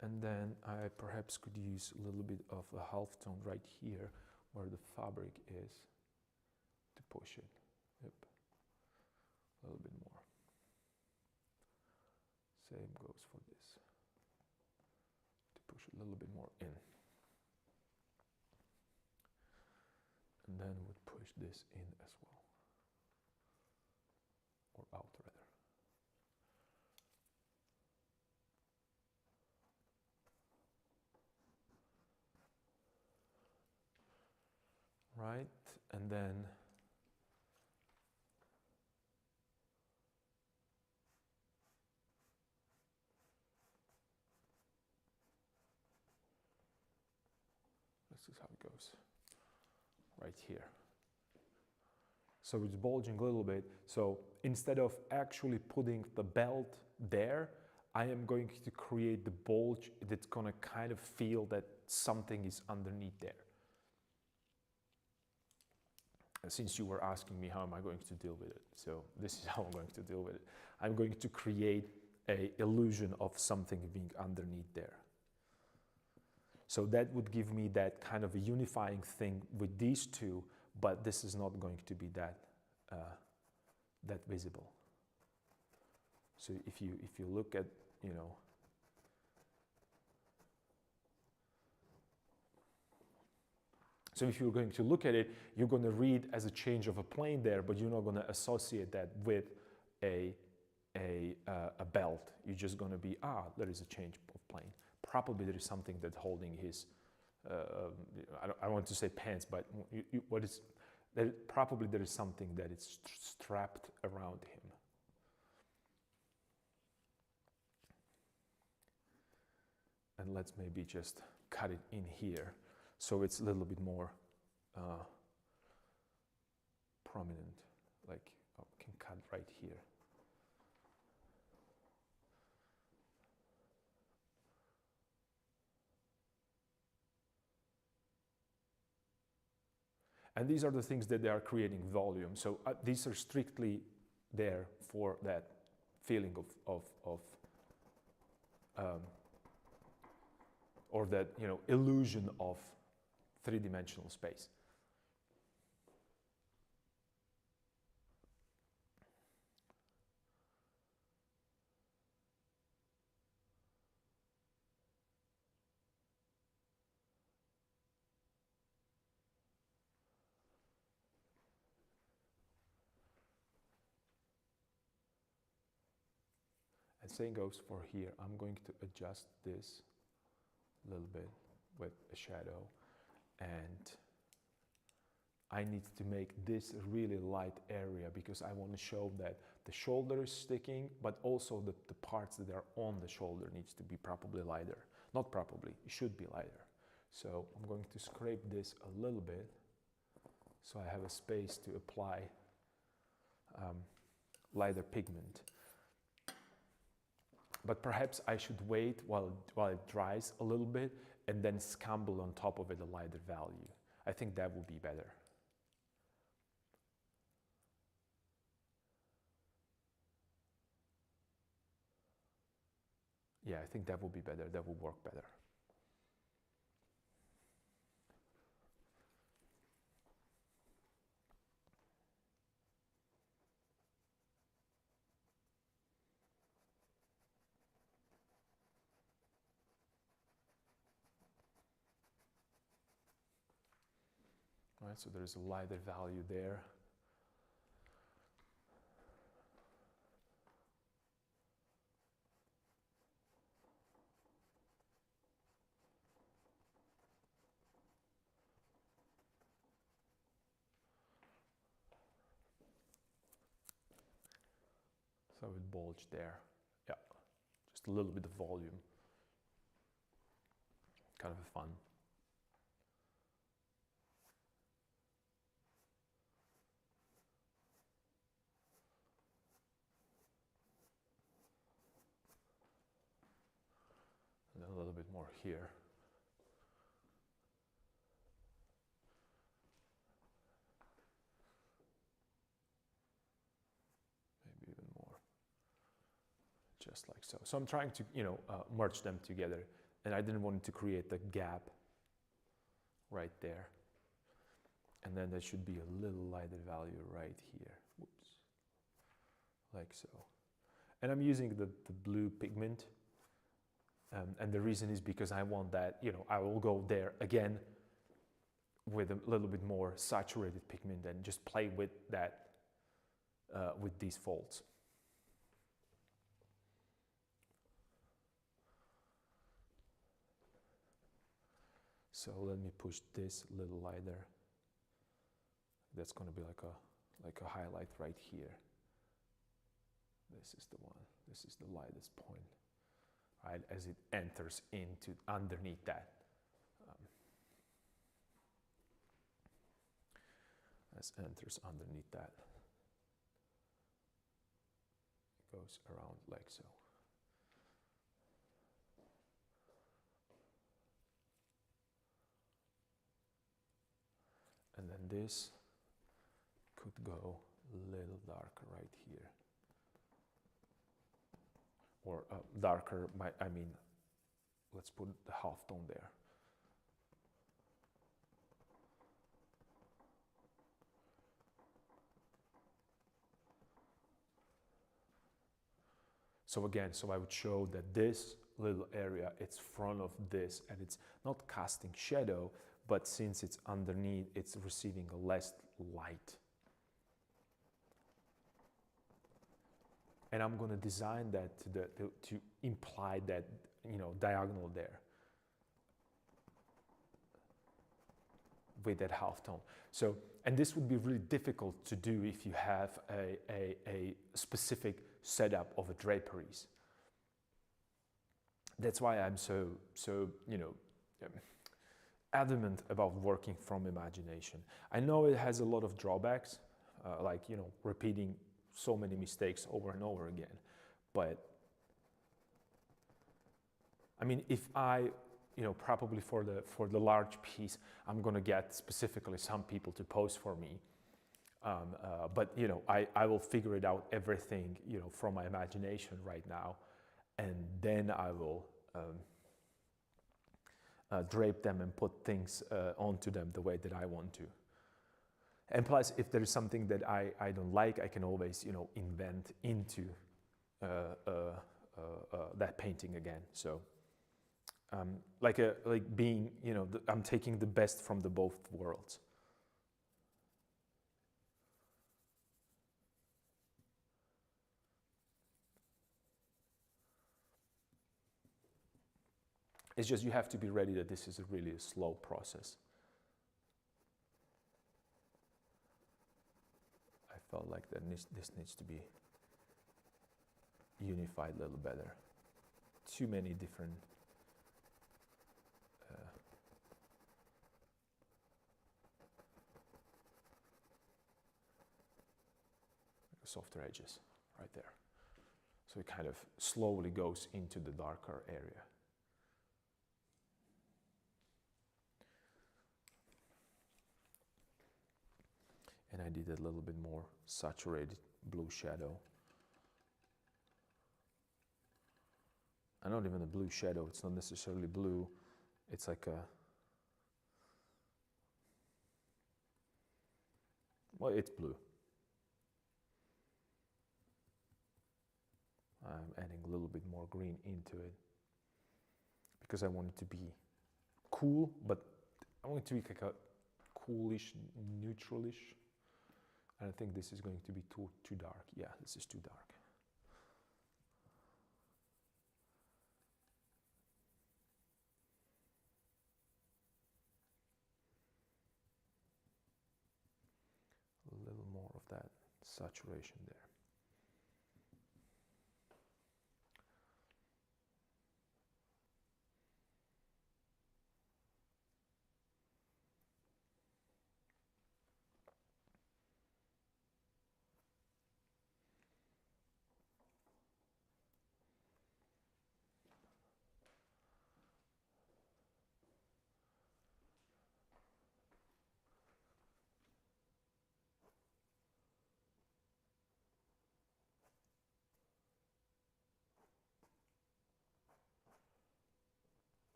And then I perhaps could use a little bit of a halftone right here where the fabric is to push it. Yep. A little bit more. Same goes for this. To push it a little bit more in. And then would push this in as well. Or out rather. Right, and then this is how it goes. Right here. So it's bulging a little bit. So instead of actually putting the belt there, I am going to create the bulge that's going to kind of feel that something is underneath there. And since you were asking me how am I going to deal with it, so this is how I'm going to deal with it. I'm going to create an illusion of something being underneath there. So that would give me that kind of a unifying thing with these two, but this is not going to be that visible. So if you look at, you know, so if you're going to look at it, you're going to read as a change of a plane there, but you're not going to associate that with a belt. You're just going to be, there is a change of plane. probably there is something that holding his, I don't want to say pants, but what is, probably there is something that is strapped around him. And let's maybe just cut it in here so it's a little bit more prominent, like I can cut right here. And these are the things that they are creating volume. So these are strictly there for that feeling of or that, you know, illusion of three-dimensional space. And same goes for here. I'm going to adjust this a little bit with a shadow, and I need to make this a really light area because I want to show that the shoulder is sticking, but also the parts that are on the shoulder needs to be probably lighter. Not probably, it should be lighter. So I'm going to scrape this a little bit so I have a space to apply lighter pigment. But perhaps I should wait while it dries a little bit and then scumble on top of it a lighter value. I think that would be better. Yeah, I think that would be better. That would work better. All right, so there's a lighter value there. So it bulged there. Yeah, just a little bit of volume. Kind of fun. And then a little bit more here. Maybe even more. Just like so. So I'm trying to, you know, merge them together, and I didn't want to create the gap right there. And then there should be a little lighter value right here. Whoops. Like so. And I'm using the blue pigment. And the reason is because I want that, you know, I will go there again with a little bit more saturated pigment and just play with that, with these folds. So let me push this a little lighter. That's going to be like a highlight right here. This is the one. This is the lightest point. Right, as it enters into underneath that. As enters underneath that. It goes around like so. And then this could go a little darker right here. Or darker, I mean, let's put the half tone there. So again, so I would show that this little area, it's front of this, and it's not casting shadow, but since it's underneath, it's receiving less light. And I'm going to design that to imply that, you know, diagonal there. with that halftone. So, and this would be really difficult to do if you have a specific setup of a draperies. That's why I'm so adamant about working from imagination. I know it has a lot of drawbacks, like repeating so many mistakes over and over again, but I mean, if I probably for the large piece, I'm gonna get specifically some people to pose for me. But I will figure it out everything from my imagination right now, and then I will drape them and put things onto them the way that I want to. And plus, if there is something that I don't like, I can always invent into that painting again. So. Like being, I'm taking the best from the both worlds. It's just you have to be ready that this is really a slow process. I felt like that this needs to be unified a little better. Too many different softer edges right there. So it kind of slowly goes into the darker area. And I did a little bit more saturated blue shadow. And not even a blue shadow, it's not necessarily blue, it's like well, it's blue. I'm adding a little bit more green into it because I want it to be cool, but I want it to be like a coolish, neutralish. I don't think this is going to be too dark. Yeah, this is too dark. A little more of that saturation there.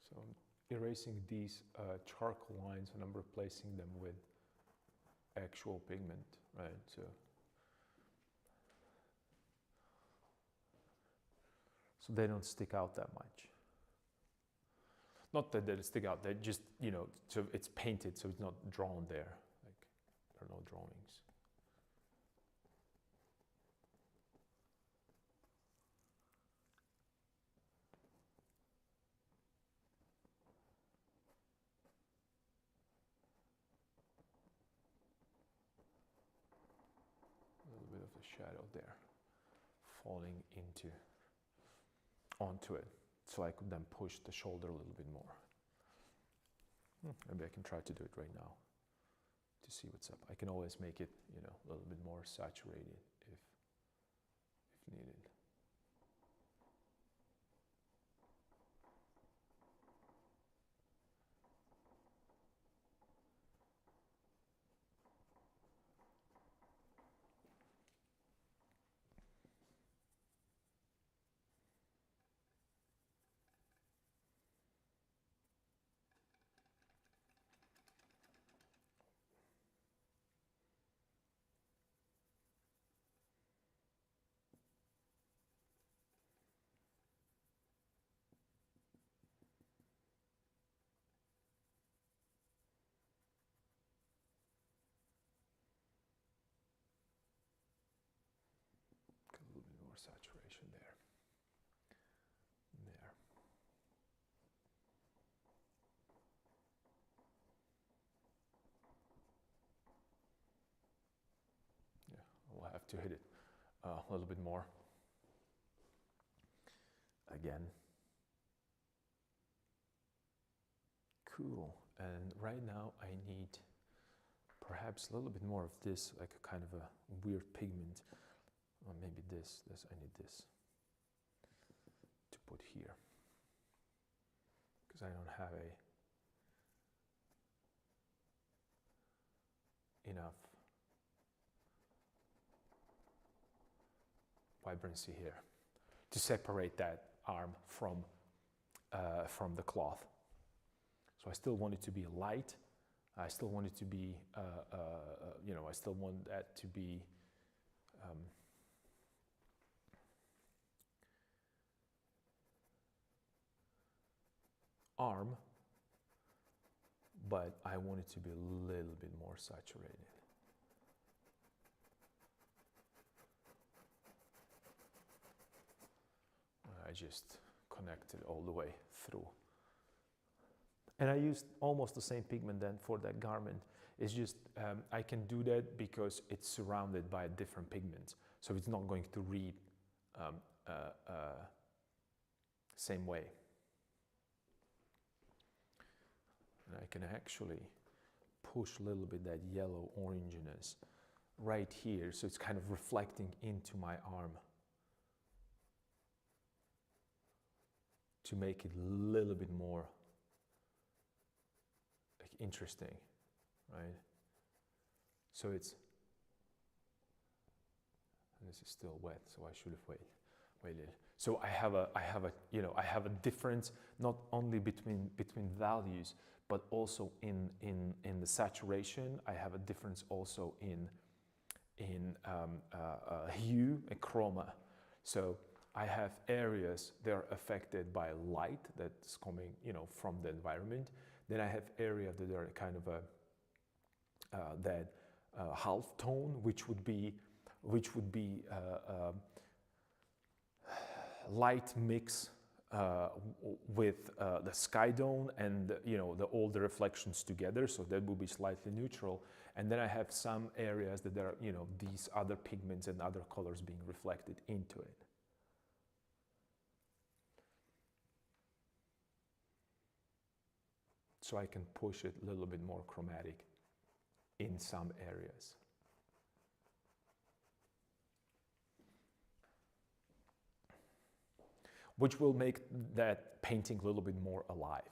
So I'm erasing these charcoal lines and I'm replacing them with actual pigment, right? So they don't stick out that much. Not that they stick out, they just, so it's painted, so it's not drawn there. Like, there are no drawings. A little bit of the shadow there, falling onto it. So I could then push the shoulder a little bit more. Maybe I can try to do it right now to see what's up. I can always make it, a little bit more saturated if needed. A little bit more saturation. saturation there. There. Yeah, we'll have to hit it a little bit more. Again. Cool. And right now I need perhaps a little bit more of this, like a kind of a weird pigment. Or maybe this, I need this to put here. Because I don't have enough vibrancy here to separate that arm from the cloth. So I still want it to be light. I still want it to be, I still want that to be arm, but I want it to be a little bit more saturated. I just connect it all the way through. And I used almost the same pigment then for that garment. It's just, I can do that because it's surrounded by different pigments. So it's not going to read same way. And I can actually push a little bit that yellow oranginess right here. So it's kind of reflecting into my arm to make it a little bit more interesting, right? So it's, and this is still wet, so I should have waited. So I have a difference not only between values, but also in the saturation. I have a difference also in hue and chroma. So I have areas that are affected by light that's coming, from the environment. Then I have areas that are kind of that half tone, which would be light mix with the sky dome and all the reflections together. So that will be slightly neutral. And then I have some areas that are these other pigments and other colors being reflected into it. So I can push it a little bit more chromatic in some areas. Which will make that painting a little bit more alive.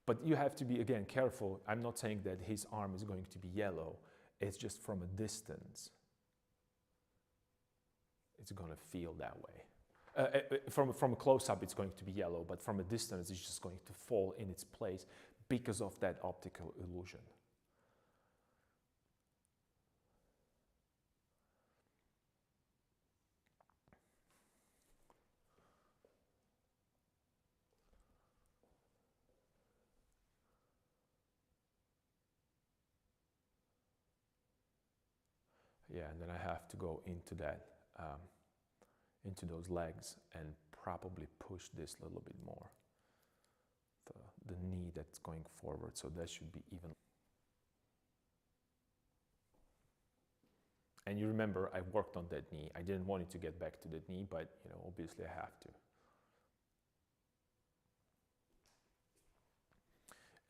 But you have to be, again, careful. I'm not saying that his arm is going to be yellow. It's just from a distance. It's going to feel that way. From a close-up, it's going to be yellow, but from a distance, it's just going to fall in its place because of that optical illusion. Yeah, and then I have to go into that, into those legs and probably push this a little bit more. The knee that's going forward, so that should be even. And you remember, I worked on that knee. I didn't want it to get back to that knee, but obviously I have to.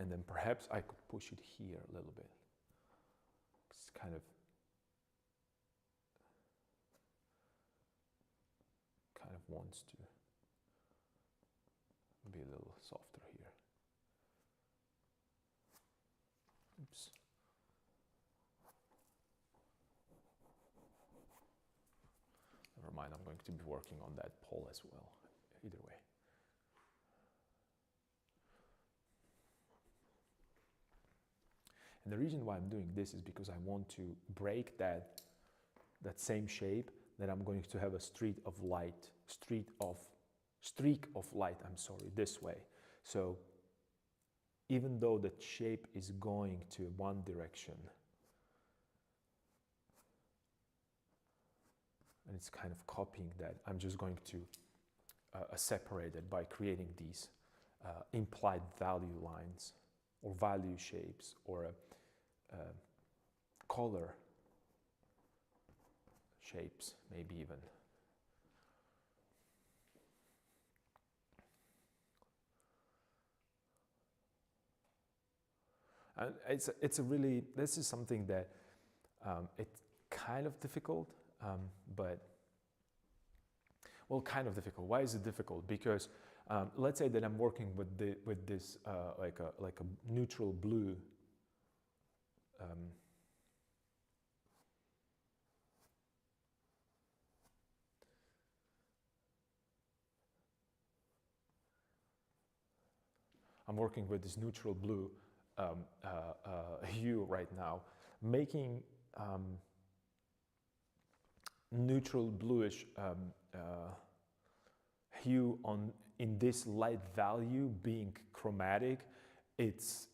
And then perhaps I could push it here a little bit. It's kind of wants to be a little softer here. Oops. Never mind, I'm going to be working on that pole as well, either way. And the reason why I'm doing this is because I want to break that same shape, that I'm going to have a streak of light, this way. So even though the shape is going to one direction, and and it's kind of copying that. I'm just going to separate it by creating these implied value lines or value shapes or color shapes, maybe even. And it's a really, this is something that it's kind of difficult, but, well, kind of difficult. Why is it difficult? Because let's say that I'm working with this like a neutral blue I'm working with this neutral blue hue right now, making neutral bluish hue in this light value being chromatic. It's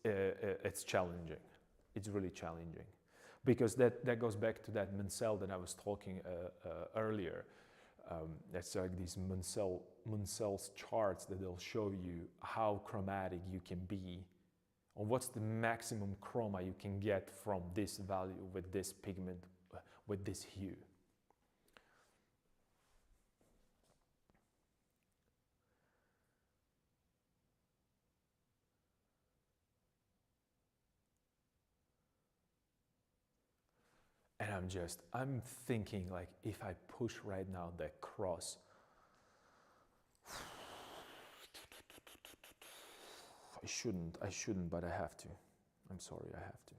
challenging. It's really challenging, because that goes back to that Munsell that I was talking earlier. That's like these Munsell's charts that they'll show you how chromatic you can be, or what's the maximum chroma you can get from this value with this pigment, with this hue. And I'm thinking, like, if I push right now that cross, I shouldn't, but I have to. I'm sorry, I have to.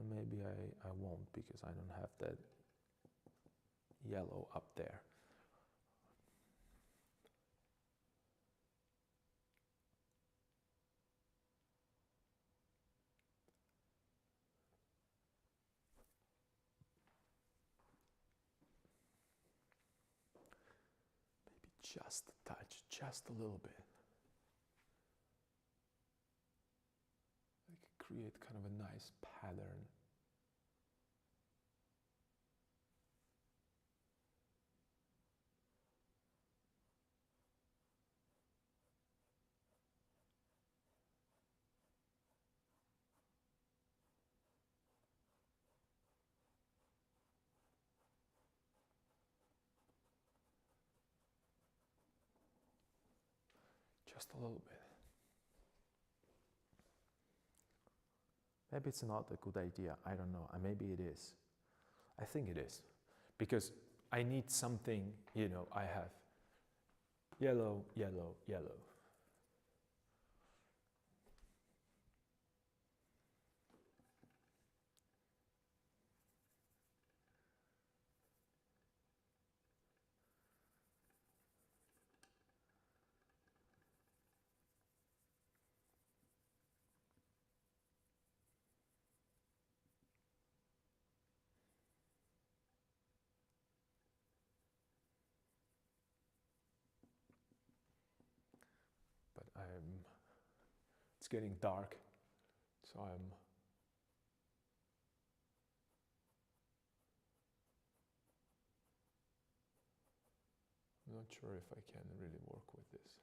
Maybe I won't, because I don't have that yellow up there. Just a touch, just a little bit. I can create kind of a nice pattern. Just a little bit. Maybe it's not a good idea. I don't know. Maybe it is. I think it is. Because I need something, you know, I have yellow, yellow, yellow. But it's getting dark, so I'm not sure if I can really work with this.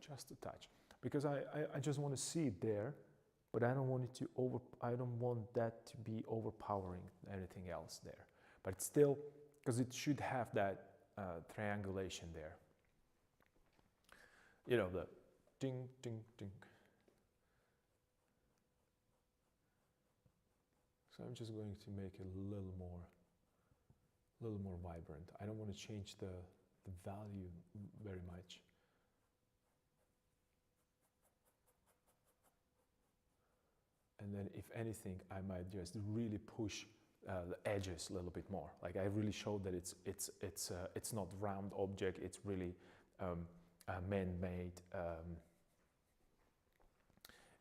Just a touch, because I just want to see it there, but I don't want it to I don't want that to be overpowering anything else there. But still, because it should have that triangulation there. You know, the ding, ding, ding. So I'm just going to make it a little more vibrant. I don't want to change the value very much. And then if anything, I might just really push the edges a little bit more. Like I really showed that it's not round object. It's really man-made.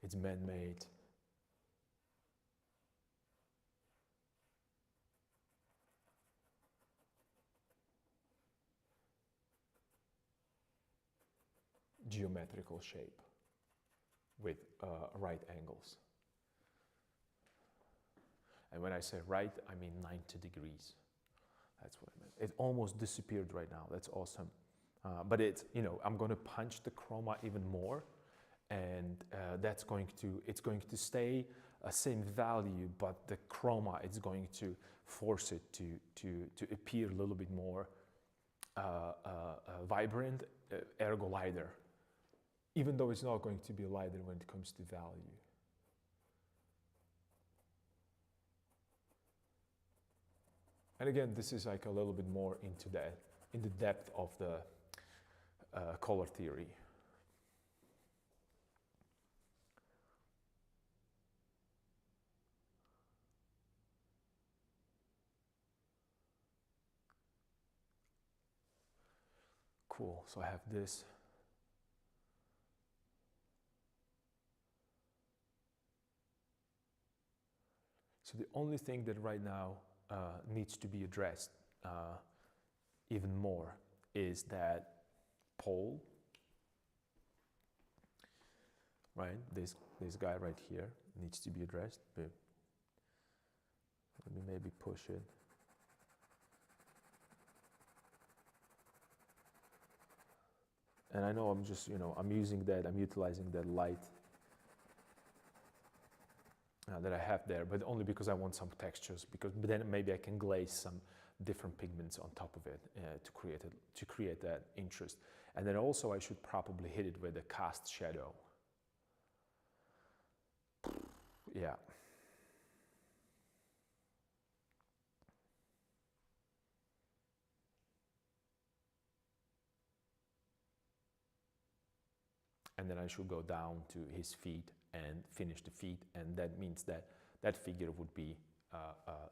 It's man-made. Geometrical shape with right angles. And when I say right, I mean 90 degrees. That's what I meant. It almost disappeared right now. That's awesome. But it's, you know, I'm going to punch the chroma even more, and it's going to stay same value, but the chroma is going to force it to appear a little bit more vibrant, ergo lighter, even though it's not going to be lighter when it comes to value. And again, this is like a little bit more into that, in the depth of the color theory. Cool, so I have this. So the only thing that right now needs to be addressed even more is that pole, right? This guy right here needs to be addressed. But let me maybe push it. And I know I'm just, you know, I'm utilizing that light that I have there, but only because I want some textures, because then maybe I can glaze some different pigments on top of it to create that interest. And then also I should probably hit it with a cast shadow. Yeah. And then I should go down to his feet and finish the feet, and that means that that figure would be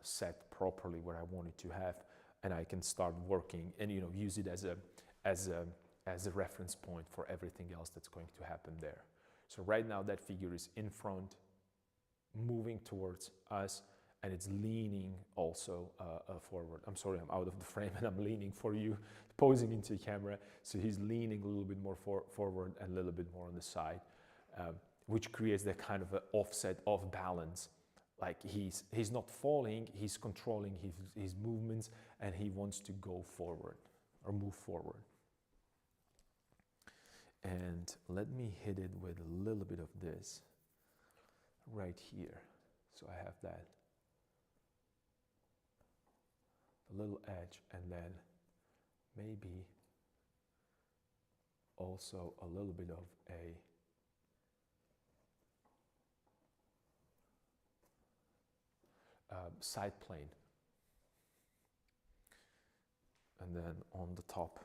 set properly where I want it to have, and I can start working and, you know, use it as a reference point for everything else that's going to happen there. So right now that figure is in front, moving towards us, and it's leaning also forward. I'm sorry, I'm out of the frame and I'm leaning for you, posing into the camera. So he's leaning a little bit more forward and a little bit more on the side, which creates that kind of an offset, off balance. Like he's not falling, he's controlling his movements, and he wants to go forward or move forward. And let me hit it with a little bit of this right here. So I have that a little edge, and then maybe also a little bit of a side plane. And then on the top,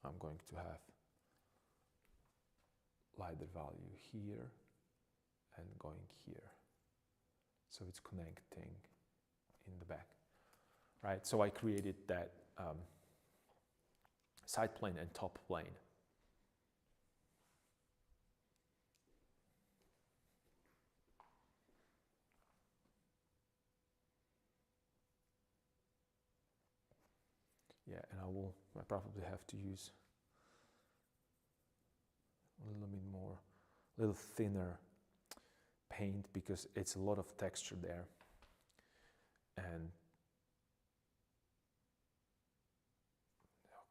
I'm going to have lighter value here and going here. So it's connecting in the back, right? So I created that side plane and top plane. Yeah, and I probably have to use a little bit more, a little thinner paint, because it's a lot of texture there. And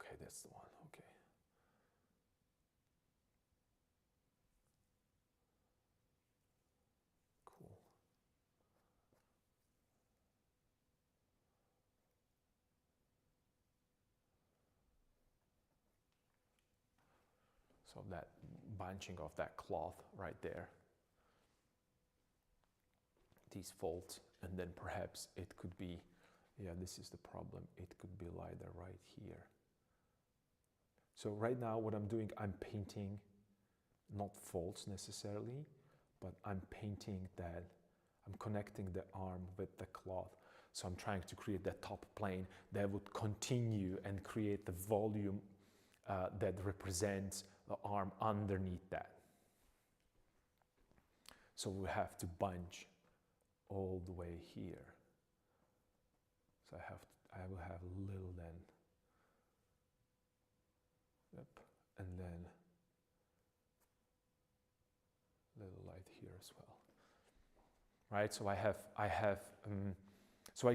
okay, that's the one, okay. Cool. So that bunching of that cloth right there, these folds, and then perhaps it could be, yeah, this is the problem, it could be lighter right here. So right now what I'm doing, I'm painting not folds necessarily, but I'm painting that, I'm connecting the arm with the cloth. So I'm trying to create that top plane that would continue and create the volume that represents the arm underneath that. So we have to bunch all the way here. So I will have little then, yep, and then little light here as well. Right, so so I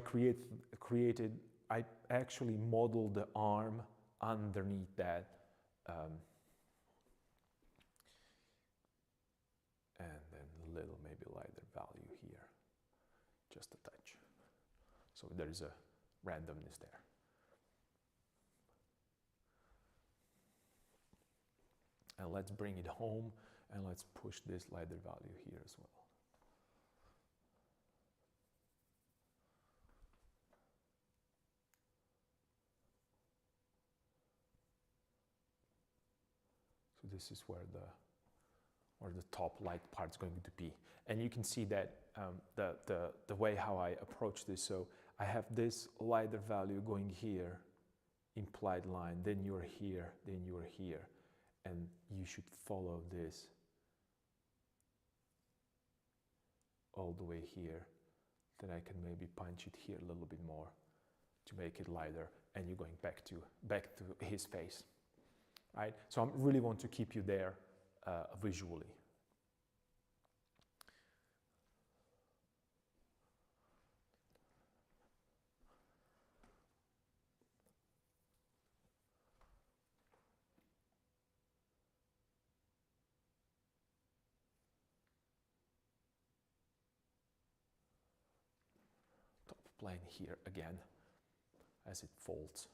actually modeled the arm underneath that, and then a little maybe lighter value here, just a touch. So there is a randomness there. And let's bring it home and let's push this lighter value here as well. So this is where the top light part is going to be. And you can see that the way how I approach this. So I have this lighter value going here, implied line, then you're here, then you're here. And you should follow this all the way here. Then I can maybe punch it here a little bit more to make it lighter, and you're going back to his face, right? So I really want to keep you there visually. Plane here again as it folds.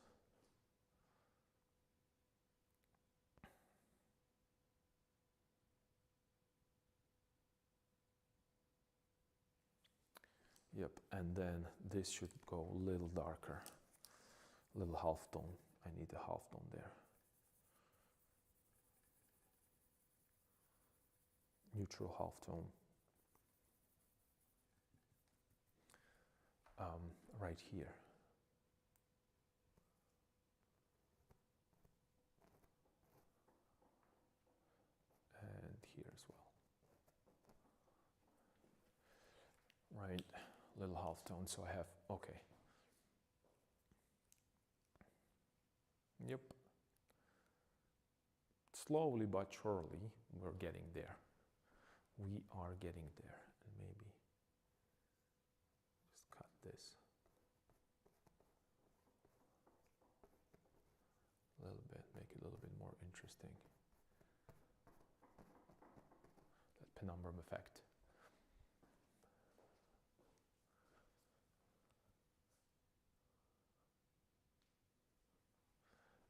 Yep, and then this should go a little darker, a little half tone. I need a half tone there. Neutral half tone. Right here. And here as well. Right, little half tone, so I have, okay. Yep. Slowly but surely, we're getting there. We are getting there, and maybe just cut this. A little bit, make it a little bit more interesting. That penumbrum effect.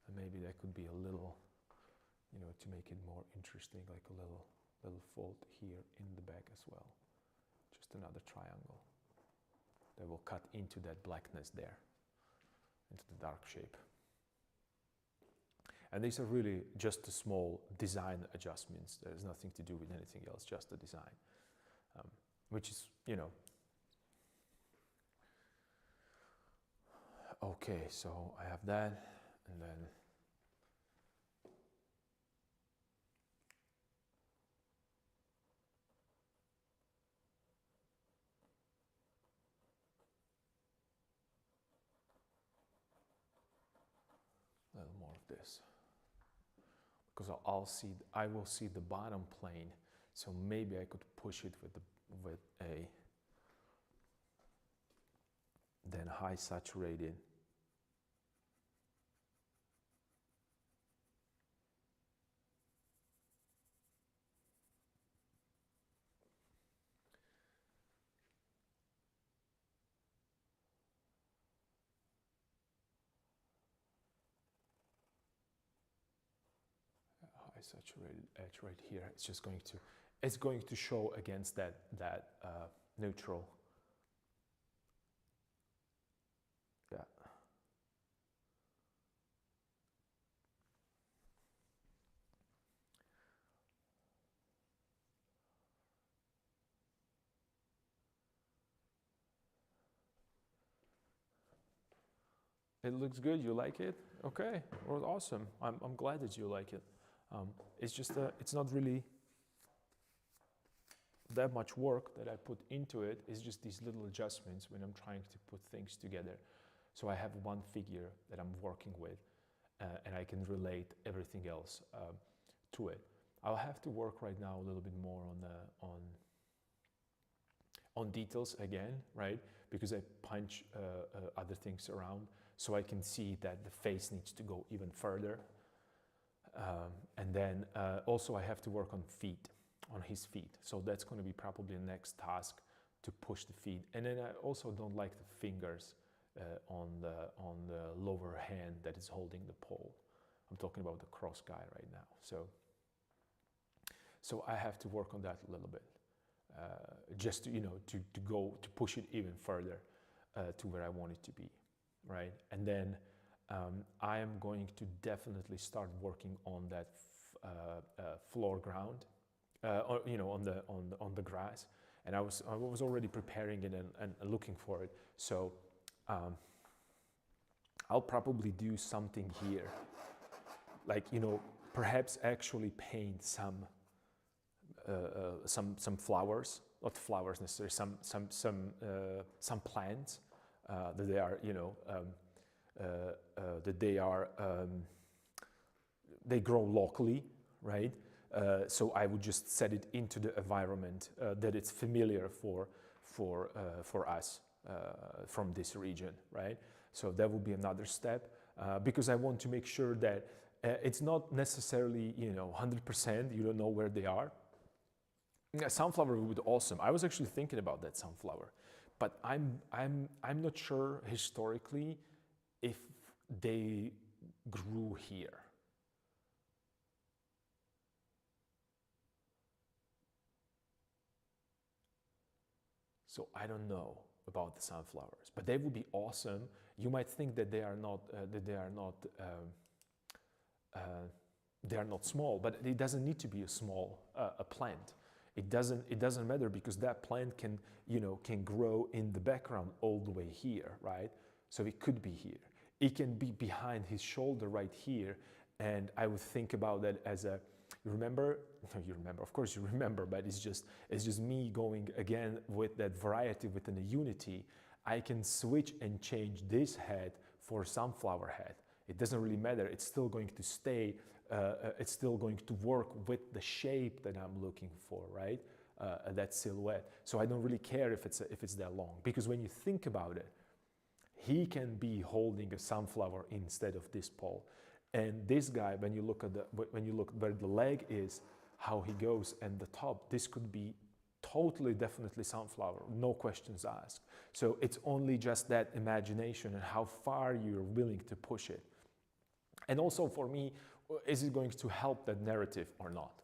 And maybe that could be a little, you know, to make it more interesting, like a little fold here in the back as well. Just another triangle that will cut into that blackness there, into the dark shape. And these are really just the small design adjustments. There's nothing to do with anything else, just the design, which is, you know. Okay, so I have that, and then a little more of this. Because I will see the bottom plane, so maybe I could push it with a then high saturated. Saturated edge right here. It's just going to show against that neutral. Yeah. It looks good. You like it? Okay. Well, awesome. I'm glad that you like it. It's just it's not really that much work that I put into it. It's just these little adjustments when I'm trying to put things together. So I have one figure that I'm working with, and I can relate everything else to it. I'll have to work right now a little bit more on details again, right? Because I punch other things around, so I can see that the face needs to go even further. And then also I have to work on his feet. So that's going to be probably the next task, to push the feet. And then I also don't like the fingers on the lower hand that is holding the pole. I'm talking about the cross guy right now. So I have to work on that a little bit, just to, to push it even further to where I want it to be, right? And then I am going to definitely start working on that floor ground, on the grass. And I was already preparing it and looking for it. So I'll probably do something here, like, perhaps actually paint some flowers, not flowers necessarily, some plants that they are, they grow locally, right? So I would just set it into the environment that it's familiar for us from this region, right? So that would be another step, because I want to make sure that it's not necessarily 100%. You don't know where they are. Sunflower would be awesome. I was actually thinking about that sunflower, but I'm not sure historically if they grew here. So I don't know about the sunflowers, but they would be awesome. You might think that they are not small, but it doesn't need to be a small a plant. It doesn't matter, because that plant can grow in the background all the way here, right? So it could be here. It can be behind his shoulder right here, and I would think about that as a, you remember, of course you remember, but it's just me going again with that variety within a unity. I can switch and change this head for sunflower head. It doesn't really matter. It's still going to stay. It's still going to work with the shape that I'm looking for, right? That silhouette. So I don't really care if it's that long, because when you think about it, he can be holding a sunflower instead of this pole. And this guy, when you look where the leg is, how he goes, and the top, this could be totally, definitely sunflower, no questions asked. So it's only just that imagination and how far you're willing to push it. And also for me, is it going to help that narrative or not?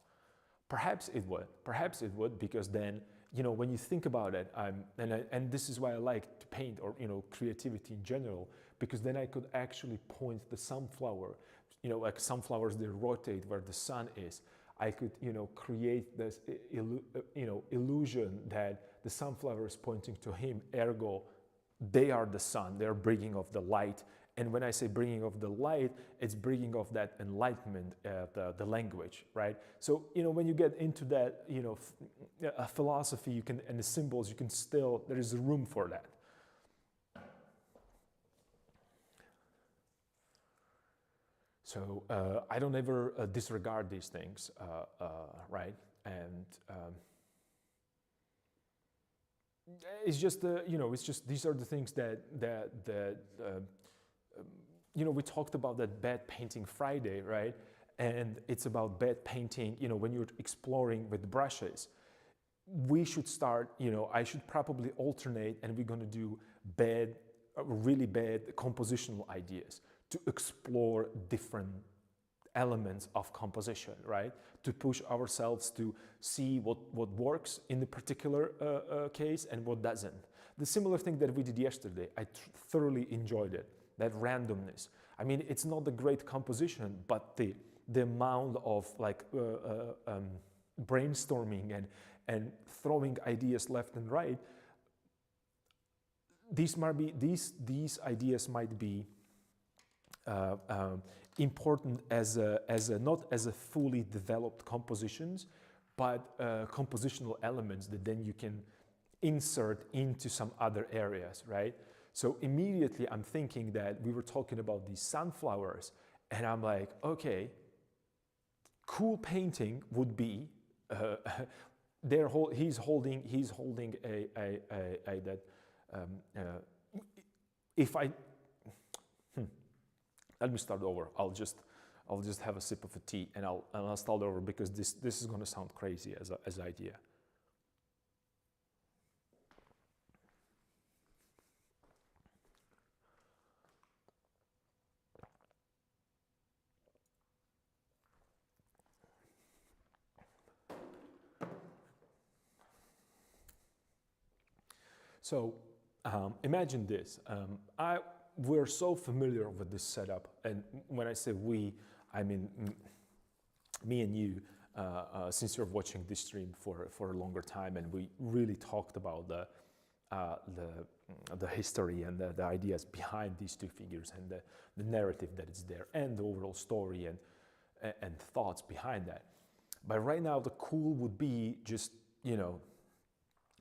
Perhaps it would, because then, when you think about it, and this is why I like to paint, or creativity in general, because then I could actually point the sunflower, like sunflowers, they rotate where the sun is. I could, create this, illusion that the sunflower is pointing to him, ergo, they are the sun, they are bringing of the light. And when I say bringing of the light, it's bringing of that enlightenment, the language, right? So, when you get into that, philosophy, you can, and the symbols, you can still, there is room for that. So I don't ever disregard these things, right? And it's just, it's just, these are the things that we talked about that bad painting Friday, right? And it's about bad painting, when you're exploring with brushes. We should start, I should probably alternate, and we're going to do really bad compositional ideas to explore different elements of composition, right? To push ourselves to see what works in the particular case and what doesn't. The similar thing that we did yesterday, I thoroughly enjoyed it. That randomness. I mean, it's not a great composition, but the amount of brainstorming and throwing ideas left and right. These ideas might be important as not as a fully developed compositions, but compositional elements that then you can insert into some other areas, right? So immediately I'm thinking that we were talking about these sunflowers, and I'm like, okay, cool painting would be he's holding a that if I let me start over. I'll just have a sip of a tea and I'll start over, because this is going to sound crazy as an idea. So imagine this. We're so familiar with this setup, and when I say we, I mean me and you, since you're watching this stream for a longer time, and we really talked about the history and the ideas behind these two figures, and the narrative that is there, and the overall story and thoughts behind that. But right now, the cool would be just, you know,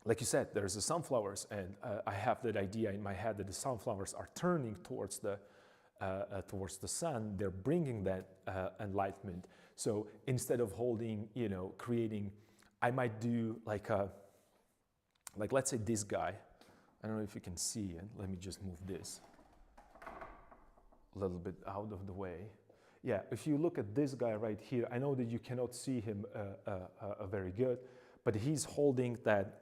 like you said, there's the sunflowers, and I have that idea in my head that the sunflowers are turning towards the sun. They're bringing that enlightenment. So instead of holding, you know, creating, I might do like let's say this guy. I don't know if you can see it. Let me just move this a little bit out of the way. Yeah, if you look at this guy right here, I know that you cannot see him very good, but he's holding that,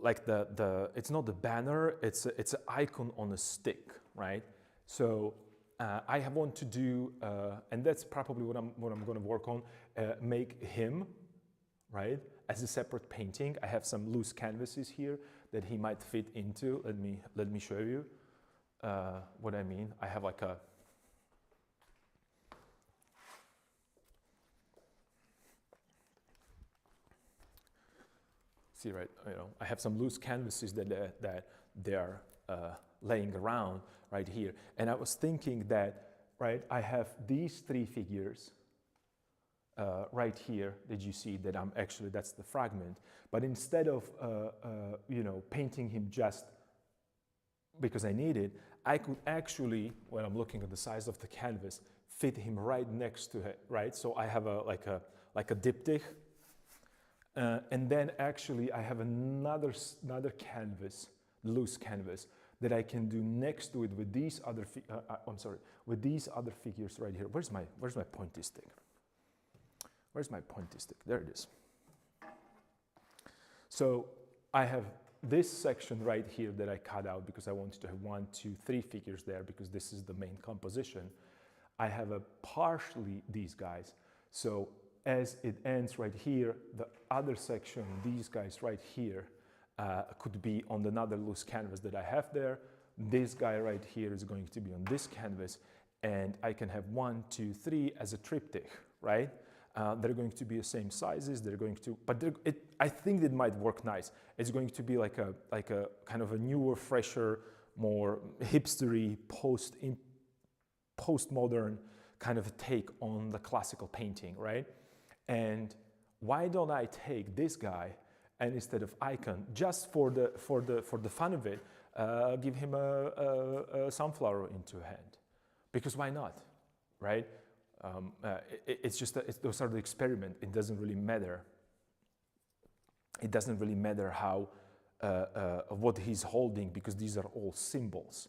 like it's not the banner, it's an icon on a stick, right? So I want to do, and that's probably what I'm going to work on, make him, right, as a separate painting. I have some loose canvases here that he might fit into. Let me show you what I mean. I have like a, see, right, you know, I have some loose canvases that they're laying around right here. And I was thinking that, right, I have these three figures right here that you see that I'm actually, that's the fragment. But instead of, you know, painting him just because I need it, I could actually, when I'm looking at the size of the canvas, fit him right next to it, right? So I have like a diptych. And then actually I have another canvas, loose canvas, that I can do next to it with these other with these other figures right here. Where's my pointy stick? Where's my pointy stick? There it is. So I have this section right here that I cut out because I wanted to have 1, 2, 3 figures there, because this is the main composition. I have partially these guys. So as it ends right here, the other section, these guys right here, could be on another loose canvas that I have there. This guy right here is going to be on this canvas, and I can have 1, 2, 3 as a triptych, right? They're going to be the same sizes. They're going to, but I think it might work nice. It's going to be like a kind of a newer, fresher, more hipstery, postmodern kind of a take on the classical painting, right? And why don't I take this guy and instead of icon, just for the fun of it, give him a sunflower into a hand? Because why not, right? It's just those are the experiment. It doesn't really matter. It doesn't really matter how what he's holding, because these are all symbols,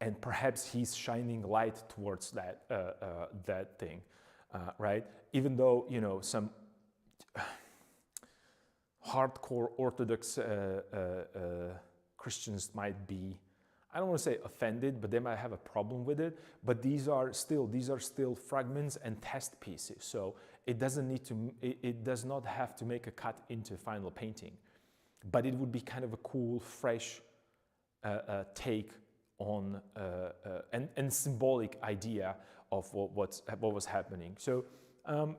and perhaps he's shining light towards that thing, right? Even though, you know, some hardcore Orthodox Christians might be, I don't want to say offended, but they might have a problem with it. But these are still fragments and test pieces. So it doesn't need to, it does not have to make a cut into final painting. But it would be kind of a cool, fresh take on and symbolic idea of what was happening. So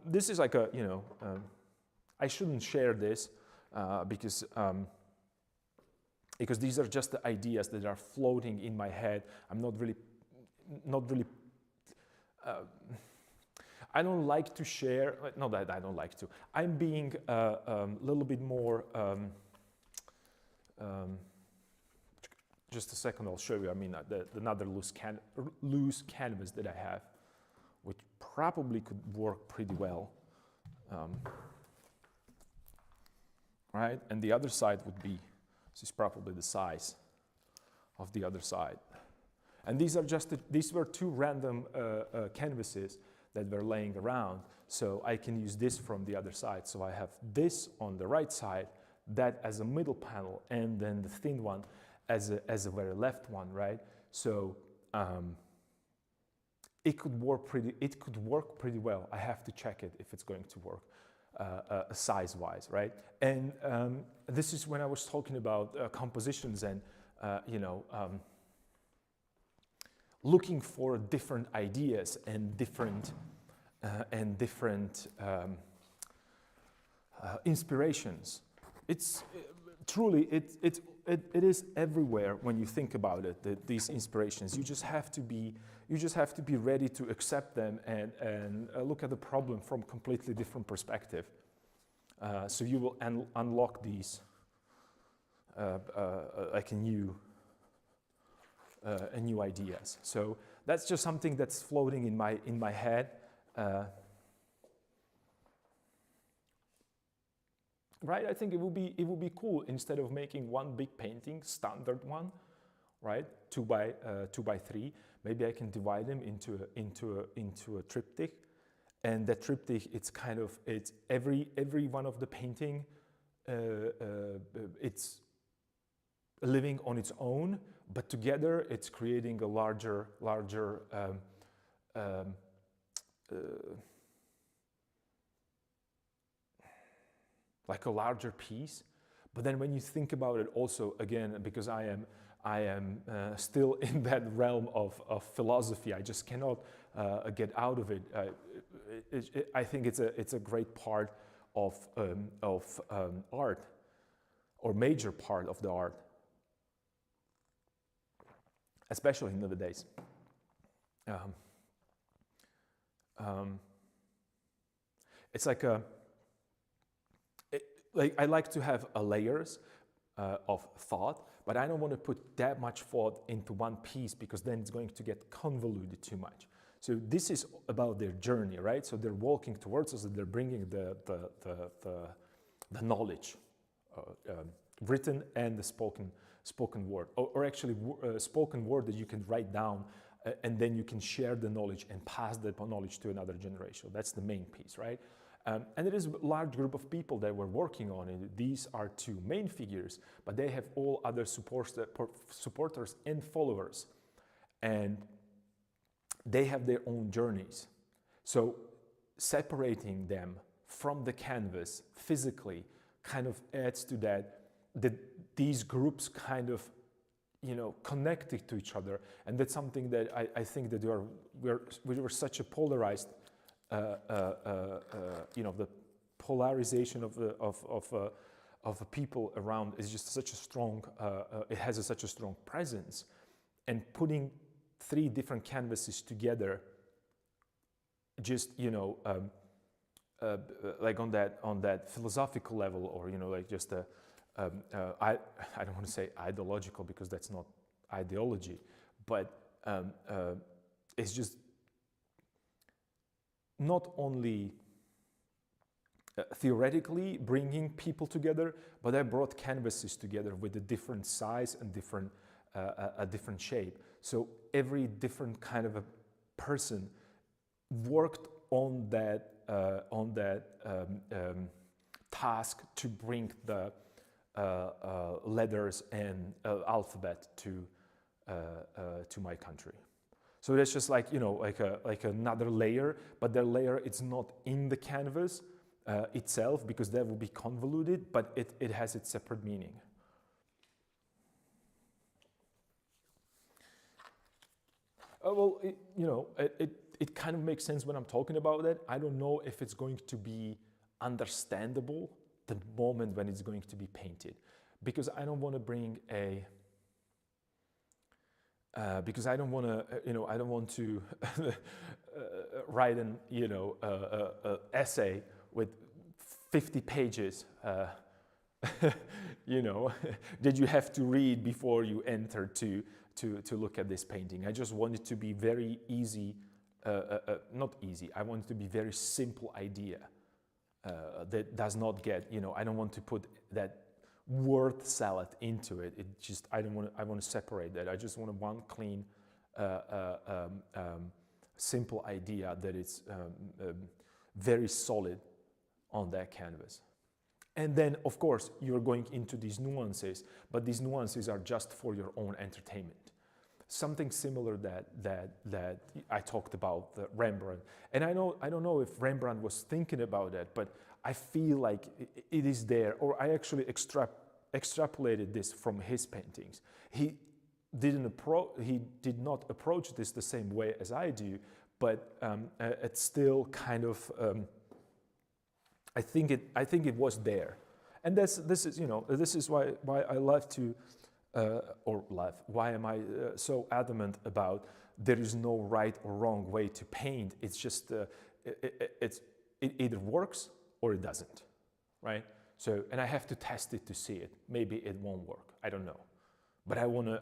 this is like a, you know, I shouldn't share this because because these are just the ideas that are floating in my head. I'm not really, I don't like to share, not that I don't like to. I'm being a little bit more, just a second, I'll show you. I mean, another loose canvas that I have, which probably could work pretty well. Right? And the other side would be, this is probably the size of the other side. And these were two random canvases that were laying around. So I can use this from the other side. So I have this on the right side, that as a middle panel, and then the thin one as a very left one, right? So it could work pretty well. I have to check it if it's going to work size-wise, right? And this is when I was talking about compositions and looking for different ideas and different inspirations. It's truly it is everywhere when you think about it. These inspirations, you just have to be ready to accept them and look at the problem from completely different perspective. So you will unlock these like a new ideas. So that's just something that's floating in my head. Right? I think it would be cool, instead of making one big painting, standard one, right? 2 by 3. Maybe I can divide them into a triptych, and that triptych, it's every one of the painting, it's living on its own, but together it's creating a larger like a larger piece. But then when you think about it also, again, because I am still in that realm of philosophy, I just cannot get out of it. I think it's a great part of art, or major part of the art, especially nowadays. It's like I like to have layers of thought, but I don't want to put that much thought into one piece, because then it's going to get convoluted too much. So this is about their journey, right? So they're walking towards us, and they're bringing the knowledge, written and the spoken word, or actually spoken word that you can write down, and then you can share the knowledge and pass that knowledge to another generation. That's the main piece, right? And it is a large group of people that were working on it. These are 2 main figures, but they have all other supporters and followers, and they have their own journeys. So separating them from the canvas physically kind of adds to that these groups kind of, connected to each other, and that's something that I think that we were such a polarized. The polarization of the people around is just such a strong. It has such a strong presence, and putting 3 different canvases together, just like on that philosophical level, or like just I don't want to say ideological, because that's not ideology, but it's just. Not only theoretically bringing people together, but I brought canvases together with a different size and a different shape. So every different kind of a person worked on that task to bring the letters and alphabet to my country. So that's just like like another layer, but that layer, it's not in the canvas itself, because that will be convoluted, but it has its separate meaning. Well, it kind of makes sense when I'm talking about it. I don't know if it's going to be understandable the moment when it's going to be painted, because I don't want to bring a because I don't want to, I don't want to write an, essay with 50 pages, that you have to read before you enter to look at this painting. I just want it to be very easy, not easy. I want it to be very simple idea that does not get, I don't want to put that word salad into it. It just, I want to separate that. I just want one clean, simple idea that is very solid on that canvas. And then, of course, you're going into these nuances, but these nuances are just for your own entertainment. Something similar that I talked about, the Rembrandt. And I don't know if Rembrandt was thinking about that, but I feel like it is there, or I actually extrapolated this from his paintings. He did not approach this the same way as I do, but it's still kind of, I think it was there. And this is why I love to, why am I so adamant about there is no right or wrong way to paint. It's just, it either works or it doesn't, right? So, and I have to test it to see it. Maybe it won't work. I don't know, but I wanna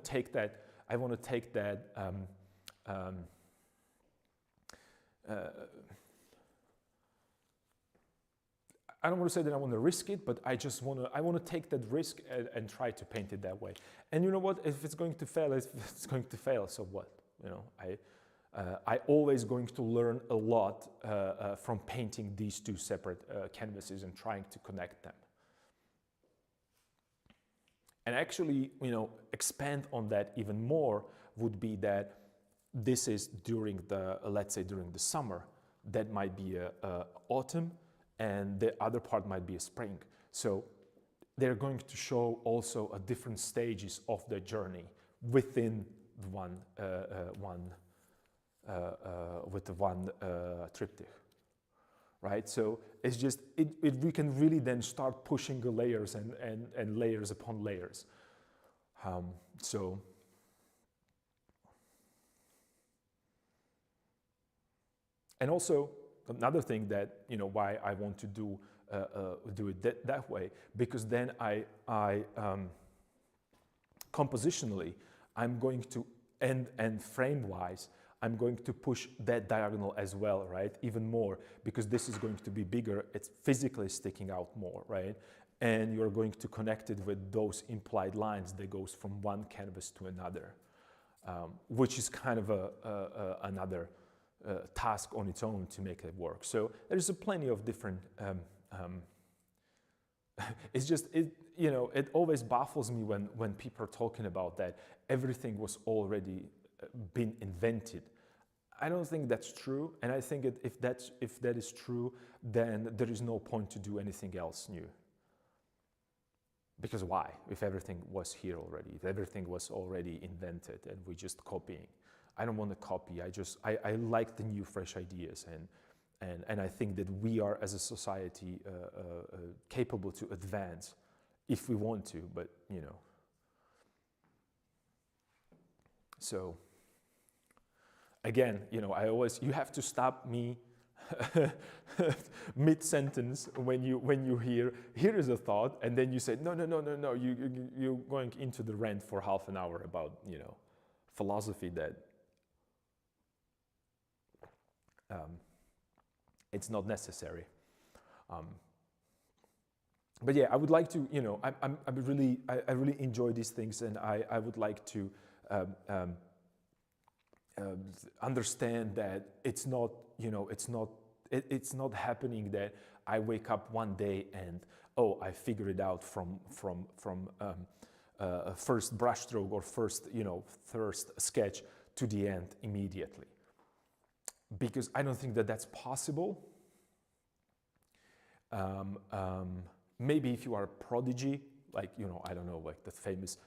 take that. I want to take that. I don't want to say that I want to risk it, but I want to take that risk and try to paint it that way. And you know what? If it's going to fail, it's going to fail. So what? I always going to learn a lot from painting these two separate canvases and trying to connect them. And actually, expand on that even more would be that this is during the, let's say during the summer, that might be autumn, and the other part might be a spring. So they're going to show also a different stages of the journey within one with the one triptych, right? So it's just, we can really then start pushing the layers and layers upon layers. So, and also another thing that, why I want to do it that way, because then I compositionally, I'm going to, and frame-wise, I'm going to push that diagonal as well, right? Even more, because this is going to be bigger. It's physically sticking out more, right? And you're going to connect it with those implied lines that goes from one canvas to another, which is kind of another task on its own to make it work. So there's plenty of different, it's just, it always baffles me when people are talking about that everything was already been invented. I don't think that's true, and I think if that is true, then there is no point to do anything else new. Because why? If everything was here already, if everything was already invented and we're just copying. I don't want to copy. I like the new, fresh ideas, and I think that we are as a society capable to advance if we want to. But so again, you have to stop me mid-sentence when you hear, here is a thought, and then you say no, you're going into the rant for half an hour about philosophy that it's not necessary. But yeah, I would like to, I really enjoy these things, and I would like to understand that it's not, it's not happening that I wake up one day and I figure it out from first brushstroke or first sketch to the end immediately. Because I don't think that that's possible. Maybe if you are a prodigy, like, I don't know, like the famous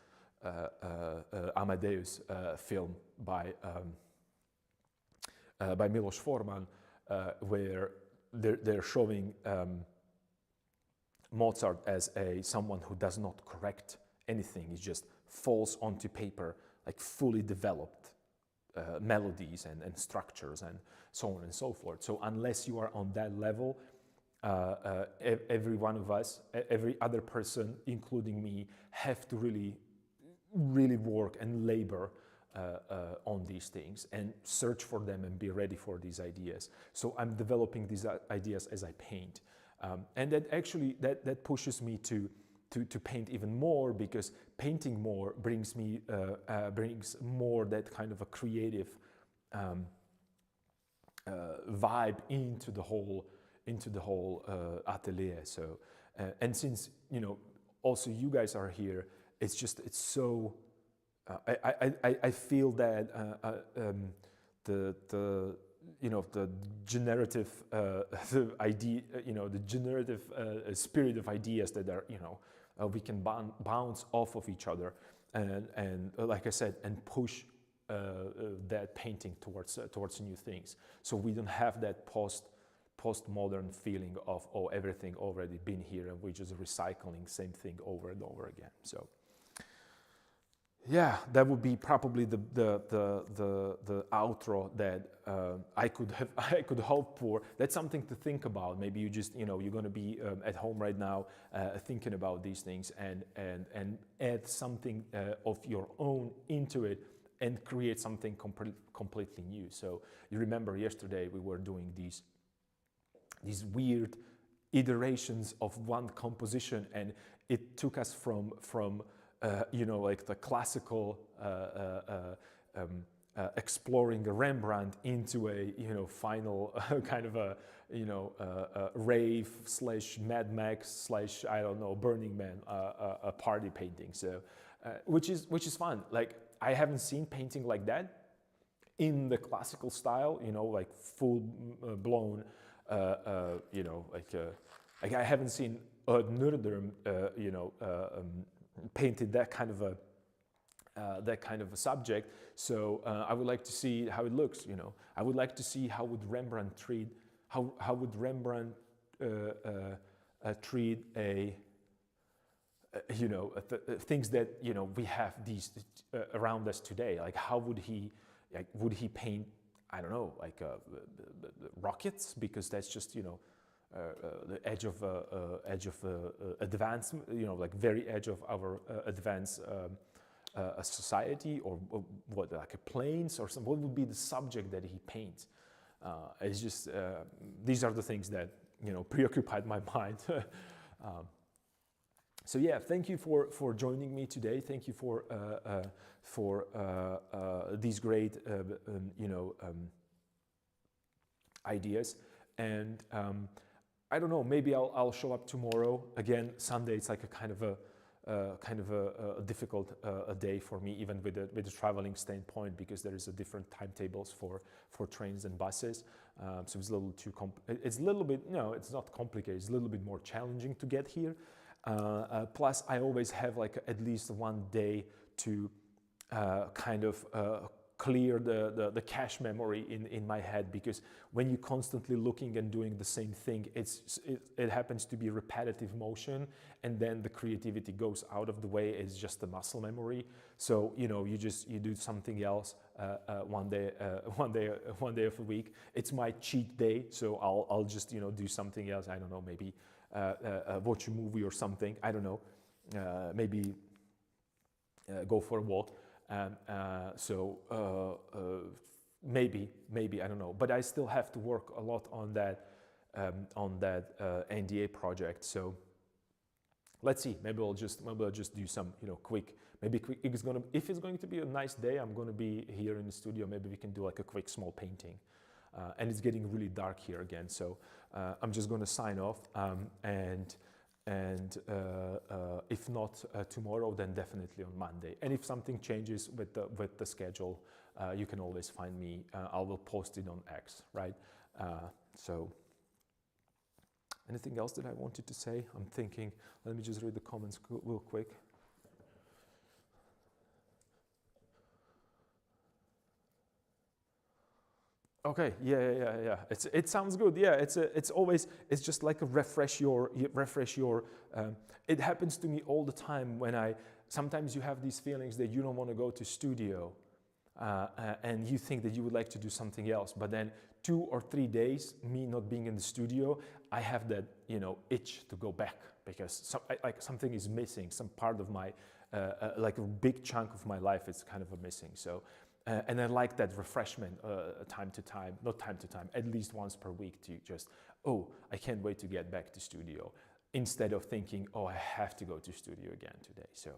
Amadeus film by Milos Forman, where they're showing Mozart as someone who does not correct anything. He just falls onto paper like fully developed melodies and structures and so on and so forth. So unless you are on that level, every one of us, every other person, including me, have to really work and labor on these things and search for them and be ready for these ideas. So I'm developing these ideas as I paint. And that actually, that pushes me to paint even more, because painting more brings more that kind of a creative vibe into the whole atelier. So and since also you guys are here, it's so I feel that the generative idea, the generative spirit of ideas that are we can bounce off of each other and like I said, and push that painting towards new things. So we don't have that postmodern feeling of, oh, everything already been here and we're just recycling same thing over and over again. So yeah, that would be probably the outro that I could hope for. That's something to think about. Maybe you just you're going to be at home right now thinking about these things and add something of your own into it and create something completely new. So you remember yesterday we were doing these weird iterations of one composition, and it took us from like the classical exploring a Rembrandt into a final kind of a rave / Mad Max / I don't know, Burning Man a party painting. So which is fun. Like, I haven't seen painting like that in the classical style, like full blown like I haven't seen Nurderm painted that kind of a subject. So I would like to see how it looks. I would like to see how would Rembrandt treat treat things that we have these around us today. Like, how would he paint, I don't know, like rockets, because that's just the edge of advancement, like very edge of our advanced society, or what, like a planes or something. What would be the subject that he paints? It's just these are the things that preoccupied my mind. So yeah, thank you for joining me today. Thank you for these great ideas. And I don't know, maybe I'll show up tomorrow. Again, Sunday, it's like a kind of a difficult day for me, even with the traveling standpoint, because there is a different timetables for trains and buses. So it's a little too it's a little bit, it's not complicated. It's a little bit more challenging to get here. Plus, I always have like at least one day to kind of clear the cache memory in my head, because when you're constantly looking and doing the same thing, it happens to be repetitive motion, and then the creativity goes out of the way. It's just the muscle memory. So you do something else one day of the week. It's my cheat day, so I'll just do something else. I don't know, maybe watch a movie or something. I don't know, maybe go for a walk. Maybe I don't know, but I still have to work a lot on that NDA project. So let's see. Maybe I'll just do some quick. If it's going to be a nice day, I'm going to be here in the studio. Maybe we can do like a quick small painting. And it's getting really dark here again, so I'm just going to sign off. And if not tomorrow, then definitely on Monday. And if something changes with the schedule, you can always find me. I will post it on X, right? So anything else that I wanted to say? I'm thinking. Let me just read the comments real quick. Okay, yeah. It sounds good. Yeah, it's always, it's just like a refresh your. It happens to me all the time when sometimes you have these feelings that you don't want to go to studio, and you think that you would like to do something else, but then 2 or 3 days, me not being in the studio, I have that itch to go back because like something is missing, some part of my like a big chunk of my life is kind of missing. So. And I like that refreshment time to time, not time to time, at least once per week to just, oh, I can't wait to get back to studio, instead of thinking, oh, I have to go to studio again today. So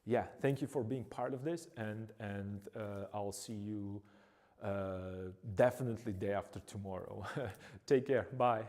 yeah, thank you for being part of this, and I'll see you definitely day after tomorrow. Take care, bye.